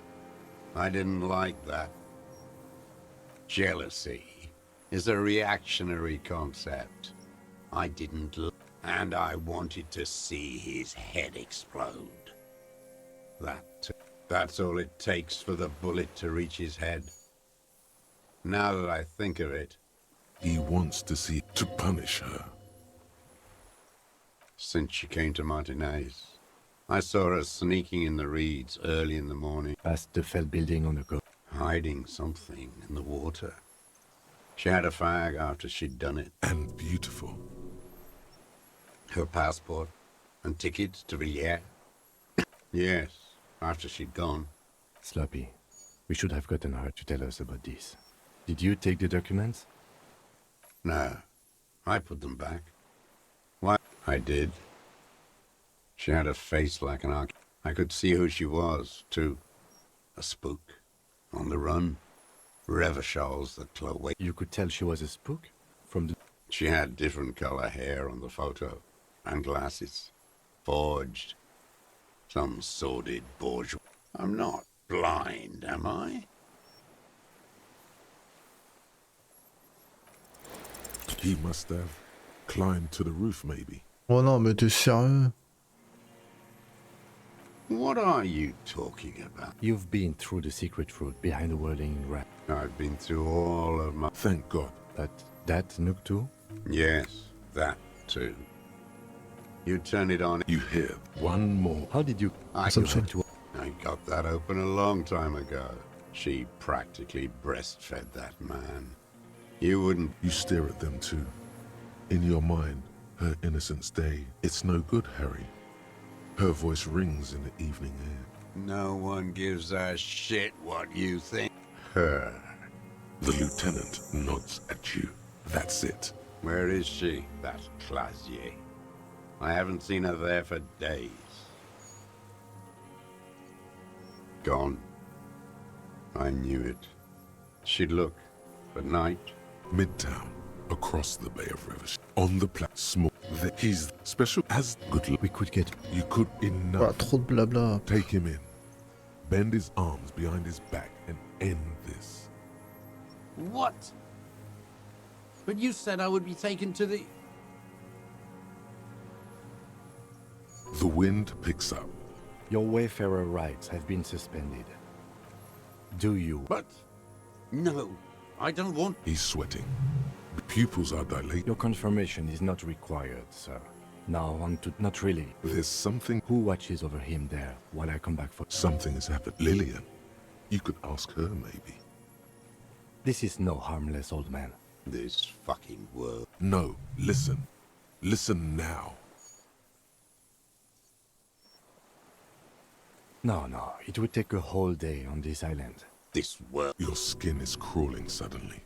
I didn't like that. Jealousy is a reactionary concept. I didn't and I wanted to see his head explode. That's all it takes for the bullet to reach his head. Now that I think of it, he wants to see to punish her. Since she came to Martinez, I saw her sneaking in the reeds early in the morning. Past the fell building on the coast. Hiding something in the water. She had a fag after she'd done it. And beautiful. Her passport and tickets to Villiers. Yes, after she'd gone. Sloppy. We should have gotten her to tell us about this. Did you take the documents? No, I put them back. Why? I did. She had a face like an arc. I could see who she was, too. A spook. On the run. Revachals that cloak. You could tell she was a spook? From the... She had different color hair on the photo. And glasses. Forged. Some sordid bourgeois. I'm not blind, am I? He must have climbed to the roof, maybe. Oh non, mais t'es sérieux? What are you talking about? You've been through the secret route behind the whirling rat. I've been through all of my... Thank God. But that nuke too? Yes, that too. You turn it on... You hear one more. How did you... I got that open a long time ago. She practically breastfed that man. You wouldn't... You stare at them too. In your mind, her innocence day. It's no good, Harry. Her voice rings in the evening air. No one gives a shit what you think. Her. The lieutenant nods at you. That's it. Where is she, that Clasier? I haven't seen her there for days. Gone. I knew it. She'd look. At night. Midtown. Across the Bay of Rivers. On the platform. He's special as good luck. We could get... You could enough. Trop de blabla. Take him in. Bend his arms behind his back and end this. What? But you said I would be taken to the... The wind picks up. Your Wayfarer rights have been suspended. Do you? But... No, I don't want... He's sweating. The pupils are dilated. Your confirmation is not required, sir. Now on to... Not really. There's something... Who watches over him there while I come back for... Something has happened. Lillian. You could ask her, maybe. This is no harmless old man. This fucking world. No, listen. Listen now. No, it would take a whole day on this island. This world. Your skin is crawling suddenly.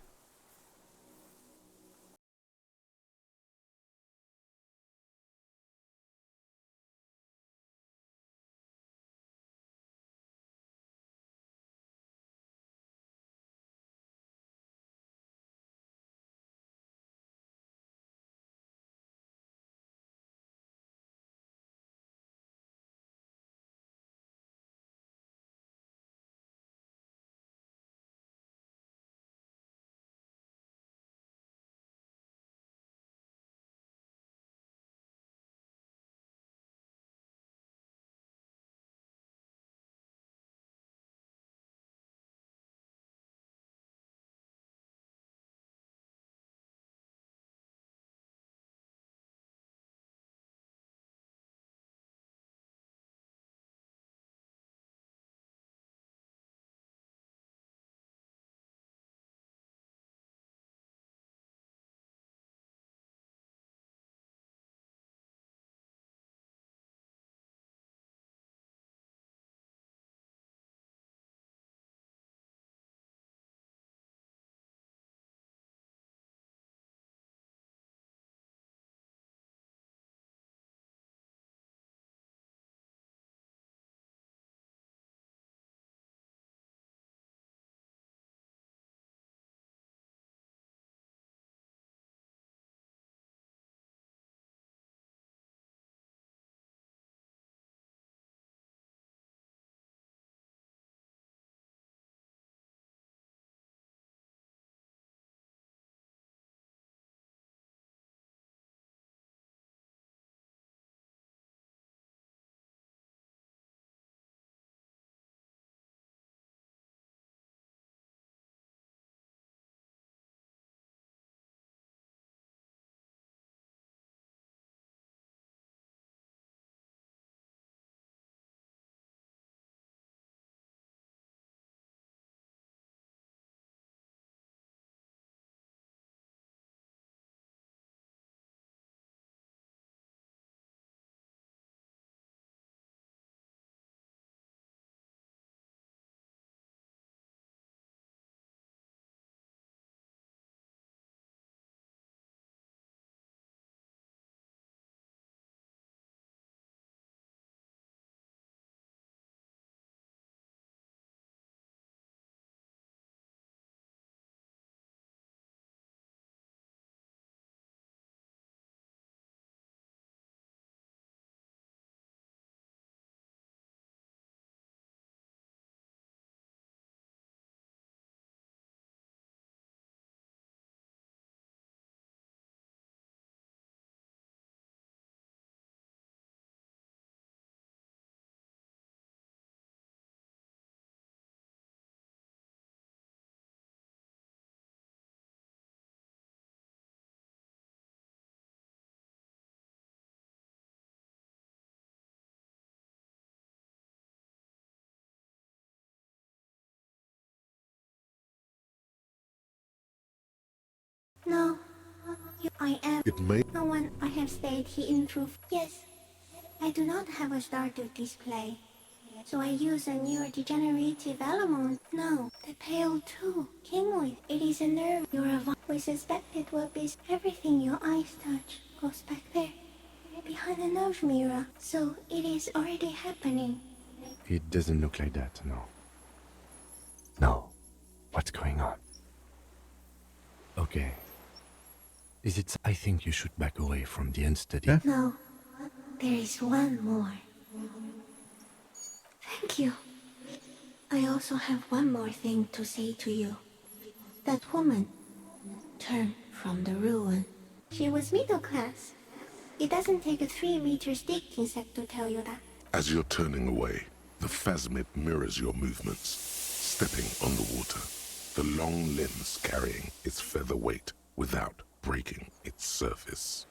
No, I am. It may. No one I have stayed here in truth. Yes, I do not have a star to display. So I use a neurodegenerative element. No, the pale too came with. It is a nerve. We suspect it will be everything your eyes touch goes back there, behind the nerve mirror. So it is already happening. It doesn't look like that, no. No. What's going on? Okay. Is it... I think you should back away from the unsteady. Yeah. No, there is one more. Thank you. I also have one more thing to say to you. That woman turned from the ruin. She was middle class. It doesn't take a 3-meter stick insect to tell you that. As you're turning away, the phasmid mirrors your movements, stepping on the water, the long limbs carrying its feather weight without breaking its surface.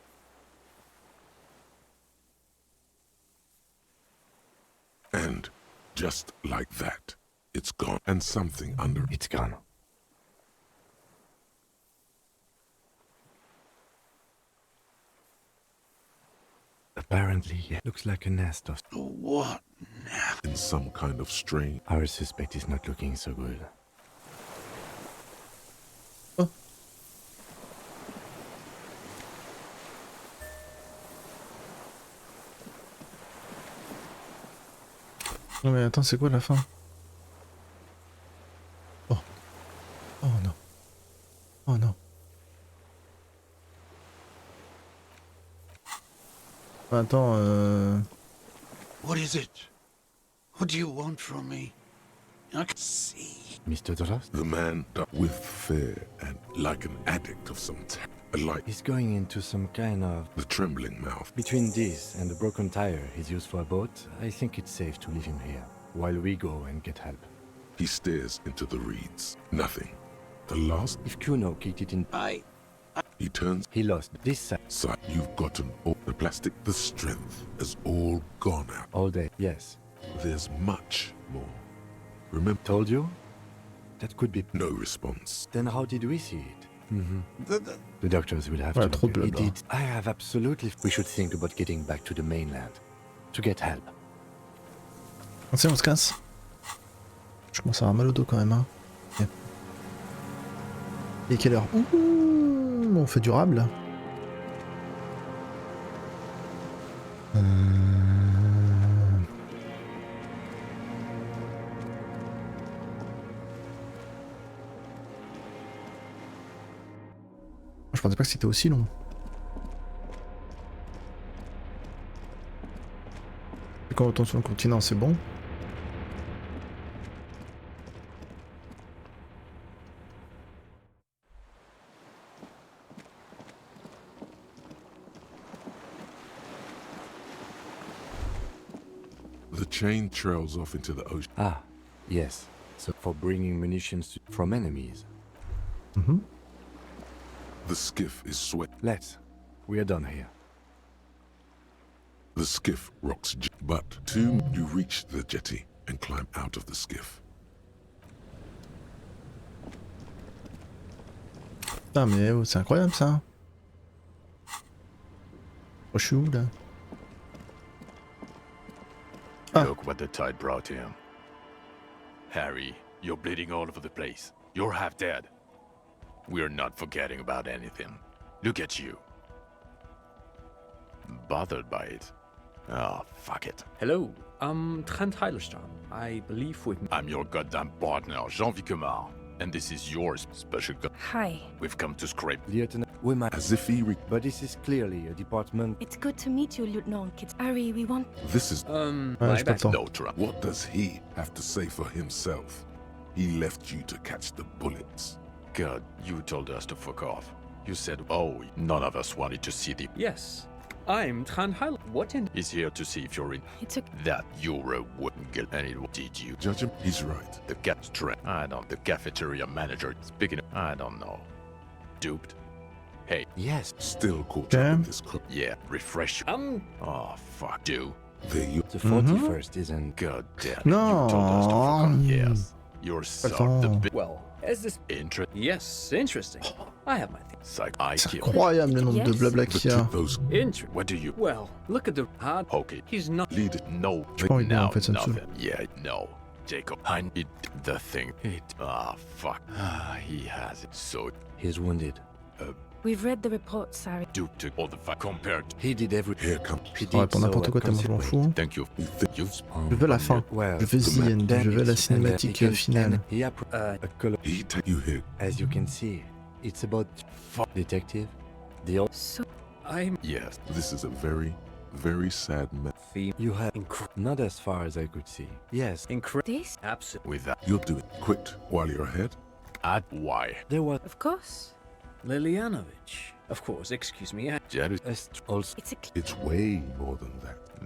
And just like that, it's gone, and something under it's gone. Apparently, it looks like a nest of... What now? In some kind of strange... Our suspect is not looking so good. Oh. Non mais attends, c'est quoi la fin? Oh. Oh non. Oh non. Attends, What is it? What do you want from me? I can see. Mr. Drost? The man with fear and like an addict of some type. A light. He's going into some kind of... The trembling mouth. Between this and the broken tire he's used for a boat, I think it's safe to leave him here, while we go and get help. He stares into the reeds. Nothing. The last... If Kuno kicked it in... He turns... He lost this side. Side. You've gotten all the plastic. The strength has all gone out. All day, yes. There's much more. Remember... Told you? That could be... No response. Then how did we see it? The doctors will have Ouais, to... trop de He blabla. did. I have absolutely... We should think about getting back to the mainland. To get help. Tiens, on se casse. Je commence à avoir mal au dos quand même. Hein. Ok. Et quelle heure? Ouh, on fait durable. Je pensais pas que c'était aussi long. Et quand on retourne sur le continent, c'est bon. The chain trails off into the ocean. Ah, yes. So for bringing munitions from enemies. Mm-hmm. The skiff is sweat. Let's. We are done here. The skiff rocks, but you reach the jetty and climb out of the skiff. Putain, mais oh, c'est incroyable ça. Oh, je suis où là? Look what the tide brought him. Harry, you're bleeding all over the place. You're half dead. We're not forgetting about anything. Look at you. Bothered by it. Oh, fuck it. Hello, I'm Trent Heilerstein. I believe we've... I'm your goddamn partner, Jean-Vic Quemar. And this is your special... Hi. We've come to scrape... Lieutenant, we might... As if he... But this is clearly a department... It's good to meet you, Lieutenant. It's Harry, we want... This is... Ouais, j'ai pas le temps. No, what does he have to say for himself? He left you to catch the bullets. God, you told us to fuck off. You said, oh, none of us wanted to see the... Yes, I'm Trent Heiler. What in... He's here to see if you're in... It's a... That Euro wouldn't get any... Did you? Judge him? He's right. The cat's trend. I don't... The cafeteria manager. Speaking of... I don't know. Duped? Hey. Yes. Still caught up in this crap. Yeah, refresh... Oh, fuck. Do. There you... The 41st isn't... God damn it. No. You told us to fuck off. Yes. You're Attends. Well, is this interest? Yes, interesting. I have my things. C'est incroyable le nombre de blabla qu'il y a. What do you? Well, look at the hard. Okay. He's not. Lead it. No. J'ai pas envie de voir, en fait, ça me saoule. Nothing. Yeah. No. Jacob, I need the thing. Fuck. He has it. So He's wounded. We've read the report, Sari. due to all the fuck compared. He did everything. Here comes. He On va did pour n'importe so quoi tellement je m'en fous. Thank you. You've Je veux la fin. Well, Je veux The End. then Je veux la it's- and then he cinématique can- finale. and he appro- a color. He take you here. As you can see, it's about detective. The old So, I'm. yes. This is a very, very sad man. you have not as far as I could see. Yes, this? Absolutely. With that, You'll do it. Quit while you're ahead. at why? there was Of course. Lilianovich. Of course, excuse me. Jared. also It's a It's way more than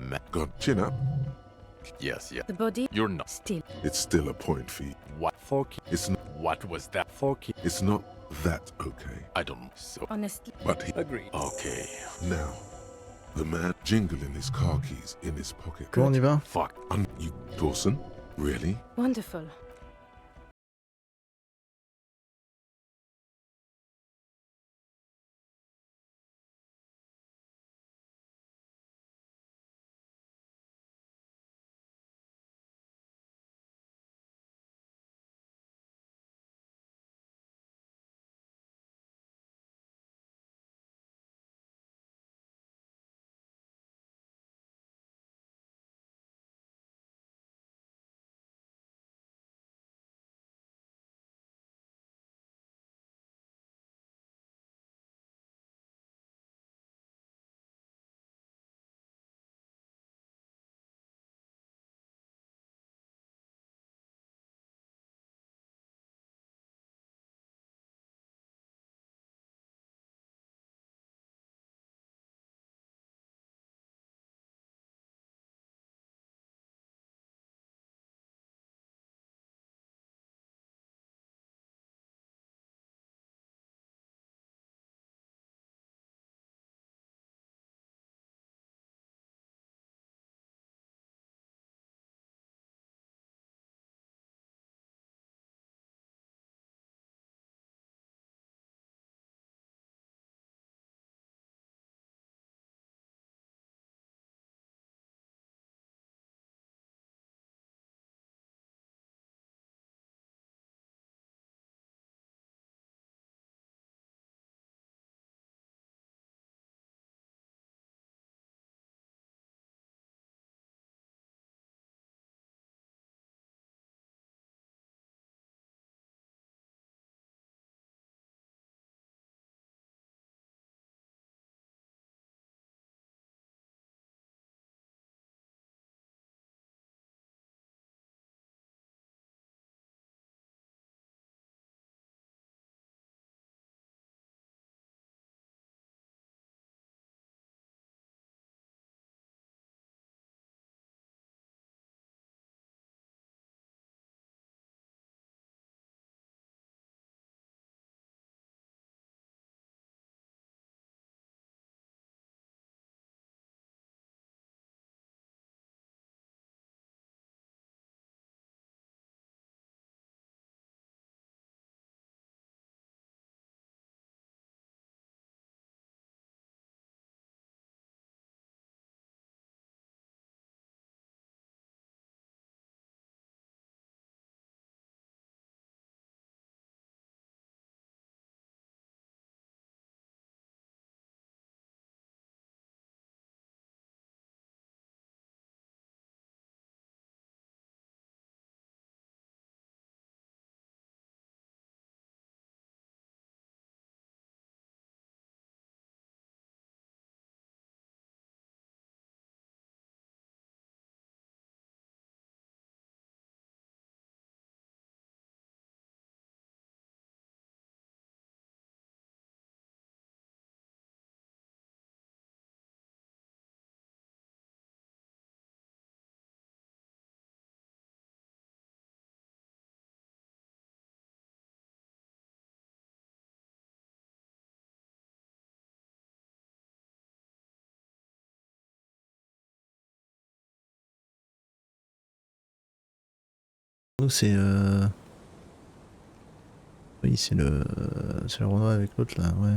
that. God, chin up. Yes. the body. You're not. Still. It's still a point for you. What? It's not. What was that? It's not that okay. I don't know. So Honestly. But he. Agreed. okay. Now, the man jingling his car keys in his pocket. Comment on y va? Fuck. You, Dawson? Really? Wonderful. Nous, c'est Oui, c'est le Renoir avec l'autre là, ouais.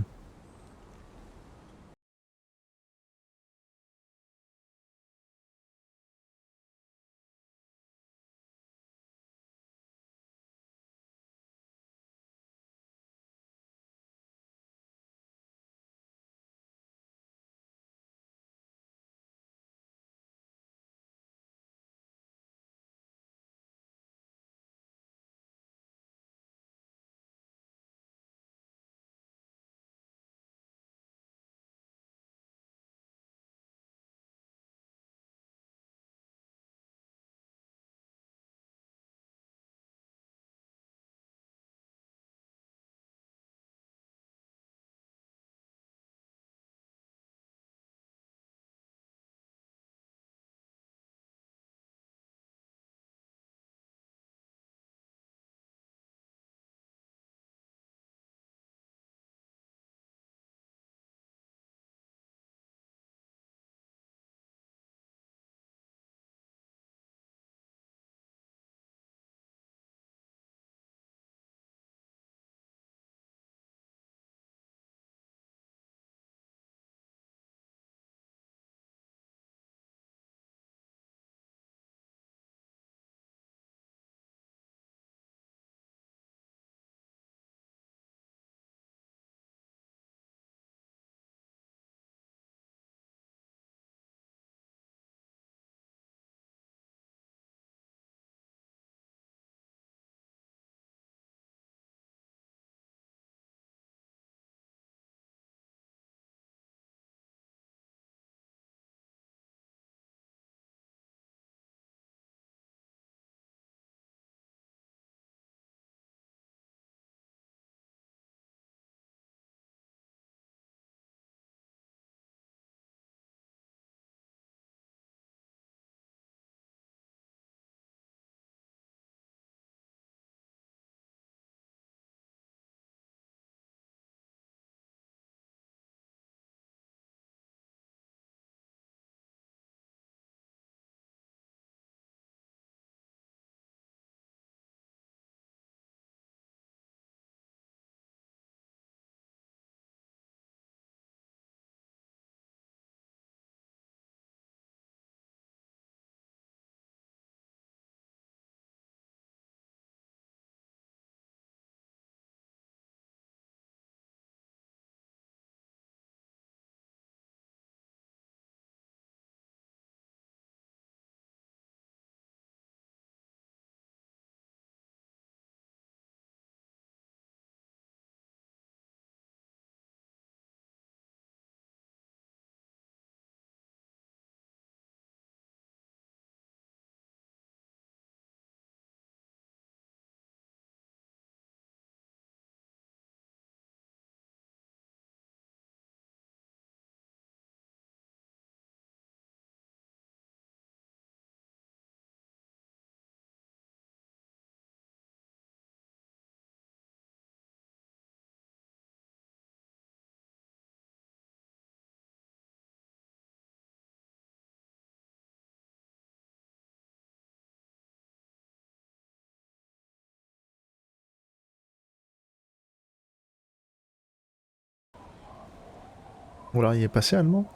Voilà, il est passé allemand.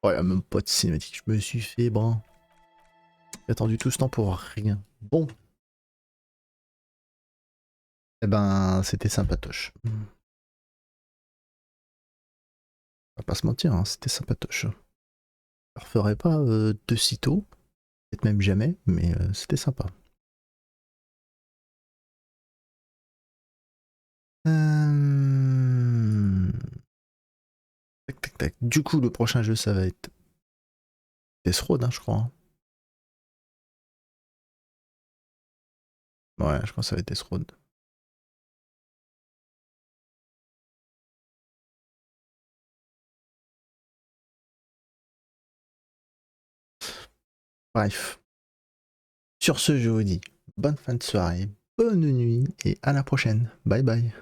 Oh, y'a même pas de cinématique, je me suis fait brin. J'ai attendu tout ce temps pour rien. Bon. Eh ben, c'était sympatoche. On va pas se mentir, hein, c'était sympatoche. Je le referai pas de sitôt, peut-être même jamais, mais c'était sympa. Tac, tac, tac. Du coup, le prochain jeu, ça va être Death Road, hein, je crois. Hein. Ouais, je crois que ça va être Death Road. Bref. Sur ce, je vous dis bonne fin de soirée, bonne nuit et à la prochaine. Bye bye.